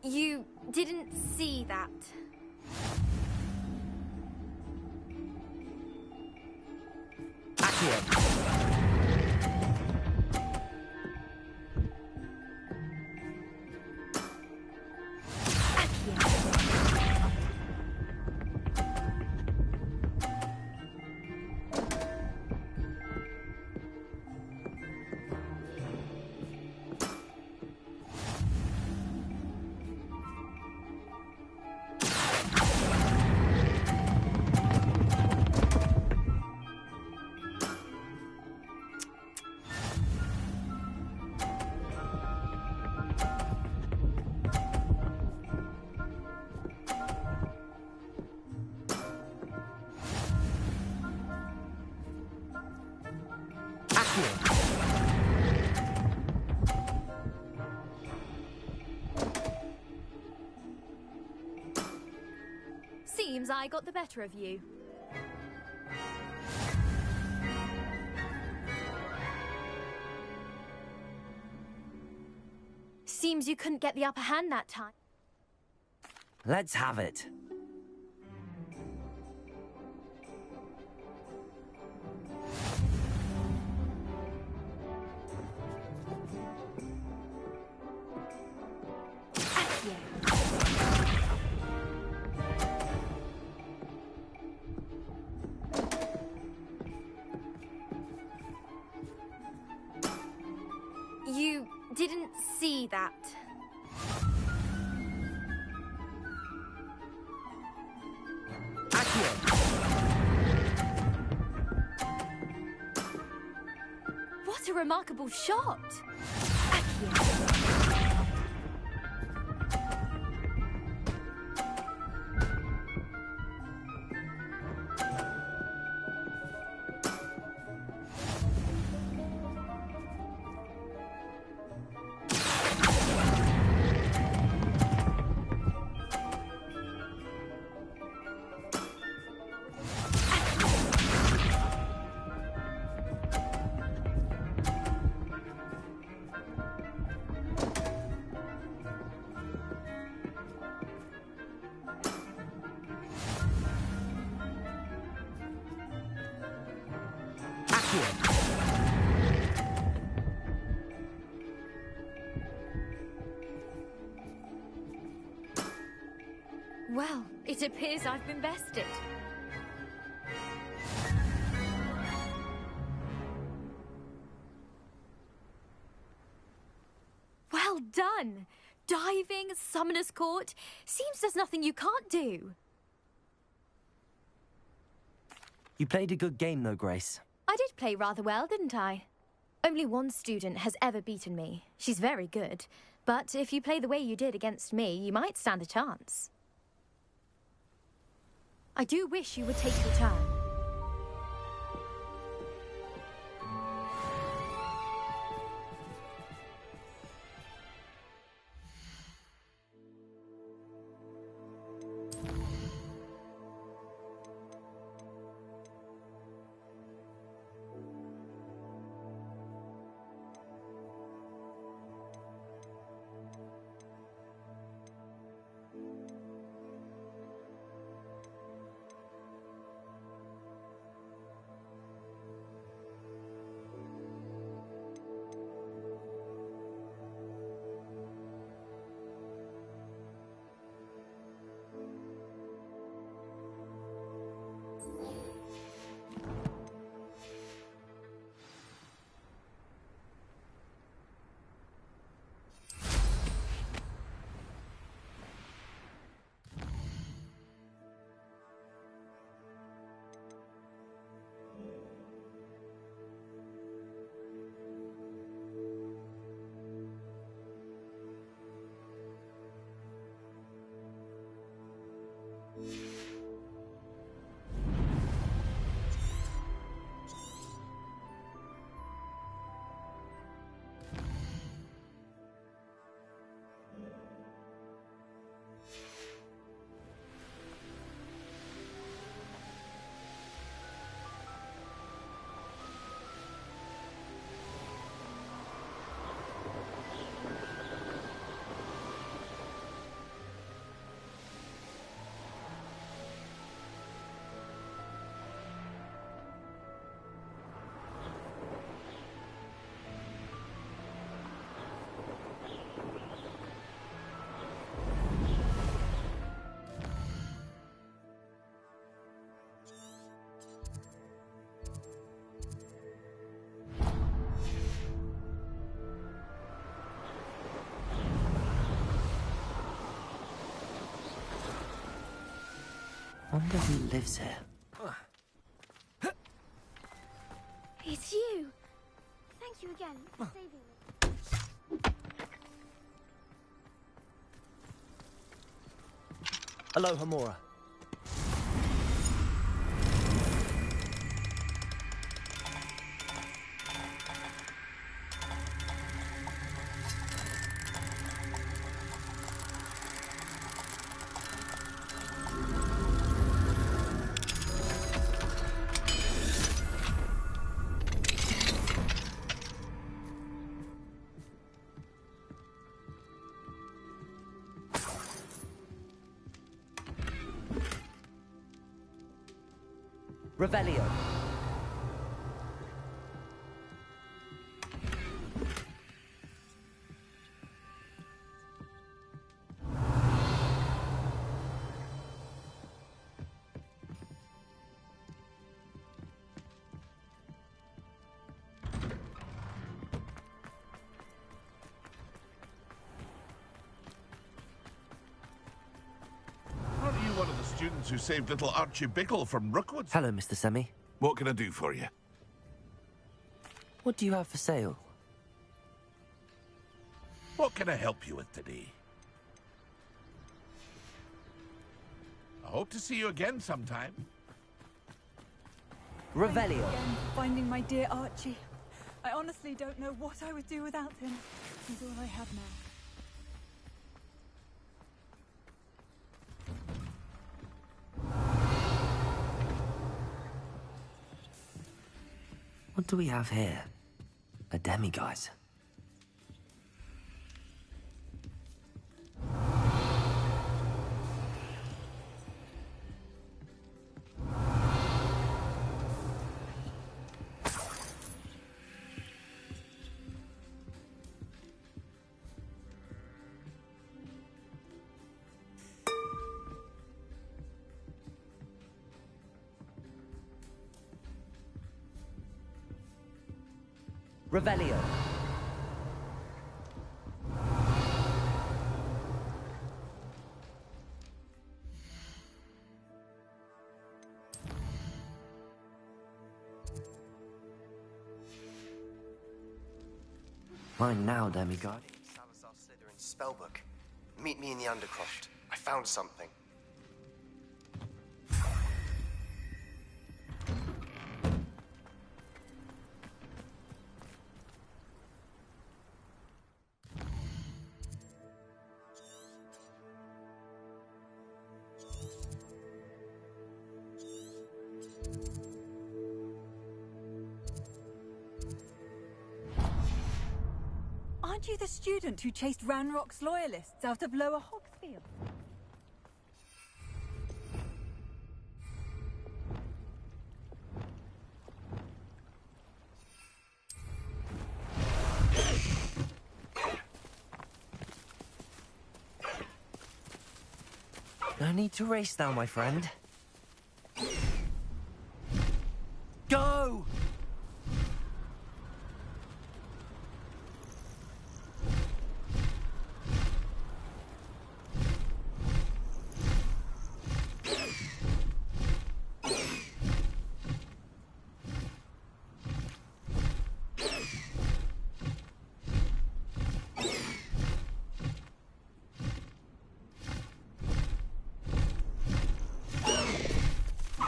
E: You didn't see that. Seems I got the better of you. Seems you couldn't get the upper hand that time.
B: Let's have it.
E: You didn't see that. What a remarkable shot! It appears I've been bested. Well done! Diving, Summoner's Court. Seems there's nothing you can't do.
B: You played a good game, though, Grace.
E: I did play rather well, didn't I? Only one student has ever beaten me. She's very good. But if you play the way you did against me, you might stand a chance. I do wish you would take your turn.
B: Wonder who lives here.
E: It's you! Thank you again for saving me.
B: Alohomora. Revelio.
C: Aren't you one of the students who saved little Archie Bickle from Rookwoods?
B: Hello, Mr. Semi.
C: What can I do for you?
B: What do you have for sale?
C: What can I help you with today? I hope to see you again sometime.
B: Revelio.
A: Again, finding my dear Archie. I honestly don't know what I would do without him. He's all I have now.
B: What do we have here? A demiguise. Revelio. Mine now, demigod.
M: Salazar Slytherin's spellbook. Meet me in the Undercroft. I found something.
A: Aren't you the student who chased Ranrock's loyalists out of Lower Hogsfield?
B: No need to race now, my friend. Go!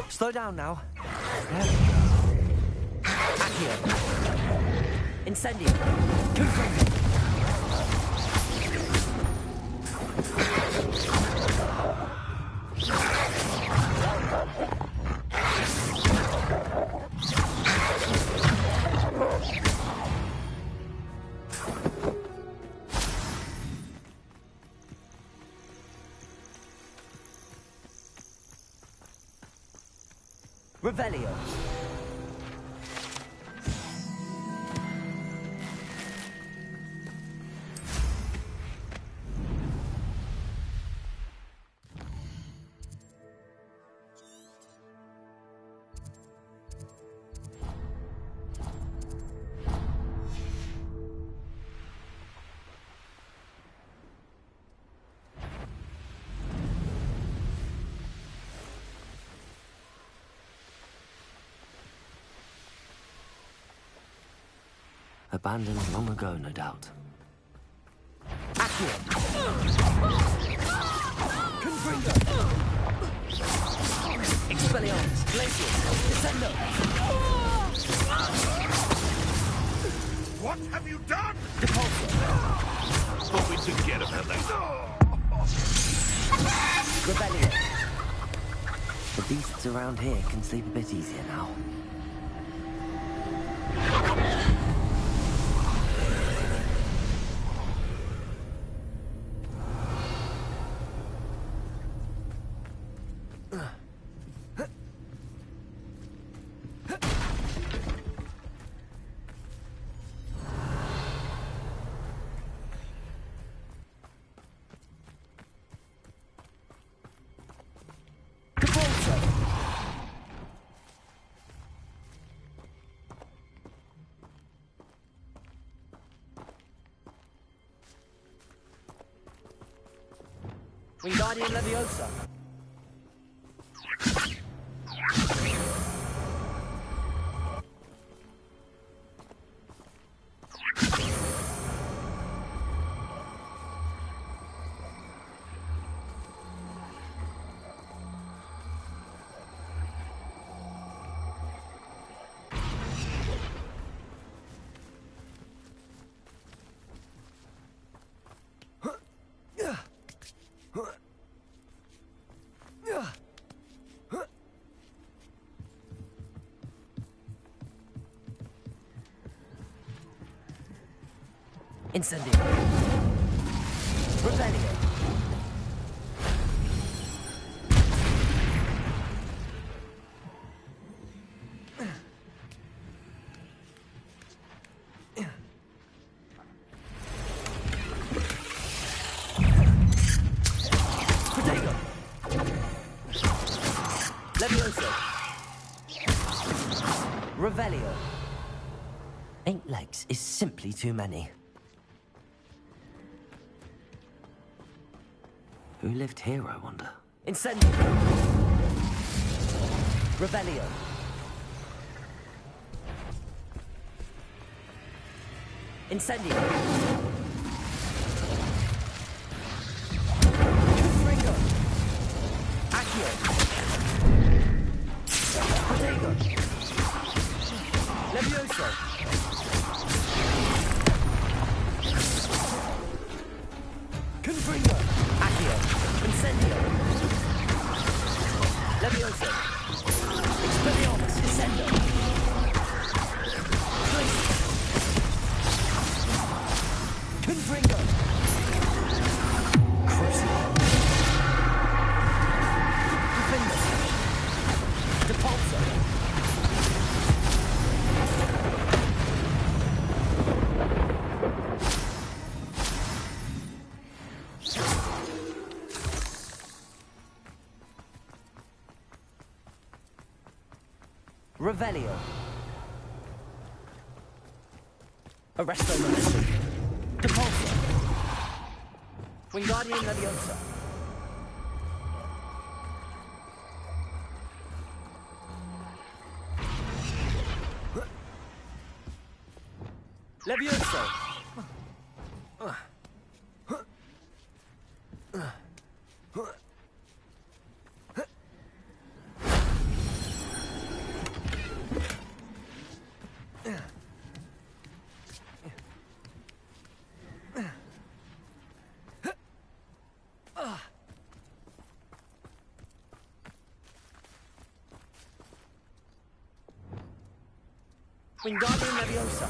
B: Slow down now. There we go. Accio. Incendio. Confringo. Revelio. Abandoned long ago, no doubt. Accio! Confringo! Expelliarmus! Glacius! Descendo!
C: What have you done?
B: Depulso!
C: Thought we'd forget about that.
B: Rebellion! The beasts around here can sleep a bit easier now. Wingardium Leviosa. Incendio. Revelio. Protego. Levioso. Revelio. 8 legs is simply too many. Who lived here, I wonder?
M: Incendio! Revelio! Incendio! Confringo! Accio! Protego! Levioso! Confringo! Accio! Incendio! Levioso! Expelliarmus! Incendo! Confringo! Crucible! Defender! Depulso! Revelio. Arresto Momentum. Depulso. Wingardium Leviosa. Levioso. Wingardium Leviosa.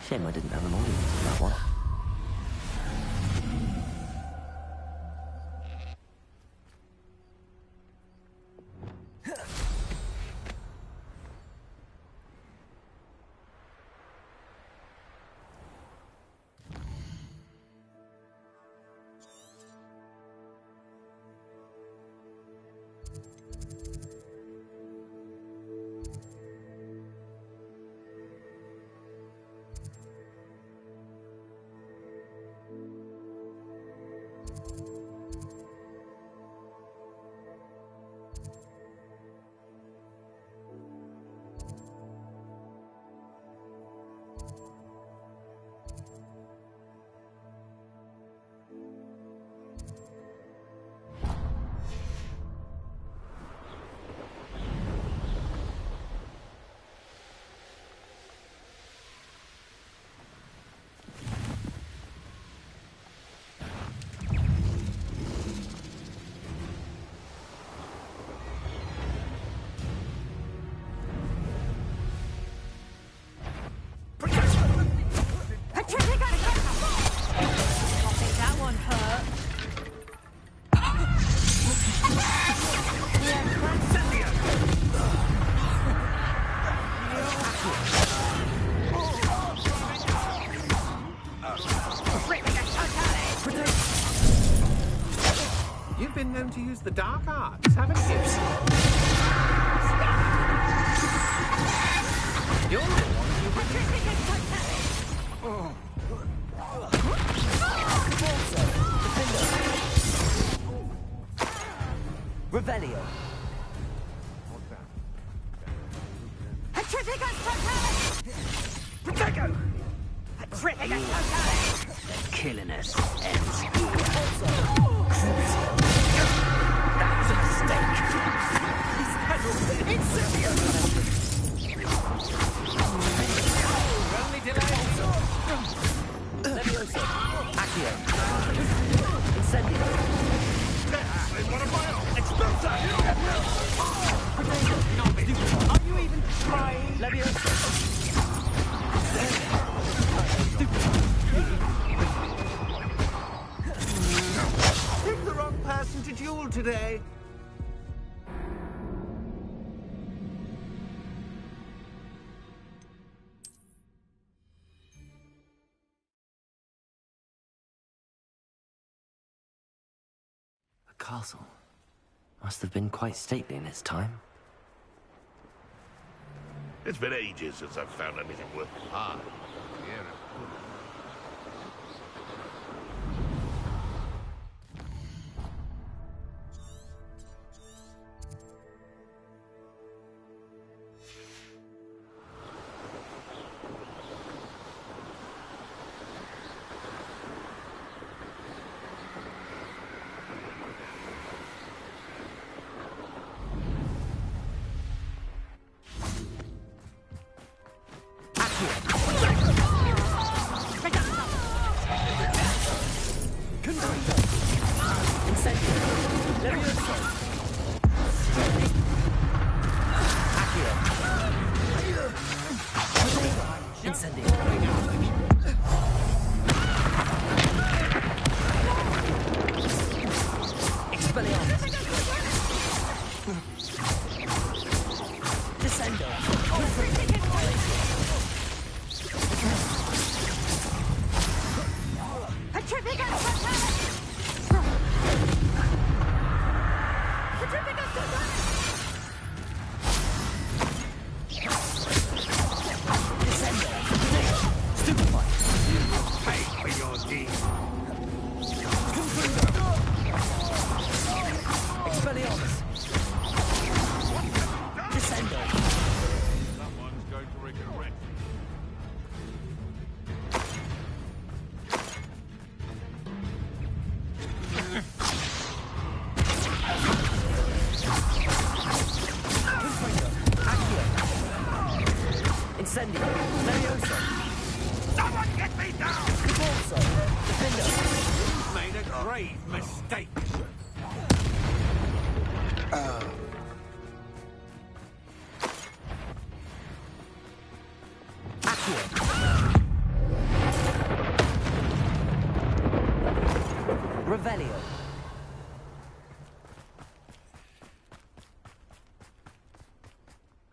B: Shame I didn't have an audience for that one.
T: You've been known to use the dark arts, haven't you? You're the one who...
M: Revelio.
P: Protego! Killing us ends here. That was a mistake. Incendio!
T: Only delay.
M: Levioso. Accio. Incendio.
P: Expulso!
T: Are you even trying?
M: Levioso.
T: Pick the wrong
B: castle. Must have been quite stately in its time.
C: It's been ages since I've found anything worth... Ah, yeah.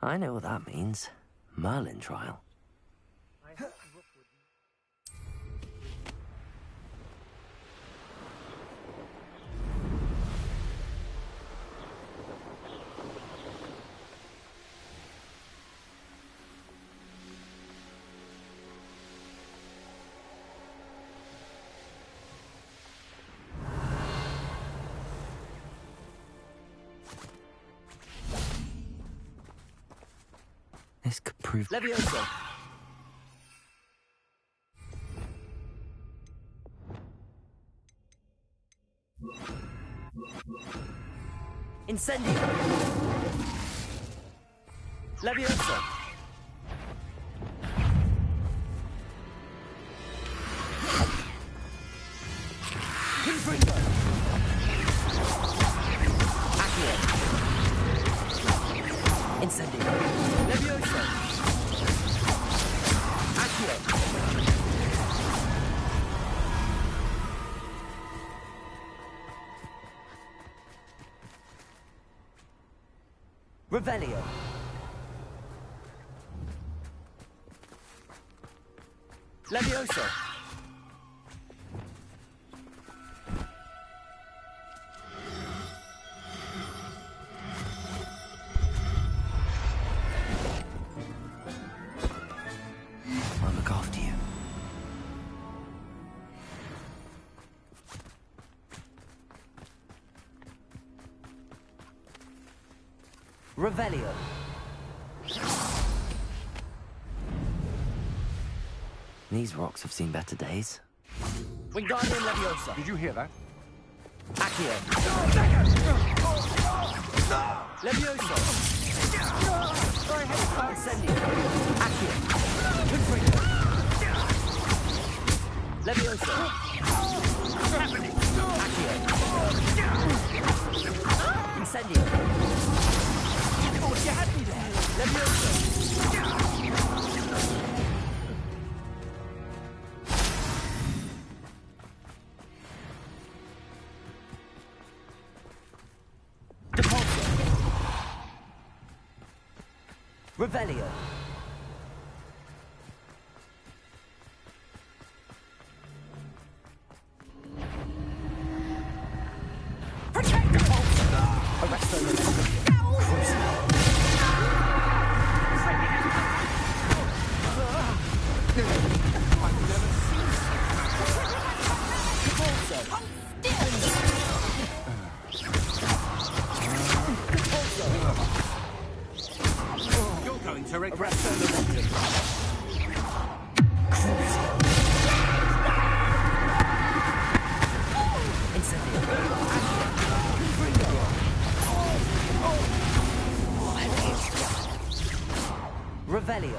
B: I know what that means. Merlin trial. This could prove...
V: Levioso! Incendio! Levioso! Confringo! Accio! Incendio! Levioso! Accio! Revelio. Levioso.
B: I'll look after you.
V: Revelio.
B: These rocks have seen better days.
V: Wingardium Leviosa.
T: Did you hear that?
V: Accio. Levioso. Incendio. Accio. Confringo. Levioso. Accio. Incendio. Oh, you had me there. Levioso. Revelio. Protect!
T: to regret.
B: Revelio.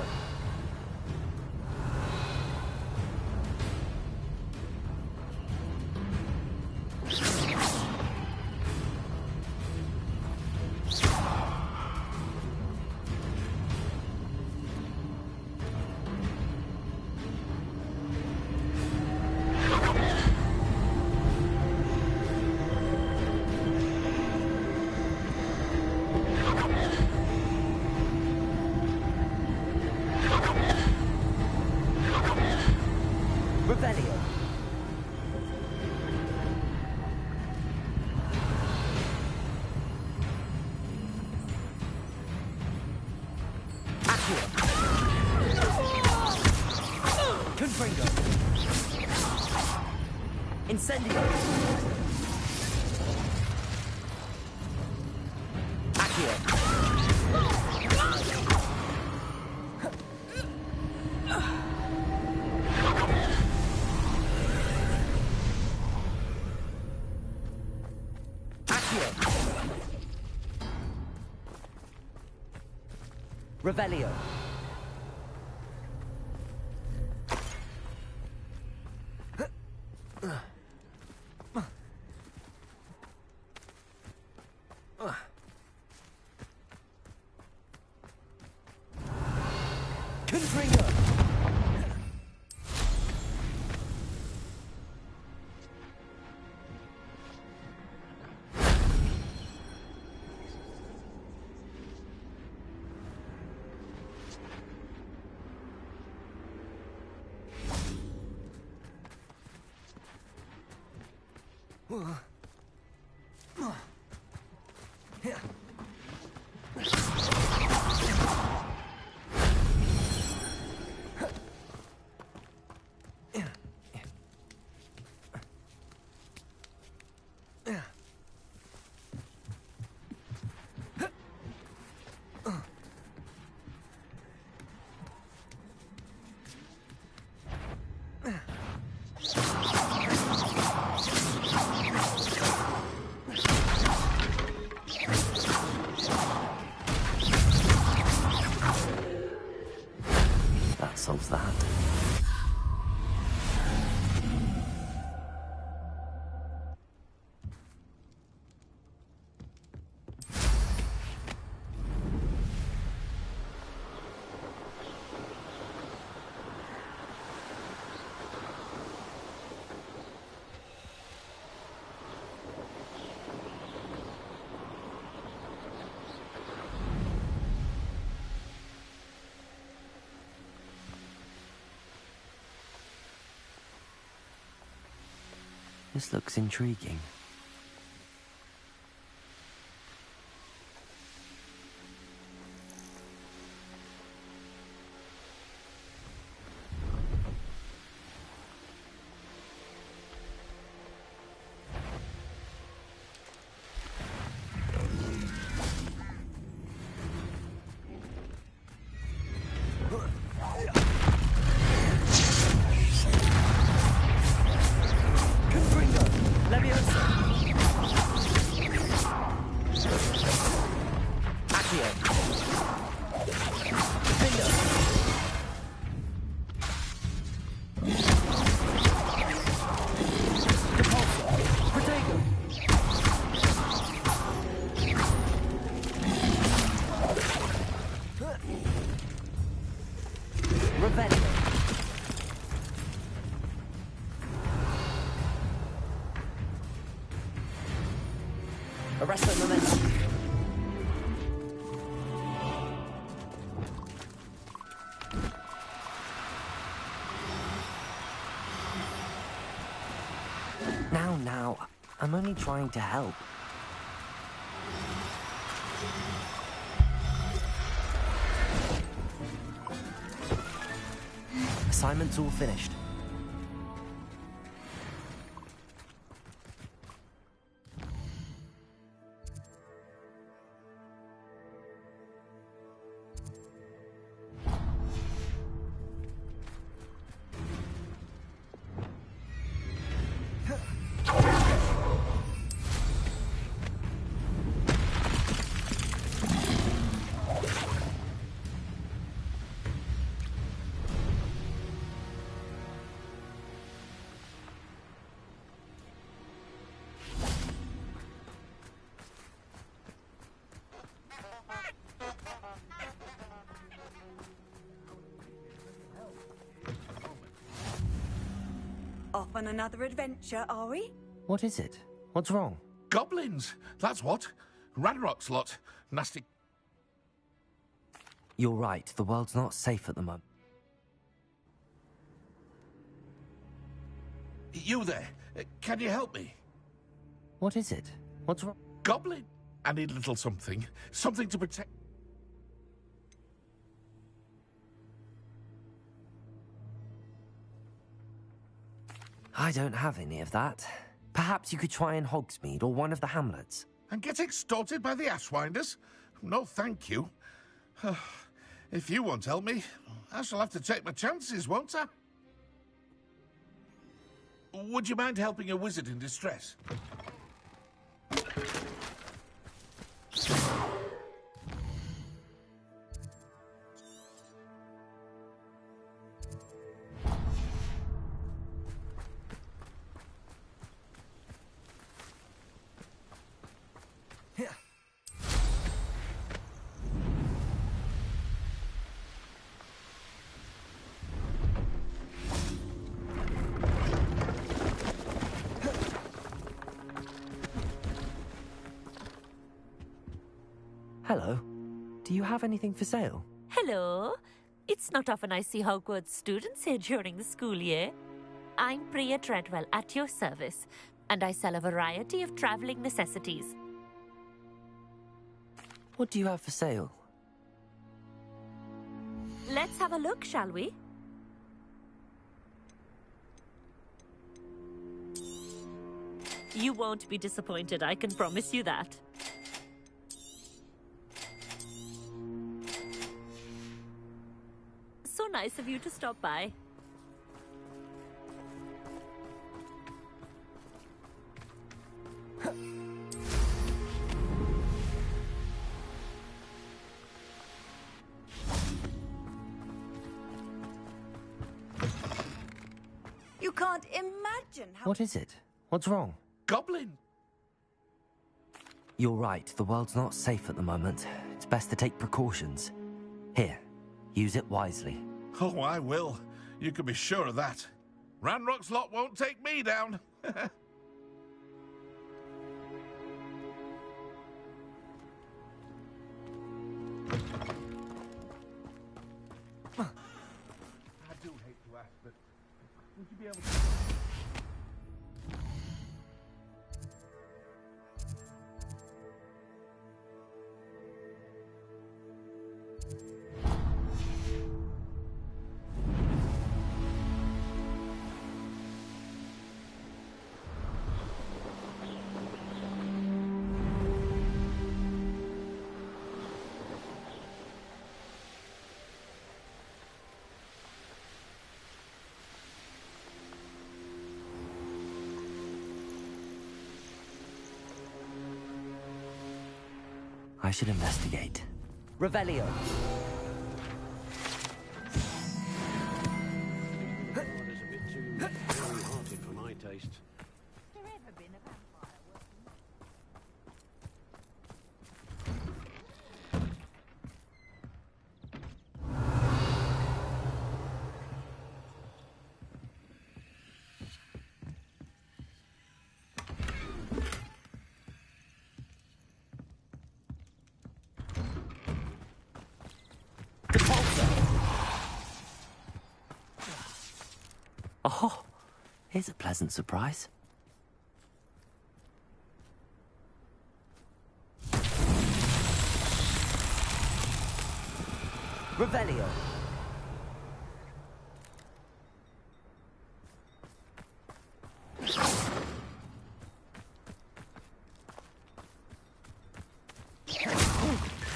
B: Revelio. Accio. Confringo. Incendio. Accio. Revelio. Confringo. That solves that. This looks intriguing. Arrest the momentum. Now, I'm only trying to help. Assignment's all finished.
A: Off on another adventure, are we?
B: What is it? What's wrong?
C: Goblins, that's what. Ranrock's lot. Nasty...
B: You're right, the world's not safe at the moment.
C: You there, can you help me?
B: What is it? What's wrong?
C: Goblin. I need a little something. Something to protect...
B: I don't have any of that. Perhaps you could try in Hogsmeade or one of the hamlets.
C: And get extorted by the Ashwinders? No, thank you. If you won't help me, I shall have to take my chances, won't I? Would you mind helping a wizard in distress?
B: Hello. Do you have anything for sale?
L: Hello. It's not often I see Hogwarts students here during the school year. I'm Priya Treadwell, at your service, and I sell a variety of traveling necessities.
B: What do you have for sale?
L: Let's have a look, shall we? You won't be disappointed, I can promise you that. So nice of you to stop by.
A: You can't imagine how...
B: What is it? What's wrong?
C: Goblin!
B: You're right, the world's not safe at the moment. It's best to take precautions. Here, use it wisely.
C: Oh, I will. You can be sure of that. Ranrock's lot won't take me down. I do hate to ask, but would you be able to...
B: I should investigate.
M: Revelio.
W: It's a bit too hearted for my taste.
B: Oh, here's a pleasant surprise.
M: Revelio.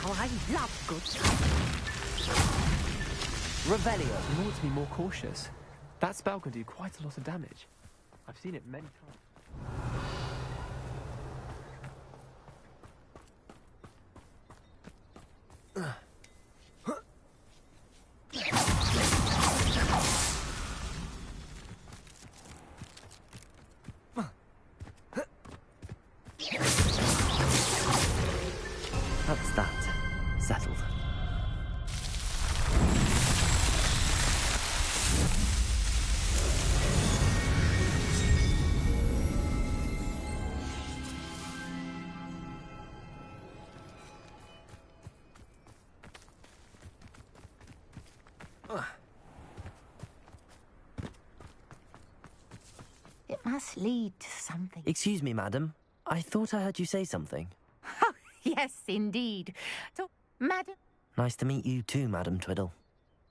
N: Oh, I love good
M: Revelio.
N: You ought to be more cautious. That spell can do quite a lot of damage. I've seen it many times.
B: That's that. Settled.
G: must lead to something.
B: Excuse me, madam. I thought I heard you say something.
G: Oh, yes, indeed. So, madam...
B: Nice to meet you too, Madam Twiddle.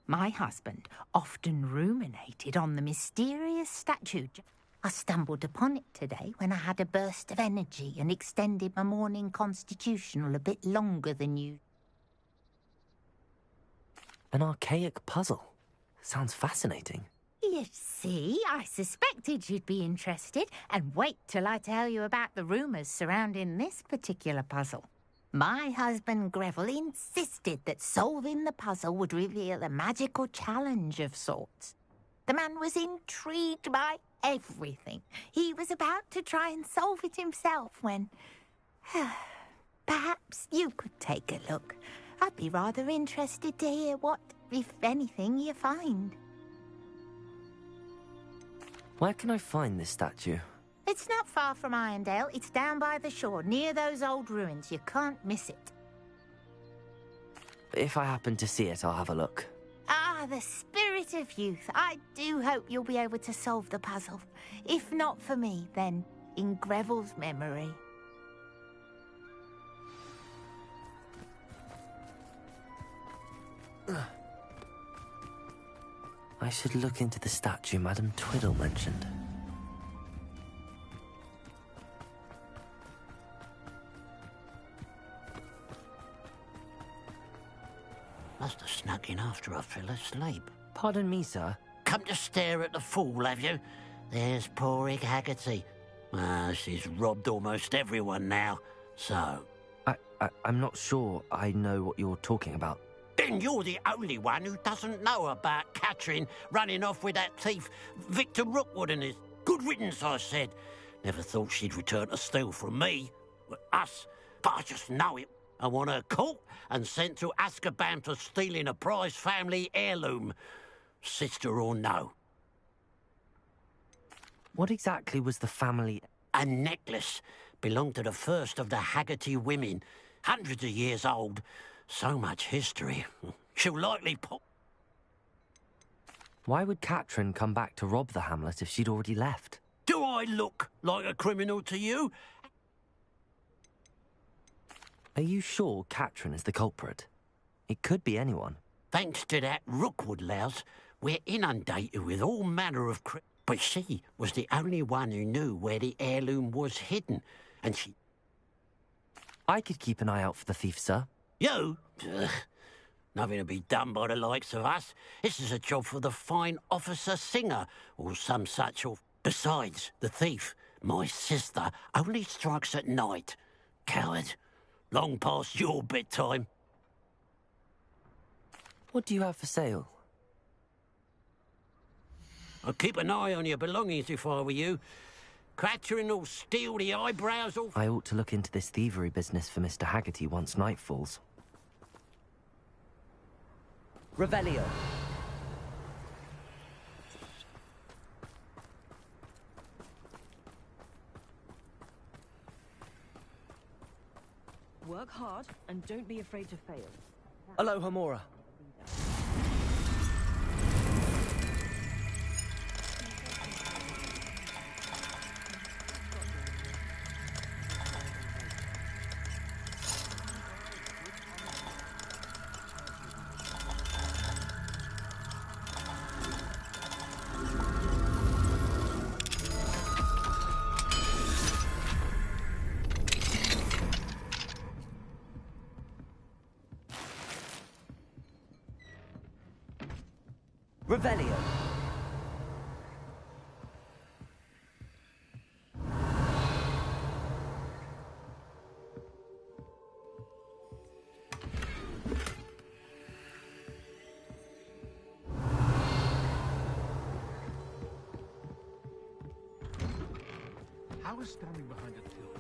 G: My husband often ruminated on the mysterious statue. I stumbled upon it today when I had a burst of energy and extended my morning constitutional a bit longer than you.
B: An archaic puzzle. Sounds fascinating.
G: You see, I suspected you'd be interested, and wait till I tell you about the rumours surrounding this particular puzzle. My husband Greville insisted that solving the puzzle would reveal a magical challenge of sorts. The man was intrigued by everything. He was about to try and solve it himself when... Perhaps you could take a look. I'd be rather interested to hear what, if anything, you find.
B: Where can I find this statue?
G: It's not far from Irondale. It's down by the shore, near those old ruins. You can't miss it.
B: If I happen to see it, I'll have a look.
G: Ah, the spirit of youth. I do hope you'll be able to solve the puzzle. If not for me, then in Greville's memory.
B: I should look into the statue Madam Twiddle mentioned.
D: Must have snuck in after I fell asleep.
B: Pardon me, sir.
D: Come to stare at the fool, have you? There's poor Ig Haggerty. She's robbed almost everyone now, so...
B: I'm not sure I know what you're talking about.
D: Then you're the only one who doesn't know about Catherine running off with that thief, Victor Rookwood, and his good riddance, I said. Never thought she'd return to steal from me. Us. But I just know it. I want her caught and sent to Azkaban for stealing a prized family heirloom. Sister or no.
B: What exactly was the family...
D: A necklace. Belonged to the first of the Haggerty women. Hundreds of years old. So much history. She'll likely pop...
B: Why would Catherine come back to rob the hamlet if she'd already left?
D: Do I look like a criminal to you?
B: Are you sure Catherine is the culprit? It could be anyone.
D: Thanks to that Rookwood louse, we're inundated with all manner of but she was the only one who knew where the heirloom was hidden, and she...
B: I could keep an eye out for the thief, sir.
D: You? Ugh. Nothing to be done by the likes of us. This is a job for the fine officer Singer, or some such. Or besides, the thief, my sister, only strikes at night. Coward. Long past your bedtime.
B: What do you have for sale?
D: I'd keep an eye on your belongings if I were you. Catherine will steal the eyebrows off...
B: I ought to look into this thievery business for Mr. Haggerty once night falls.
O: Revelio.
U: Work hard and don't be afraid to fail.
O: Alohomora. Revelio.
T: How is standing behind a till?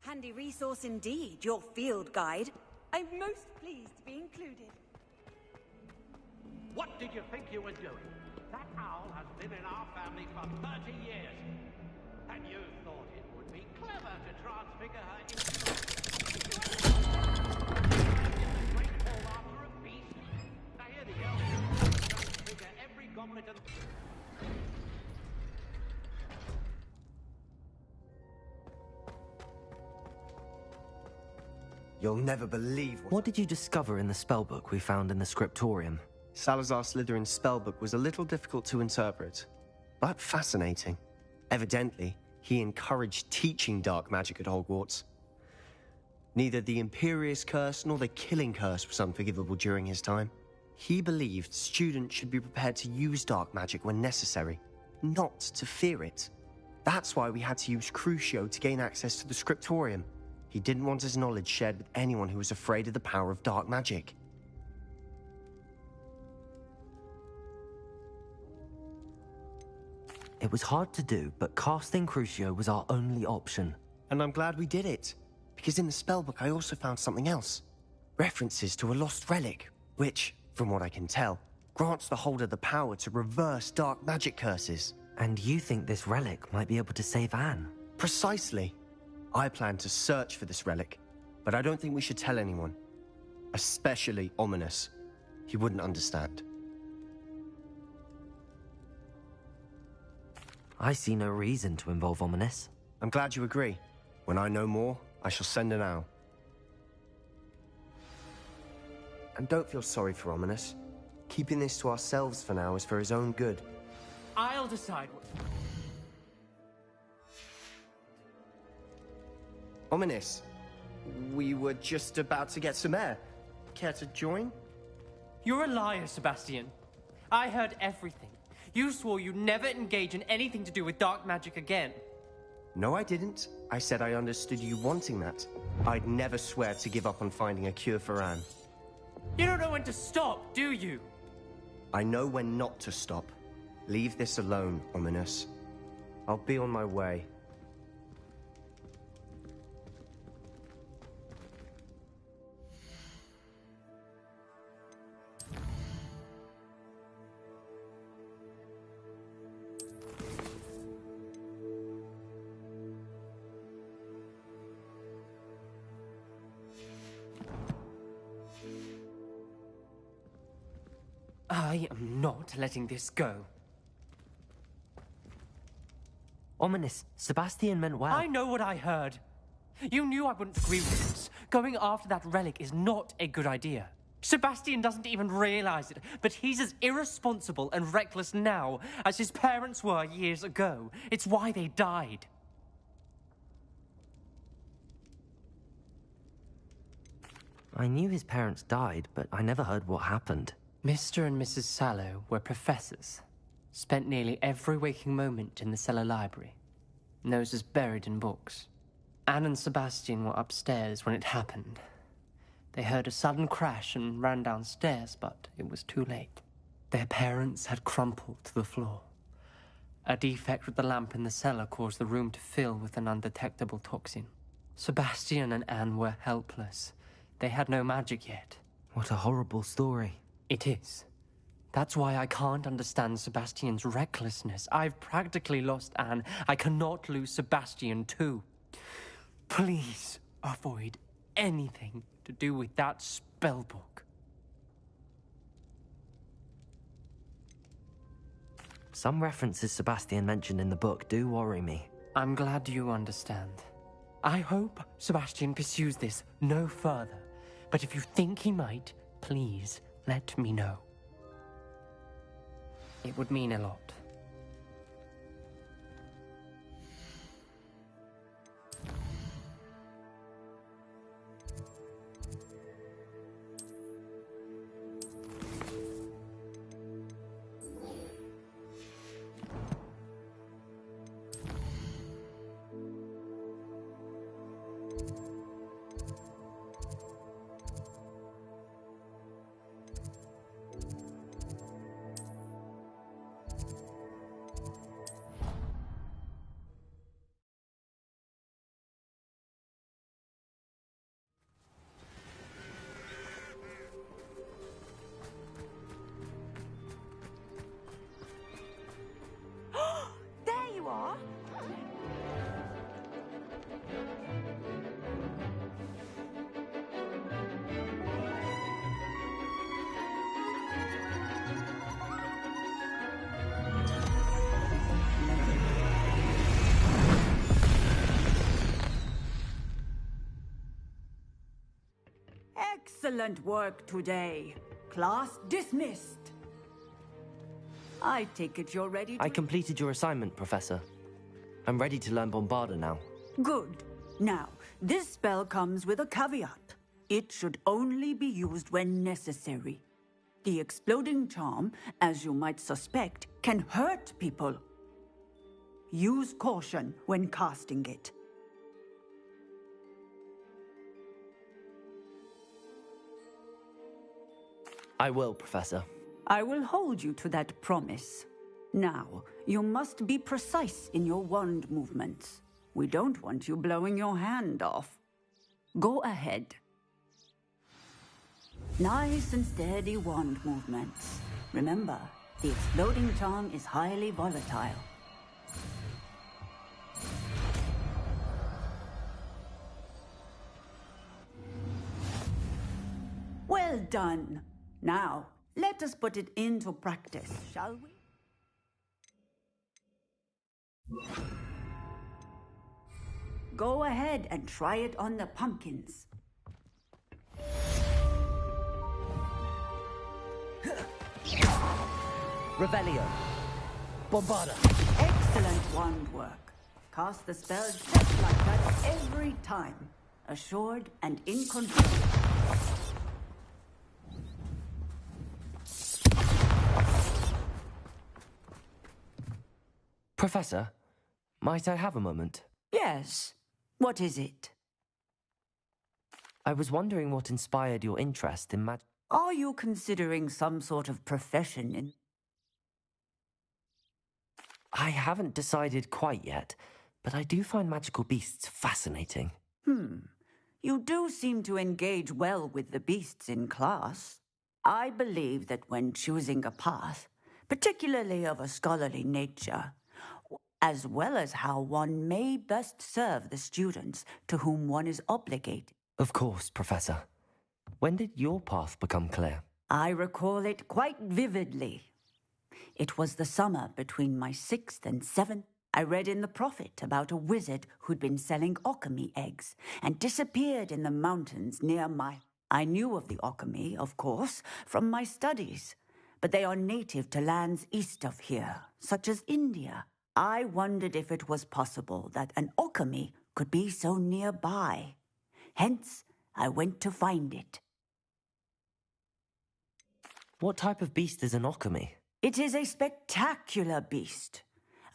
Q: Handy resource indeed, your field guide. I'm most pleased to be included.
W: What did you think you were doing? That owl has been in our family for 30 years. And you thought it would be clever to transfigure her into a great hall after a beast. Now here the elves transfigure every goblet and...
M: You'll never believe
B: What did you discover in the spellbook we found in the scriptorium?
M: Salazar Slytherin's spellbook was a little difficult to interpret, but fascinating. Evidently, he encouraged teaching dark magic at Hogwarts. Neither the Imperious Curse nor the Killing Curse was unforgivable during his time. He believed students should be prepared to use dark magic when necessary, not to fear it. That's why we had to use Crucio to gain access to the scriptorium. He didn't want his knowledge shared with anyone who was afraid of the power of dark magic.
B: It was hard to do, but casting Crucio was our only option.
M: And I'm glad we did it, because in the spellbook I also found something else. References to a lost relic, which, from what I can tell, grants the holder the power to reverse dark magic curses.
B: And you think this relic might be able to save Anne?
M: Precisely. I plan to search for this relic, but I don't think we should tell anyone. Especially Ominous. He wouldn't understand.
B: I see no reason to involve Ominous.
M: I'm glad you agree. When I know more, I shall send an owl. And don't feel sorry for Ominous. Keeping this to ourselves for now is for his own good.
N: I'll decide what...
M: Ominous, we were just about to get some air. Care to join?
N: You're a liar, Sebastian. I heard everything. You swore you'd never engage in anything to do with dark magic again.
M: No, I didn't. I said I understood you wanting that. I'd never swear to give up on finding a cure for Anne.
N: You don't know when to stop, do you?
M: I know when not to stop. Leave this alone, Ominous. I'll be on my way.
N: I am not letting this go.
B: Ominous, Sebastian meant well.
N: I know what I heard. You knew I wouldn't agree with this. Going after that relic is not a good idea. Sebastian doesn't even realize it, but he's as irresponsible and reckless now as his parents were years ago. It's why they died.
B: I knew his parents died, but I never heard what happened.
N: Mr. and Mrs. Sallow were professors. Spent nearly every waking moment in the cellar library. Noses buried in books. Anne and Sebastian were upstairs when it happened. They heard a sudden crash and ran downstairs, but it was too late. Their parents had crumpled to the floor. A defect with the lamp in the cellar caused the room to fill with an undetectable toxin. Sebastian and Anne were helpless. They had no magic yet.
B: What a horrible story.
N: It is. That's why I can't understand Sebastian's recklessness. I've practically lost Anne. I cannot lose Sebastian too. Please avoid anything to do with that spellbook.
B: Some references Sebastian mentioned in the book do worry me.
N: I'm glad you understand. I hope Sebastian pursues this no further. But if you think he might, please let me know. It would mean a lot.
I: Excellent work today. Class dismissed. I take it you're ready to...
B: I completed your assignment, Professor. I'm ready to learn Bombarda now.
I: Good. Now, this spell comes with a caveat. It should only be used when necessary. The exploding charm, as you might suspect, can hurt people. Use caution when casting it.
B: I will, Professor.
I: I will hold you to that promise. Now, you must be precise in your wand movements. We don't want you blowing your hand off. Go ahead. Nice and steady wand movements. Remember, the exploding charm is highly volatile. Well done. Now, let us put it into practice, shall we? Go ahead and try it on the pumpkins.
O: Revelio. Bombarda.
I: Excellent wand work. Cast the spell just like that every time. Assured and in control.
B: Professor, might I have a moment?
I: Yes. What is it?
B: I was wondering what inspired your interest in magic.
I: Are you considering some sort of profession in...
B: I haven't decided quite yet, but I do find magical beasts fascinating.
I: You do seem to engage well with the beasts in class. I believe that when choosing a path, particularly of a scholarly nature, as well as how one may best serve the students to whom one is obligated.
B: Of course, Professor. When did your path become clear?
I: I recall it quite vividly. It was the summer between my 6th and 7th. I read in the Prophet about a wizard who'd been selling Occamy eggs and disappeared in the mountains near my... I knew of the Occamy, of course, from my studies, but they are native to lands east of here, such as India. I wondered if it was possible that an Occamy could be so nearby. Hence, I went to find it.
B: What type of beast is an Occamy?
I: It is a spectacular beast.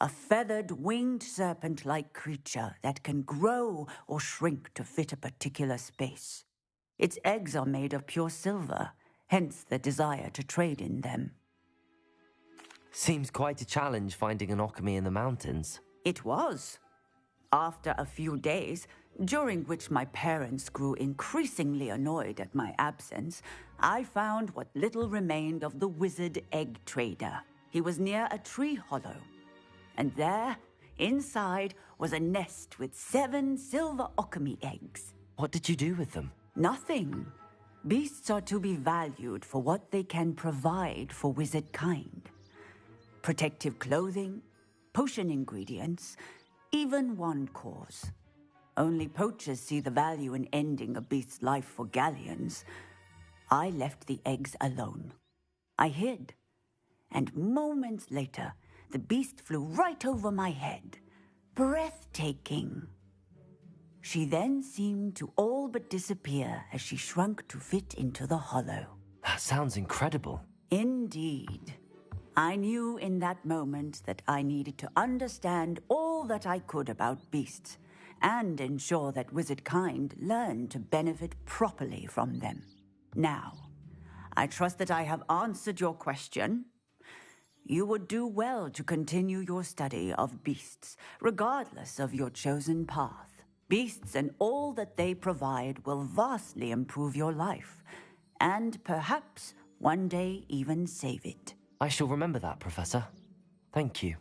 I: A feathered, winged serpent-like creature that can grow or shrink to fit a particular space. Its eggs are made of pure silver, hence the desire to trade in them.
B: Seems quite a challenge finding an Occamy in the mountains.
I: It was. After a few days, during which my parents grew increasingly annoyed at my absence, I found what little remained of the wizard egg trader. He was near a tree hollow. And there, inside, was a nest with 7 silver Occamy eggs.
B: What did you do with them?
I: Nothing. Beasts are to be valued for what they can provide for wizard kind. Protective clothing, potion ingredients, even wand cores. Only poachers see the value in ending a beast's life for galleons. I left the eggs alone. I hid. And moments later, the beast flew right over my head. Breathtaking. She then seemed to all but disappear as she shrunk to fit into the hollow.
B: That sounds incredible.
I: Indeed. I knew in that moment that I needed to understand all that I could about beasts and ensure that wizard kind learned to benefit properly from them. Now, I trust that I have answered your question. You would do well to continue your study of beasts, regardless of your chosen path. Beasts and all that they provide will vastly improve your life, and perhaps one day even save it.
B: I shall remember that, Professor. Thank you.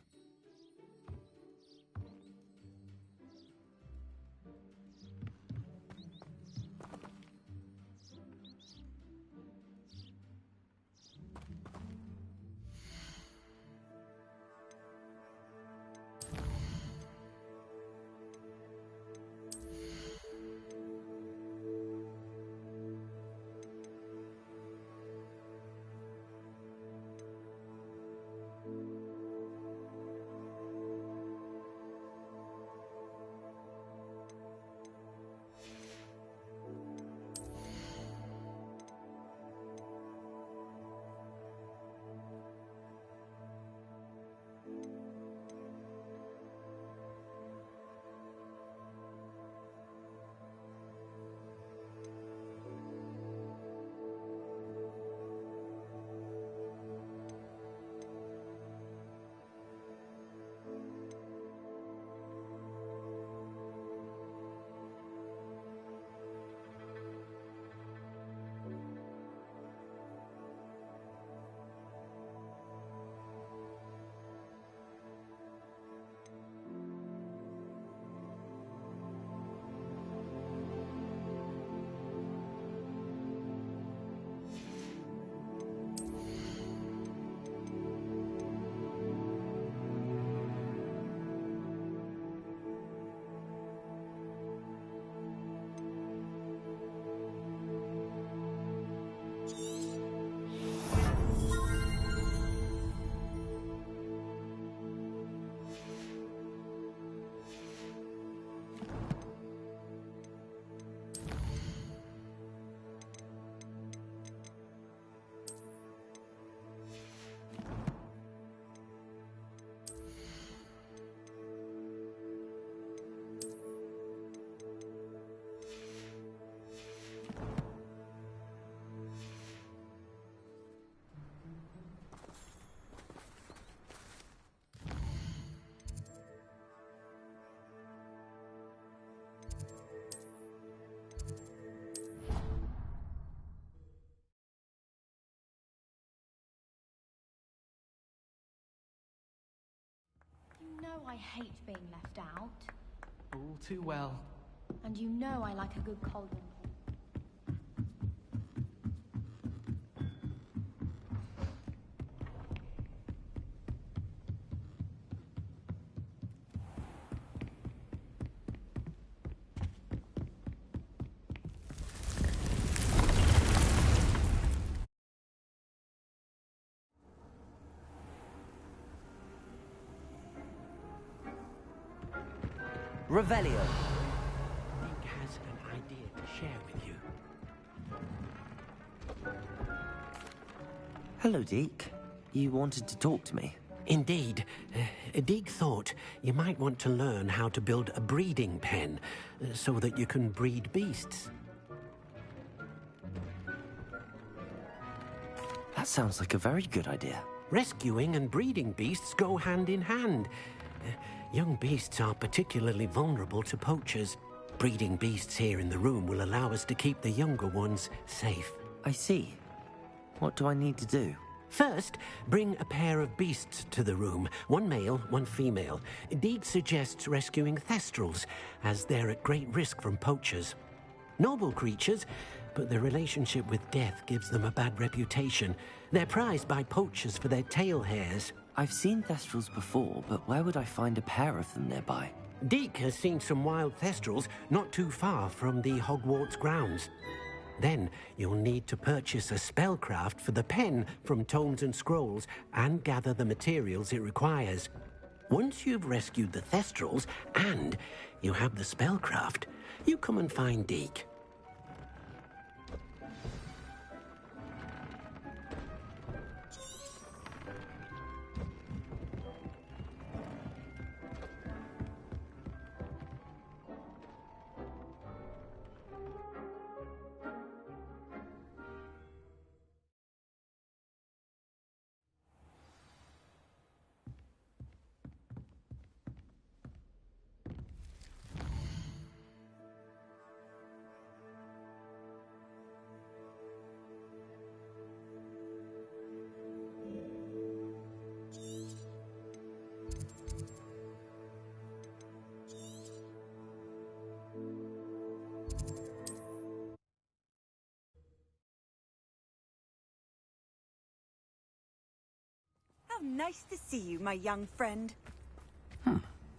E: know I hate being left out.
N: All too well.
E: And you know I like a good cauldron.
B: Revelio.
W: Deke has an idea to share with you.
B: Hello, Deke. You wanted to talk to me?
W: Indeed. Deke thought you might want to learn how to build a breeding pen so that you can breed beasts.
B: That sounds like a very good idea.
W: Rescuing and breeding beasts go hand in hand. Young beasts are particularly vulnerable to poachers. Breeding beasts here in the room will allow us to keep the younger ones safe.
B: I see. What do I need to do?
W: First, bring a pair of beasts to the room. One male, one female. Deke suggests rescuing thestrals, as they're at great risk from poachers. Noble creatures, but their relationship with death gives them a bad reputation. They're prized by poachers for their tail hairs.
B: I've seen thestrals before, but where would I find a pair of them nearby?
W: Deke has seen some wild thestrals not too far from the Hogwarts grounds. Then you'll need to purchase a spellcraft for the pen from Tomes and Scrolls and gather the materials it requires. Once you've rescued the thestrals and you have the spellcraft, you come and find Deke.
Q: How nice to see you, my young friend.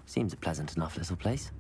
B: Seems a pleasant enough little place.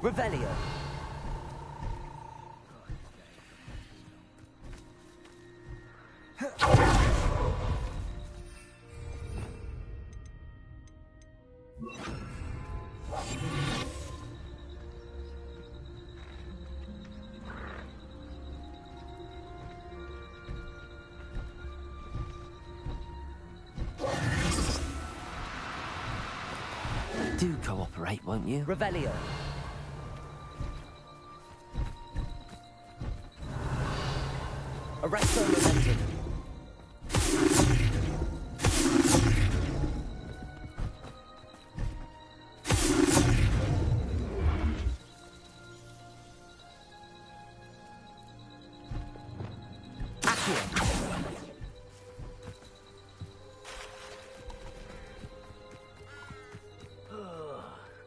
B: Revelio. Do cooperate, won't you? Revelio. Arresto momentum.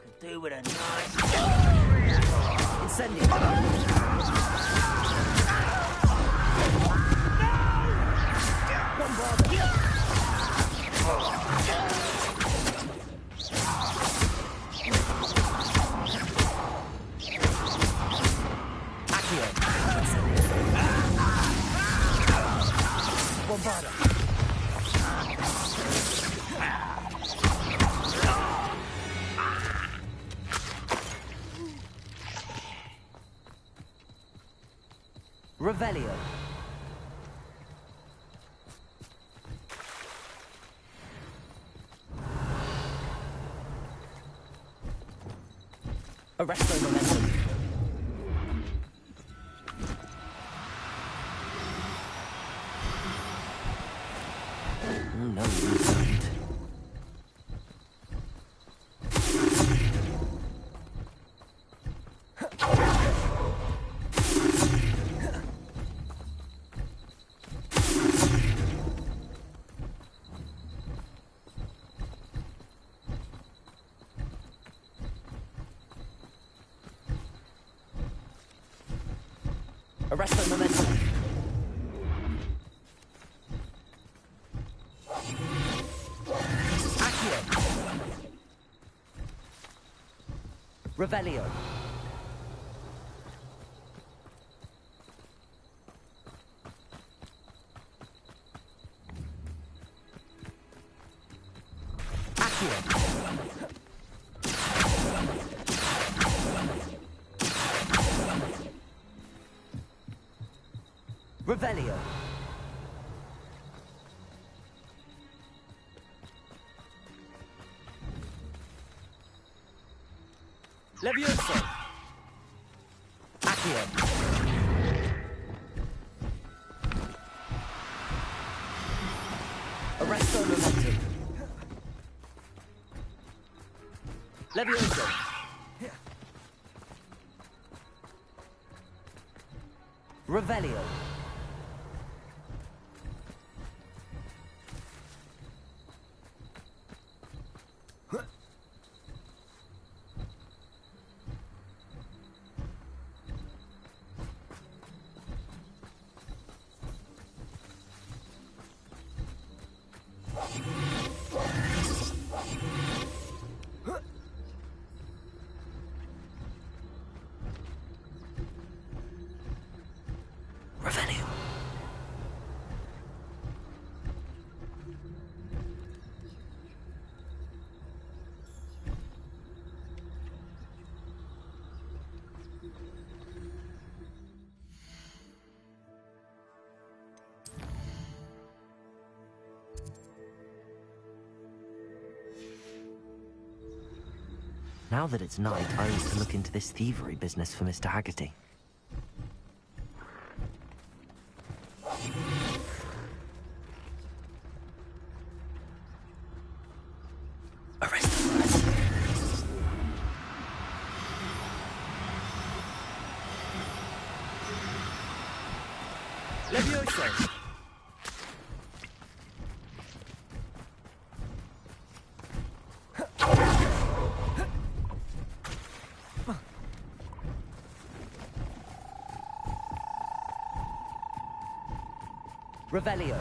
P: Could do with a nice...
B: Incendio. Revelio. Arresto momentum. No, you don't. Arresto momentum. Accio. Revelio. Accio. Revelio. Levioso. Accio. Arresto momentum. Levioso. Revelio. Revelio. Now that it's night, I ought to look into this thievery business for Mr. Haggerty. Levioso. Revelio.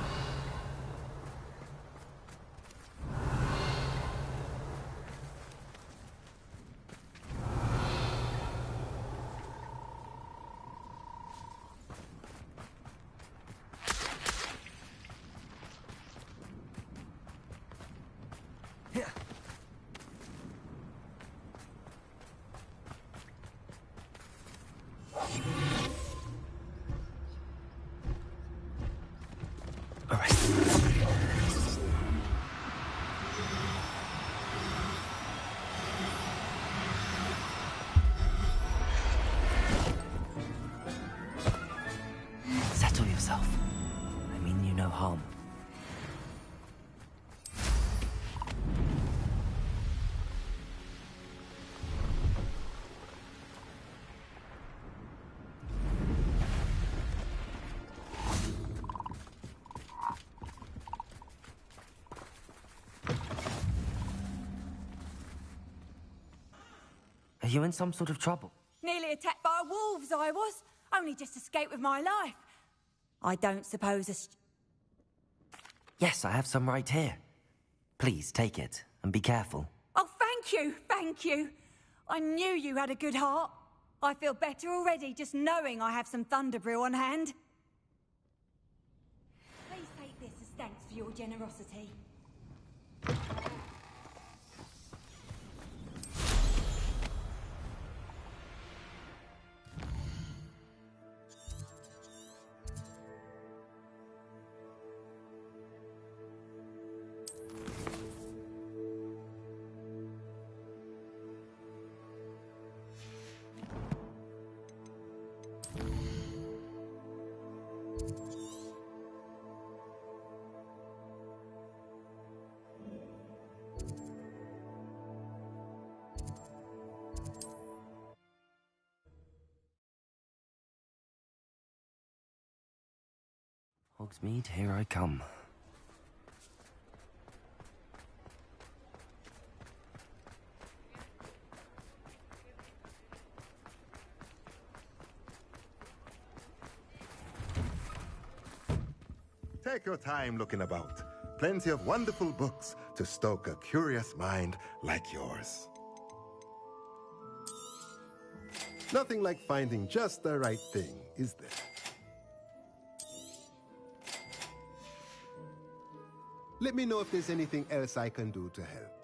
B: Settle yourself. I mean you no harm. Are you in some sort of trouble?
A: Nearly attacked by wolves, I was. Only just escaped with my life. I don't suppose a...
B: Yes, I have some right here. Please take it, and be careful.
A: Oh, thank you, thank you. I knew you had a good heart. I feel better already just knowing I have some Thunderbrew on hand. Please take this as thanks for your generosity.
B: Hogsmeade, here I come.
F: Take your time looking about. Plenty of wonderful books to stoke a curious mind like yours. Nothing like finding just the right thing, is there? Let me know if there's anything else I can do to help.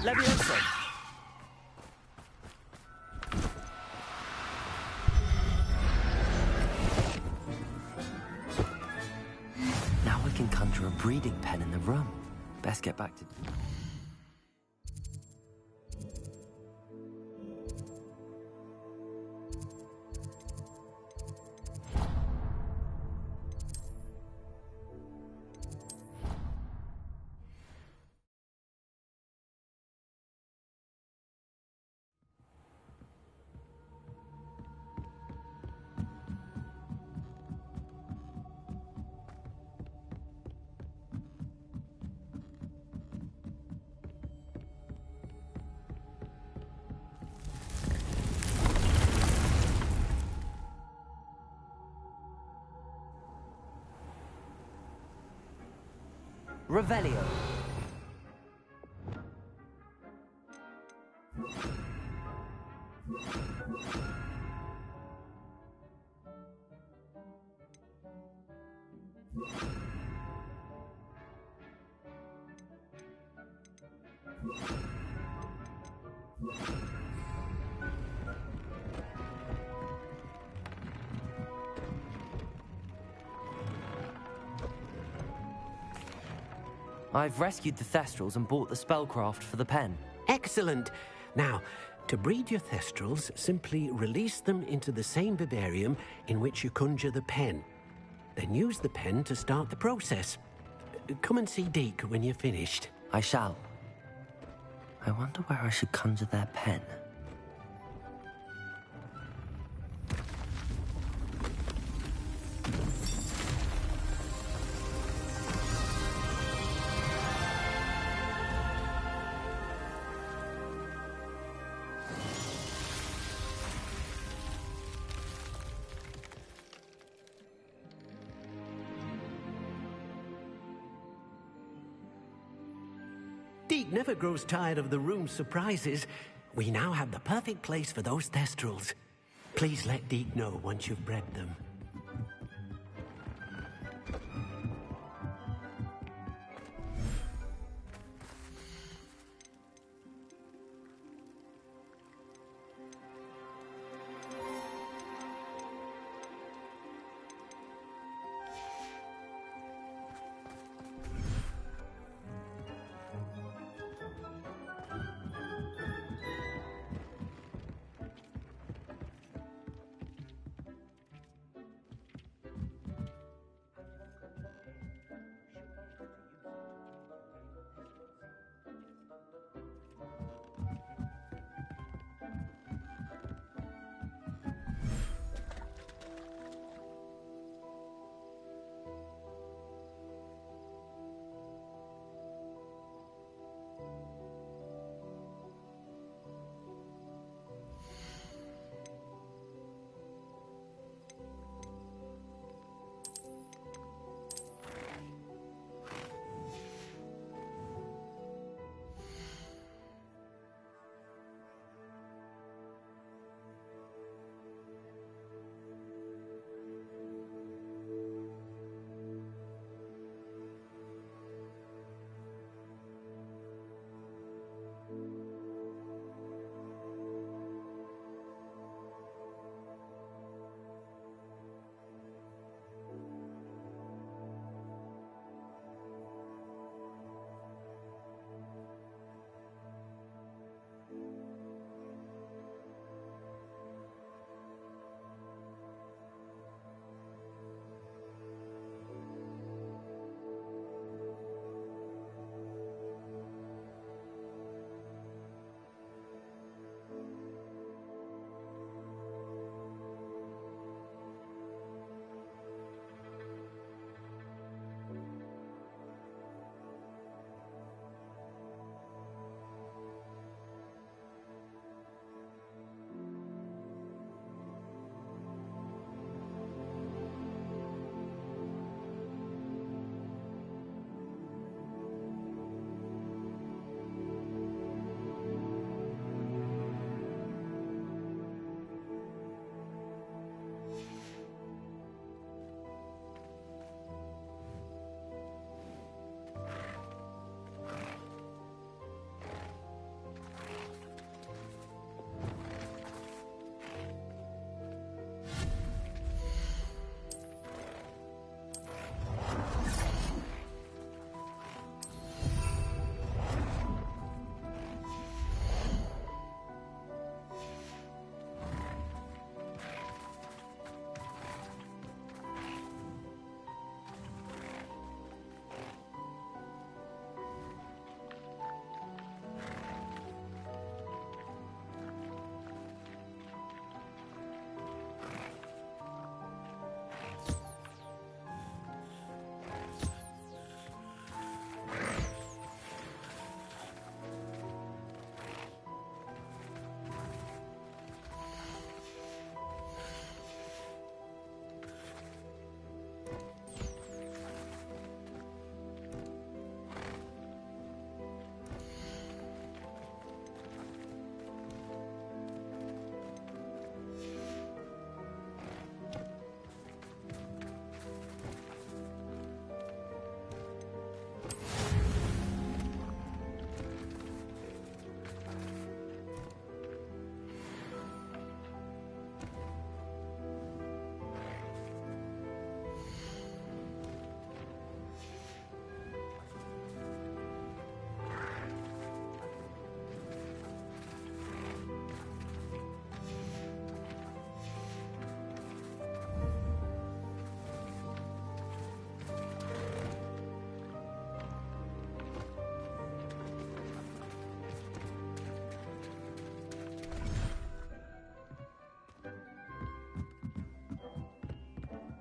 B: Leviosa! Now I can conjure a breeding pen in the room. Best get back to... Revelio. I've rescued the Thestrals and bought the spellcraft for the pen.
W: Excellent. Now, to breed your Thestrals, simply release them into the same vivarium in which you conjure the pen. Then use the pen to start the process. Come and see Deke when you're finished.
B: I shall. I wonder where I should conjure their pen.
W: Deke never grows tired of the room's surprises. We now have the perfect place for those Thestrals. Please let Deke know once you've bred them.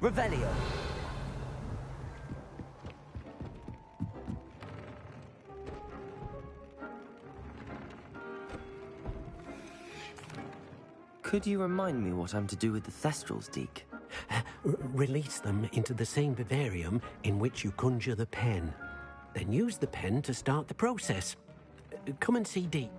B: Revelio. Could you remind me what I'm to do with the Thestrals, Deke?
W: Release them into the same vivarium in which you conjure the pen. Then use the pen to start the process. Come and see Deke.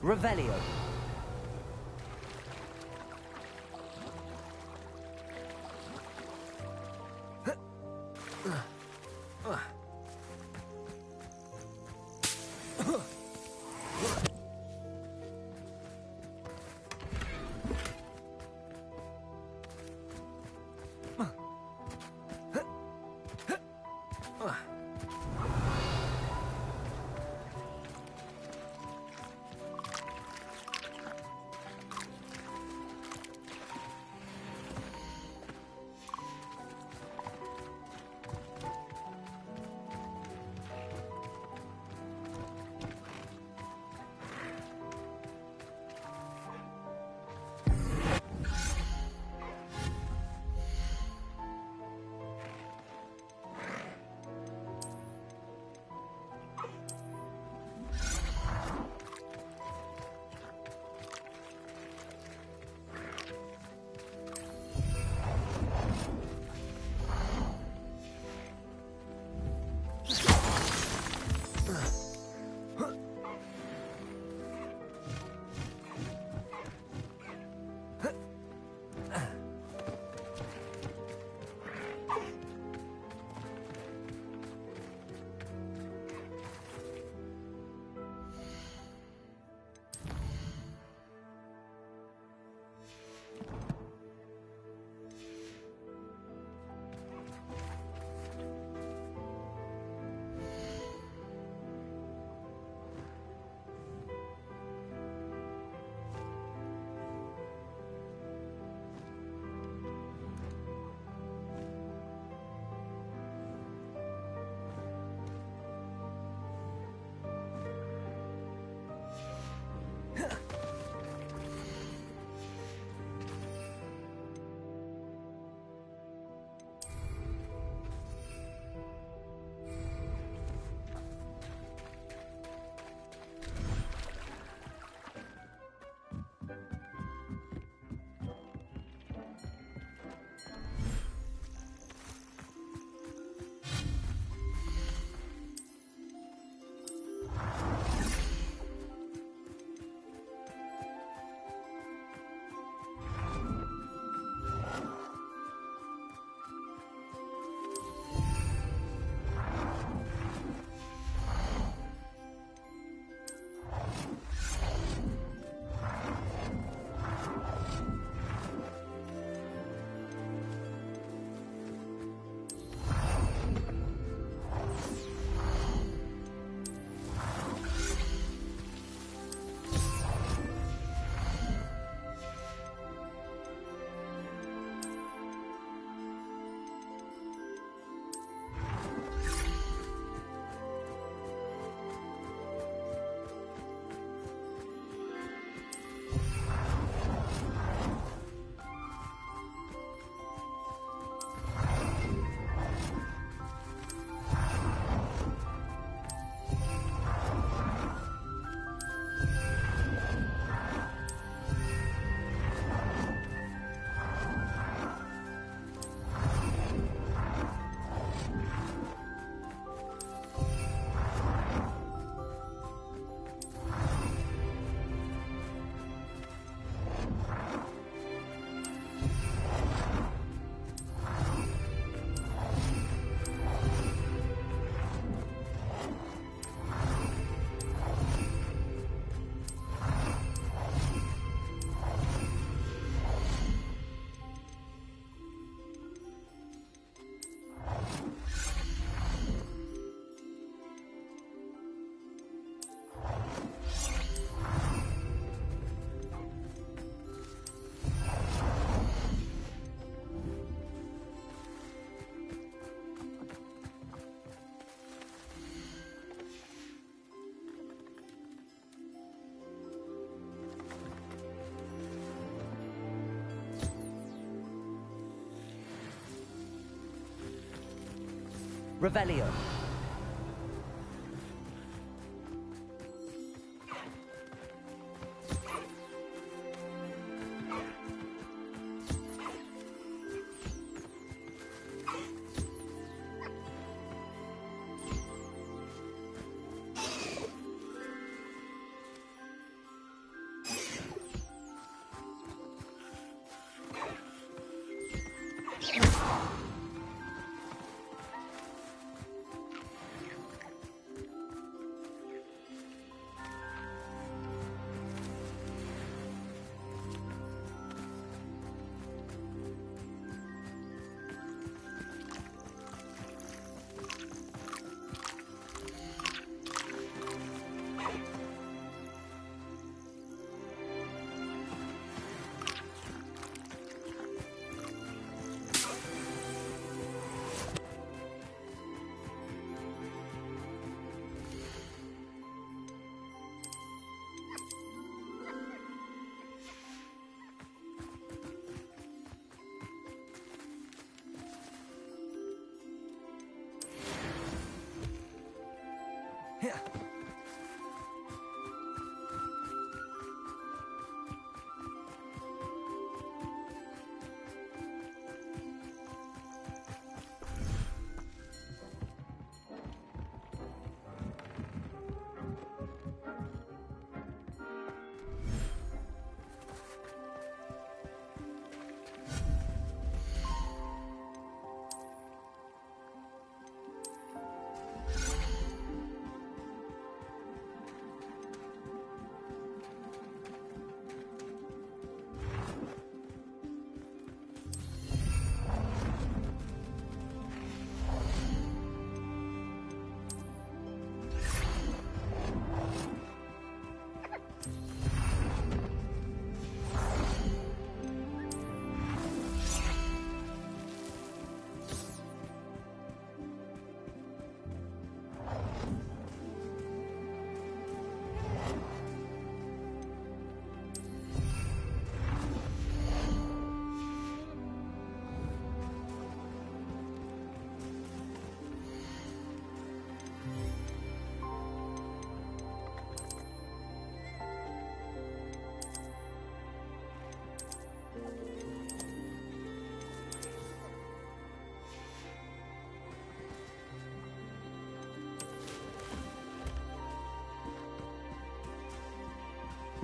O: Revelio. Revelio.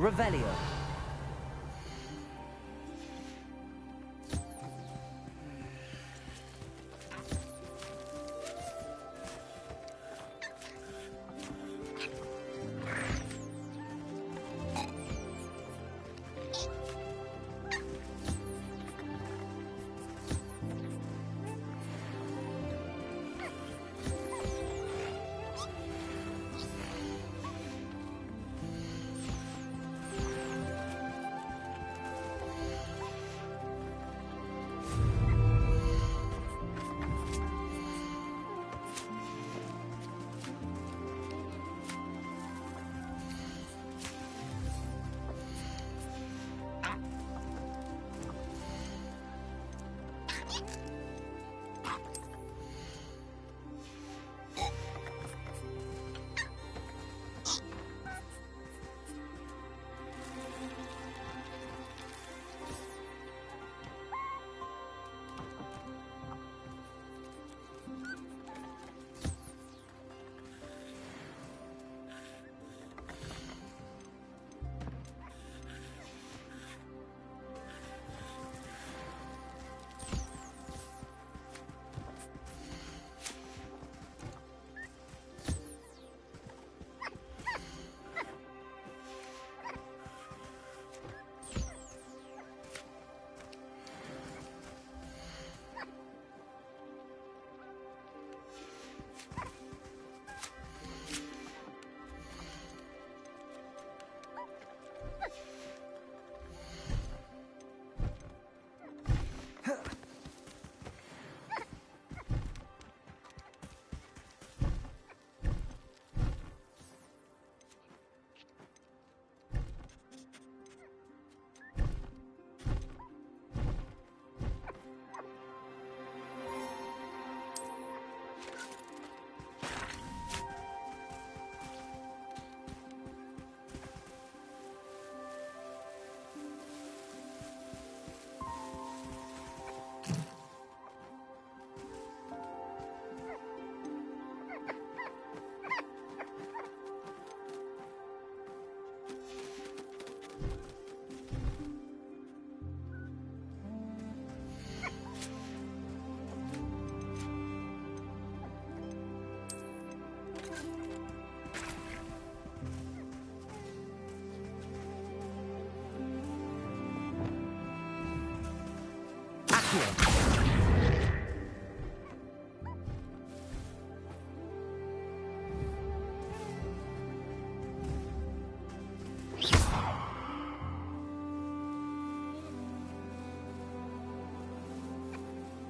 O: Revelio.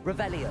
O: Revelio.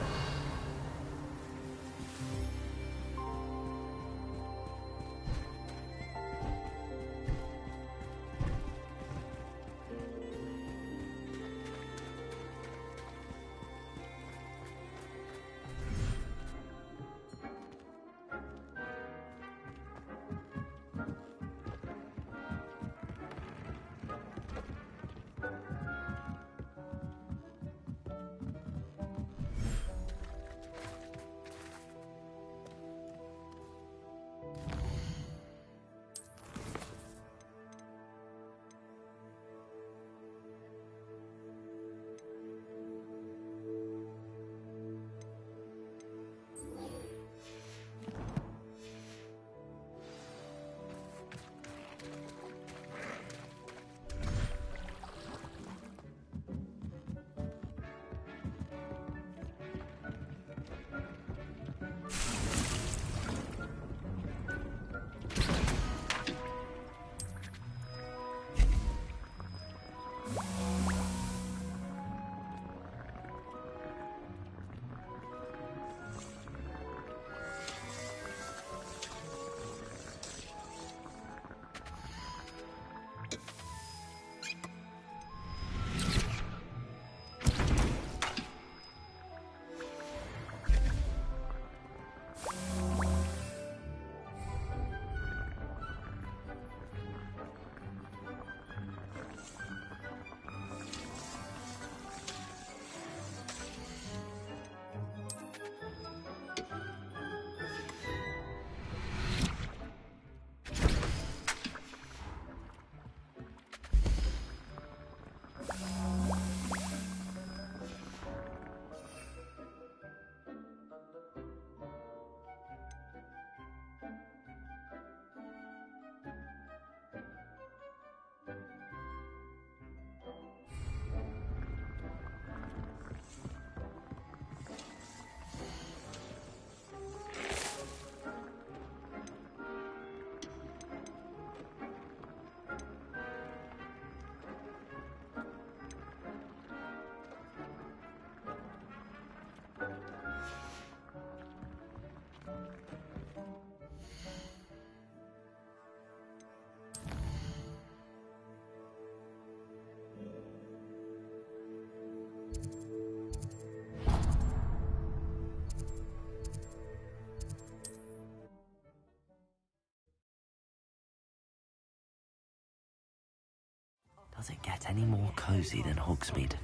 B: Does it get any more cozy than Hogsmeade?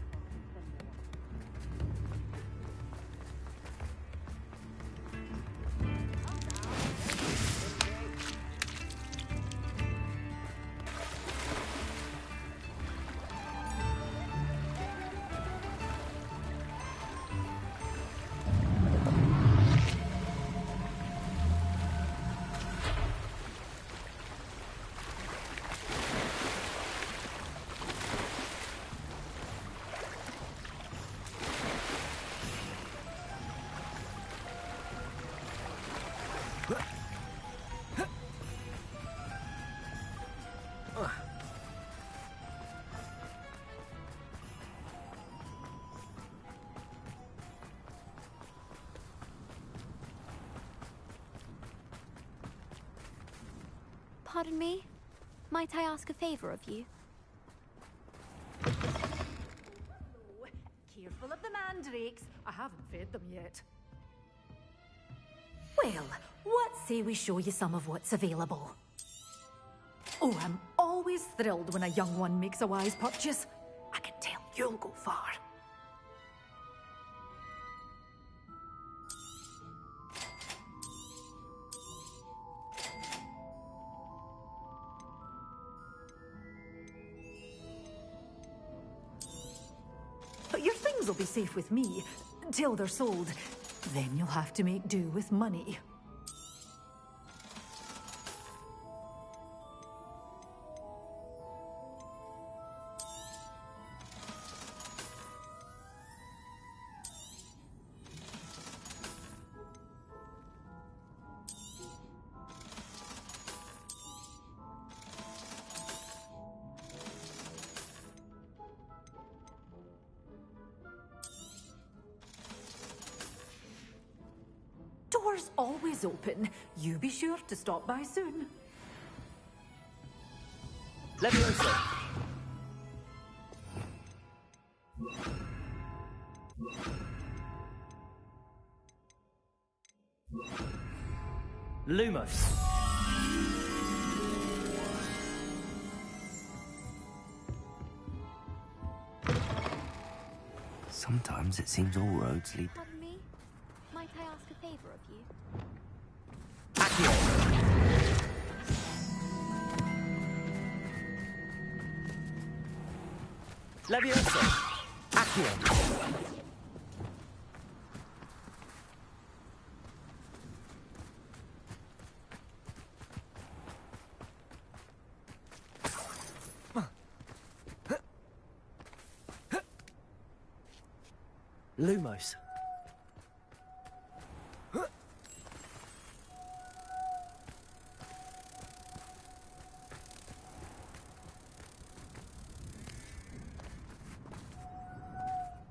E: Pardon me? Might I ask a favor of you?
J: Careful of the mandrakes. I haven't fed them yet.
R: Well, what say we show you some of what's available? Oh, I'm always thrilled when a young one makes a wise purchase. I can tell you'll go far. Your things will be safe with me, till they're sold. Then you'll have to make do with money. Doors always open. You be sure to stop by soon.
O: Leviosa! Lumos!
B: Sometimes it seems all roads lead...
E: Pardon me? Might I ask a favor of you?
O: Leviosa! Accio! Lumos.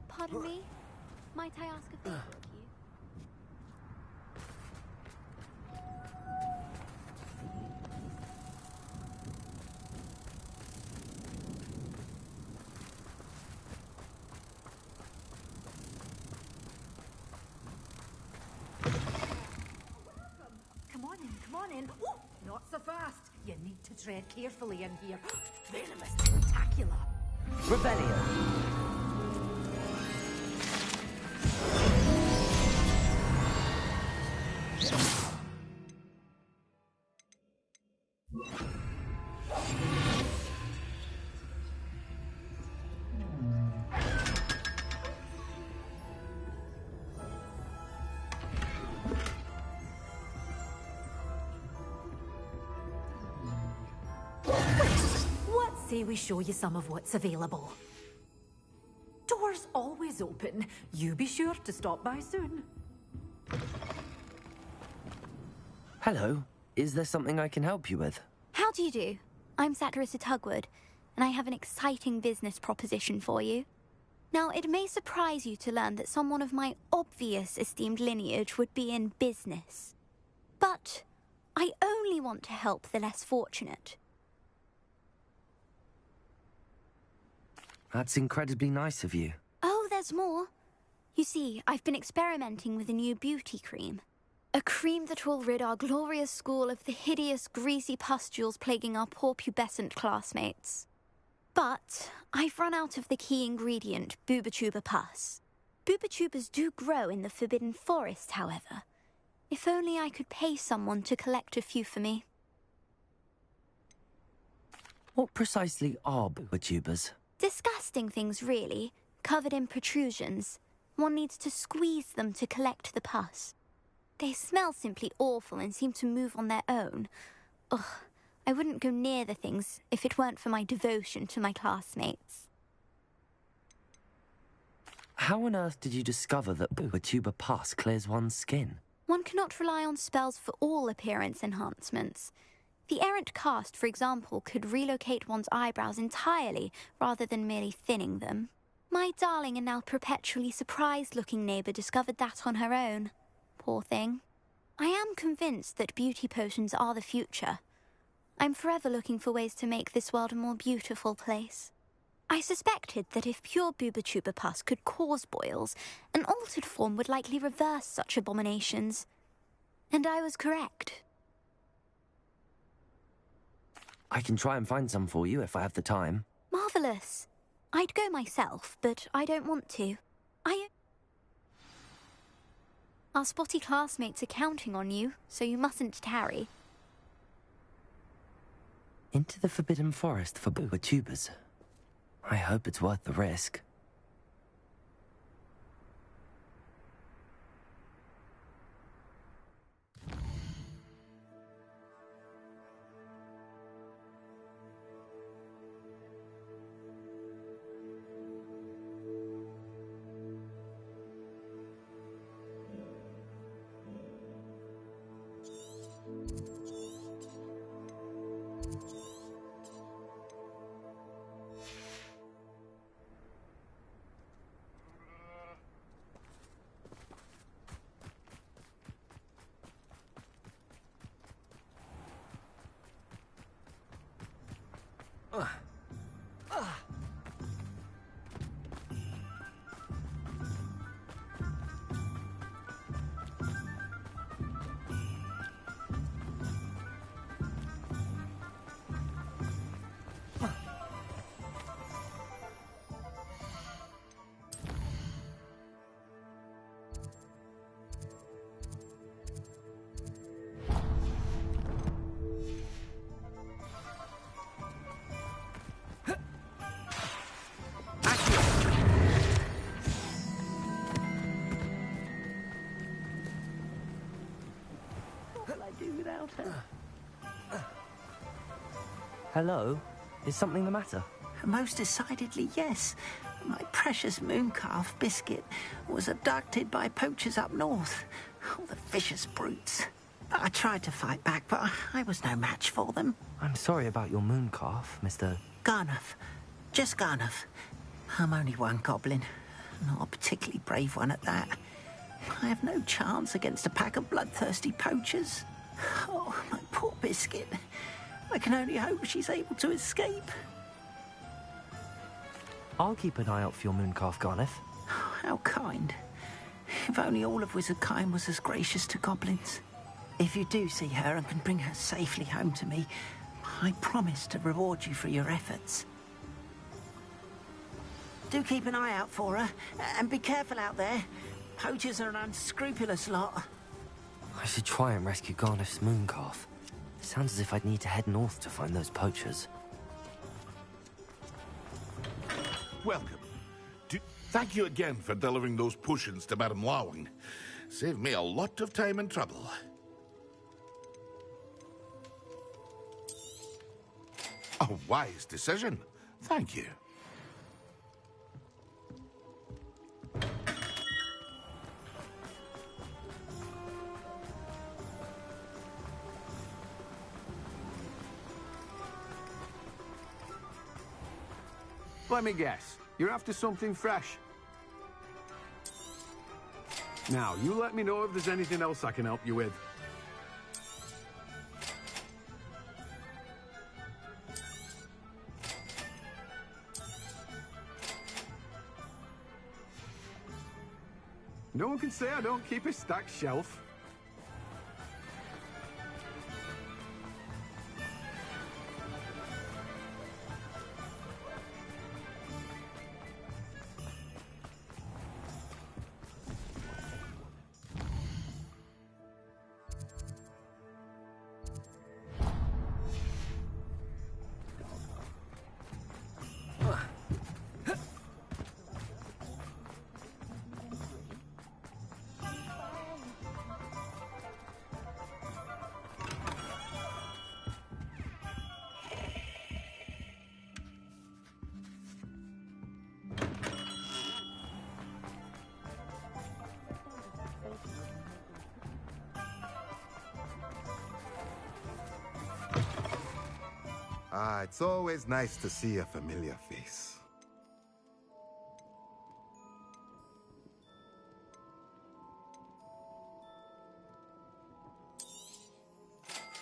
E: Pardon me? Might I ask a favor of you?
R: Come on in. Oh, not so fast. You need to tread carefully in here. Venomous tentacular.
O: Revelio.
R: What say we show you some of what's available? Doors always open. You be sure to stop by soon.
B: Hello. Is there something I can help you with?
E: How do you do? I'm Satirissa Tugwood, and I have an exciting business proposition for you. Now, it may surprise you to learn that someone of my obvious esteemed lineage would be in business. But I only want to help the less fortunate.
B: That's incredibly nice of you.
E: Oh, there's more. You see, I've been experimenting with a new beauty cream. A cream that will rid our glorious school of the hideous, greasy pustules plaguing our poor pubescent classmates. But I've run out of the key ingredient, Bubatuba pus. Bubachubas do grow in the Forbidden Forest, however. If only I could pay someone to collect a few for me.
B: What precisely are bubachubas?
E: Disgusting things, really, covered in protrusions. One needs to squeeze them to collect the pus. They smell simply awful and seem to move on their own. Ugh, I wouldn't go near the things if it weren't for my devotion to my classmates.
B: How on earth did you discover that bubatuba pus clears one's skin?
E: One cannot rely on spells for all appearance enhancements. The errant cast, for example, could relocate one's eyebrows entirely rather than merely thinning them. My darling and now perpetually surprised-looking neighbour discovered that on her own. Poor thing. I am convinced that beauty potions are the future. I'm forever looking for ways to make this world a more beautiful place. I suspected that if pure bubatuba pus could cause boils, an altered form would likely reverse such abominations. And I was correct.
B: I can try and find some for you if I have the time.
E: Marvellous. I'd go myself, but I don't want to. Our spotty classmates are counting on you, so you mustn't tarry.
B: Into the Forbidden Forest for bubachubas. I hope it's worth the risk.
M: without her.
B: Hello? Is something the matter?
H: Most decidedly, yes. My precious mooncalf, Biscuit, was abducted by poachers up north. Oh, the vicious brutes. I tried to fight back, but I was no match for them.
B: I'm sorry about your mooncalf, Mr.
H: Garnuff. Just Garnuff. I'm only one goblin. Not a particularly brave one at that. I have no chance against a pack of bloodthirsty poachers. Oh, my poor Biscuit. I can only hope she's able to escape.
B: I'll keep an eye out for your mooncalf, Garneth.
H: How kind. If only all of Wizardkind was as gracious to goblins. If you do see her and can bring her safely home to me, I promise to reward you for your efforts. Do keep an eye out for her, and be careful out there. Poachers are an unscrupulous lot.
B: I should try and rescue Garneth's mooncalf. Sounds as if I'd need to head north to find those poachers.
C: Welcome. Thank you again for delivering those potions to Madame Lawing. Saved me a lot of time and trouble. A wise decision. Thank you.
K: Let me guess. You're after something fresh. Now, you let me know if there's anything else I can help you with. No one can say I don't keep a stacked shelf.
F: Ah, it's always nice to see a familiar face.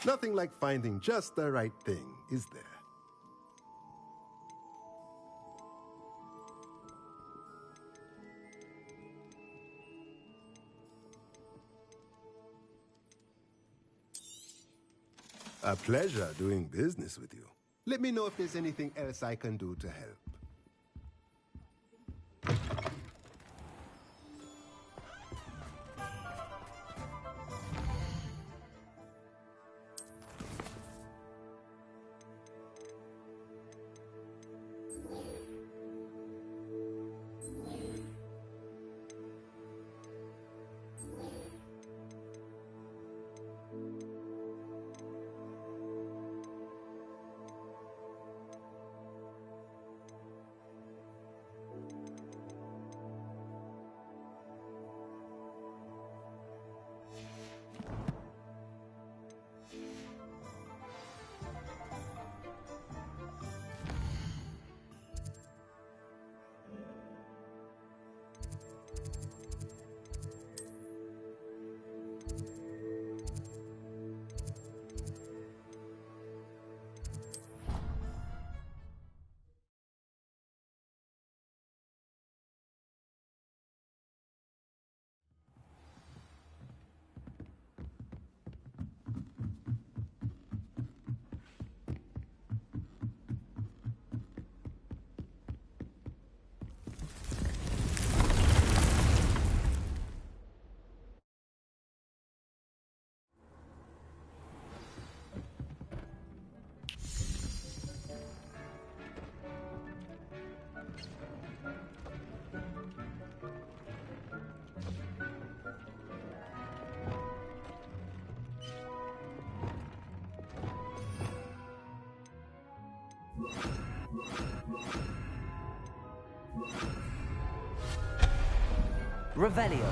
F: Nothing like finding just the right thing, is there? A pleasure doing business with you. Let me know if there's anything else I can do to help.
O: Revelio.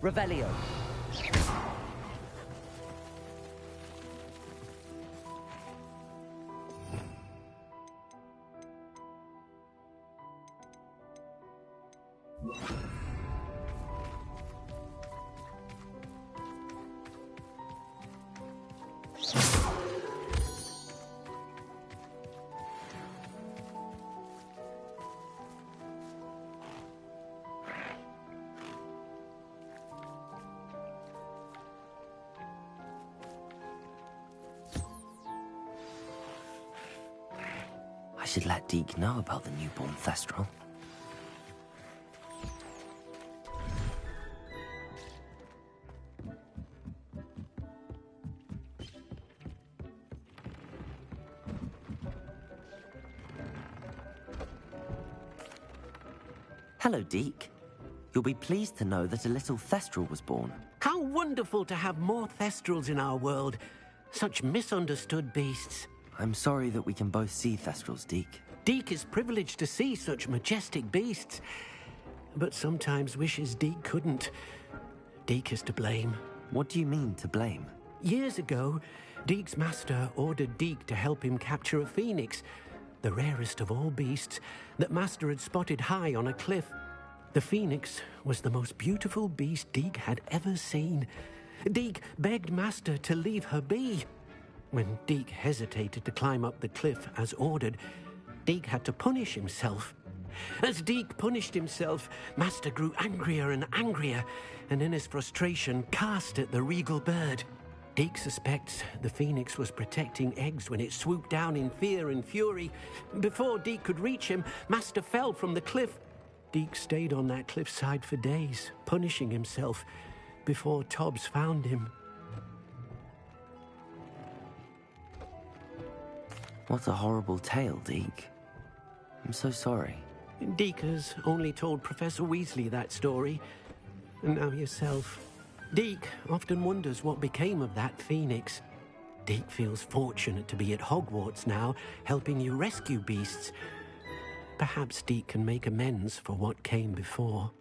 O: Revelio.
B: I should let Deke know about the newborn Thestral. Hello, Deke. You'll be pleased to know that a little Thestral was born.
W: How wonderful to have more Thestrals in our world. Such misunderstood beasts.
B: I'm sorry that we can both see Thestrals, Deke.
W: Deke is privileged to see such majestic beasts, but sometimes wishes Deke couldn't. Deke is to blame.
B: What do you mean, to blame?
W: Years ago, Deke's master ordered Deke to help him capture a phoenix, the rarest of all beasts, that master had spotted high on a cliff. The phoenix was the most beautiful beast Deke had ever seen. Deke begged master to leave her be. When Deke hesitated to climb up the cliff as ordered, Deke had to punish himself. As Deke punished himself, master grew angrier and angrier, and in his frustration cast at the regal bird. Deke suspects the phoenix was protecting eggs when it swooped down in fear and fury. Before Deke could reach him, master fell from the cliff. Deke stayed on that cliffside for days, punishing himself, before Tobbs found him.
B: What a horrible tale, Deke. I'm so sorry.
W: Deke has only told Professor Weasley that story, and now yourself. Deke often wonders what became of that phoenix. Deke feels fortunate to be at Hogwarts now, helping you rescue beasts. Perhaps Deke can make amends for what came before.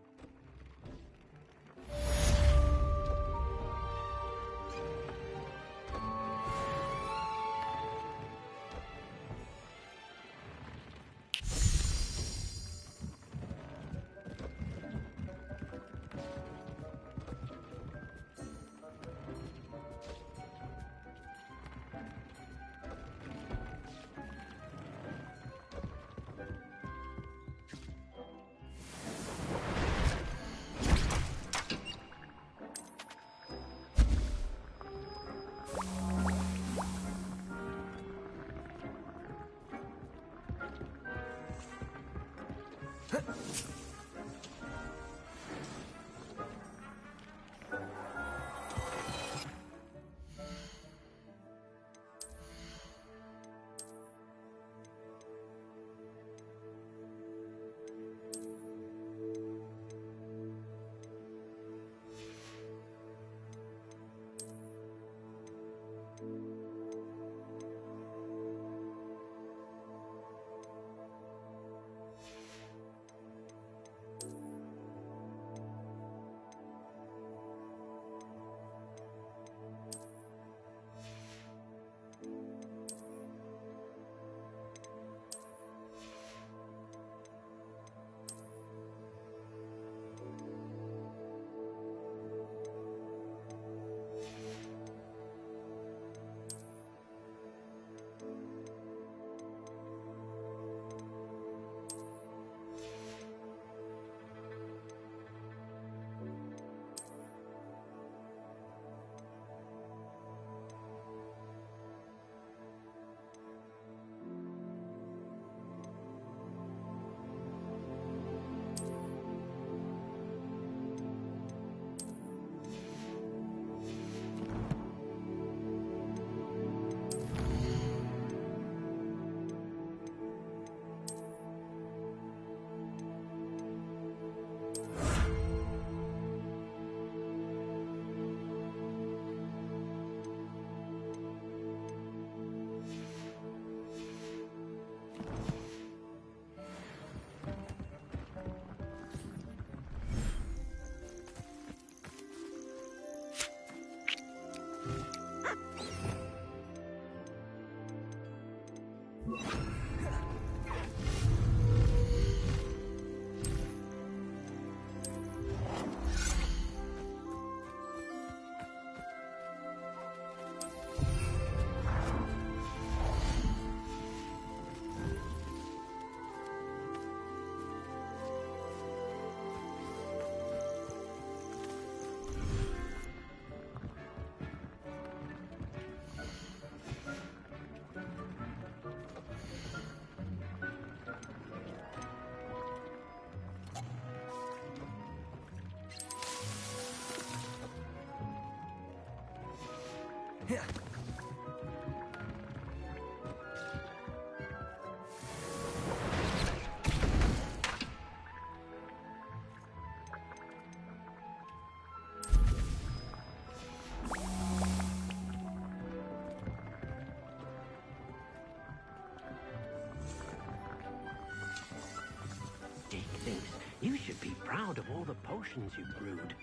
W: Deke thinks you should be proud of all the potions you brewed.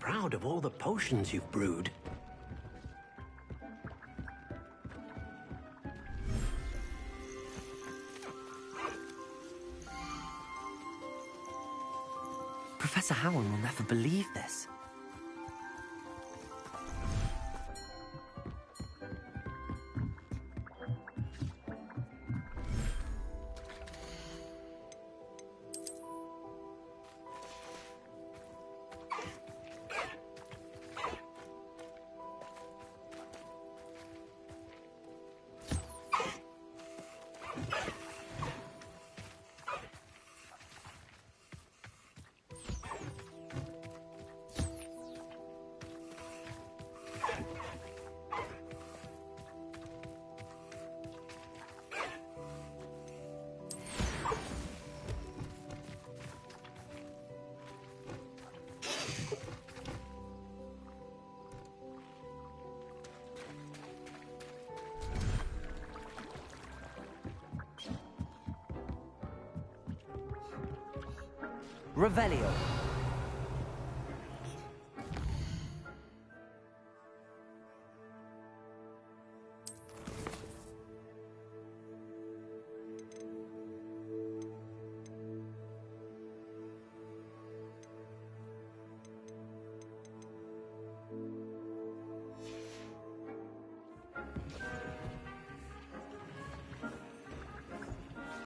W: proud of all the potions you've brewed.
B: Professor Howard will never believe this.
O: Revelio.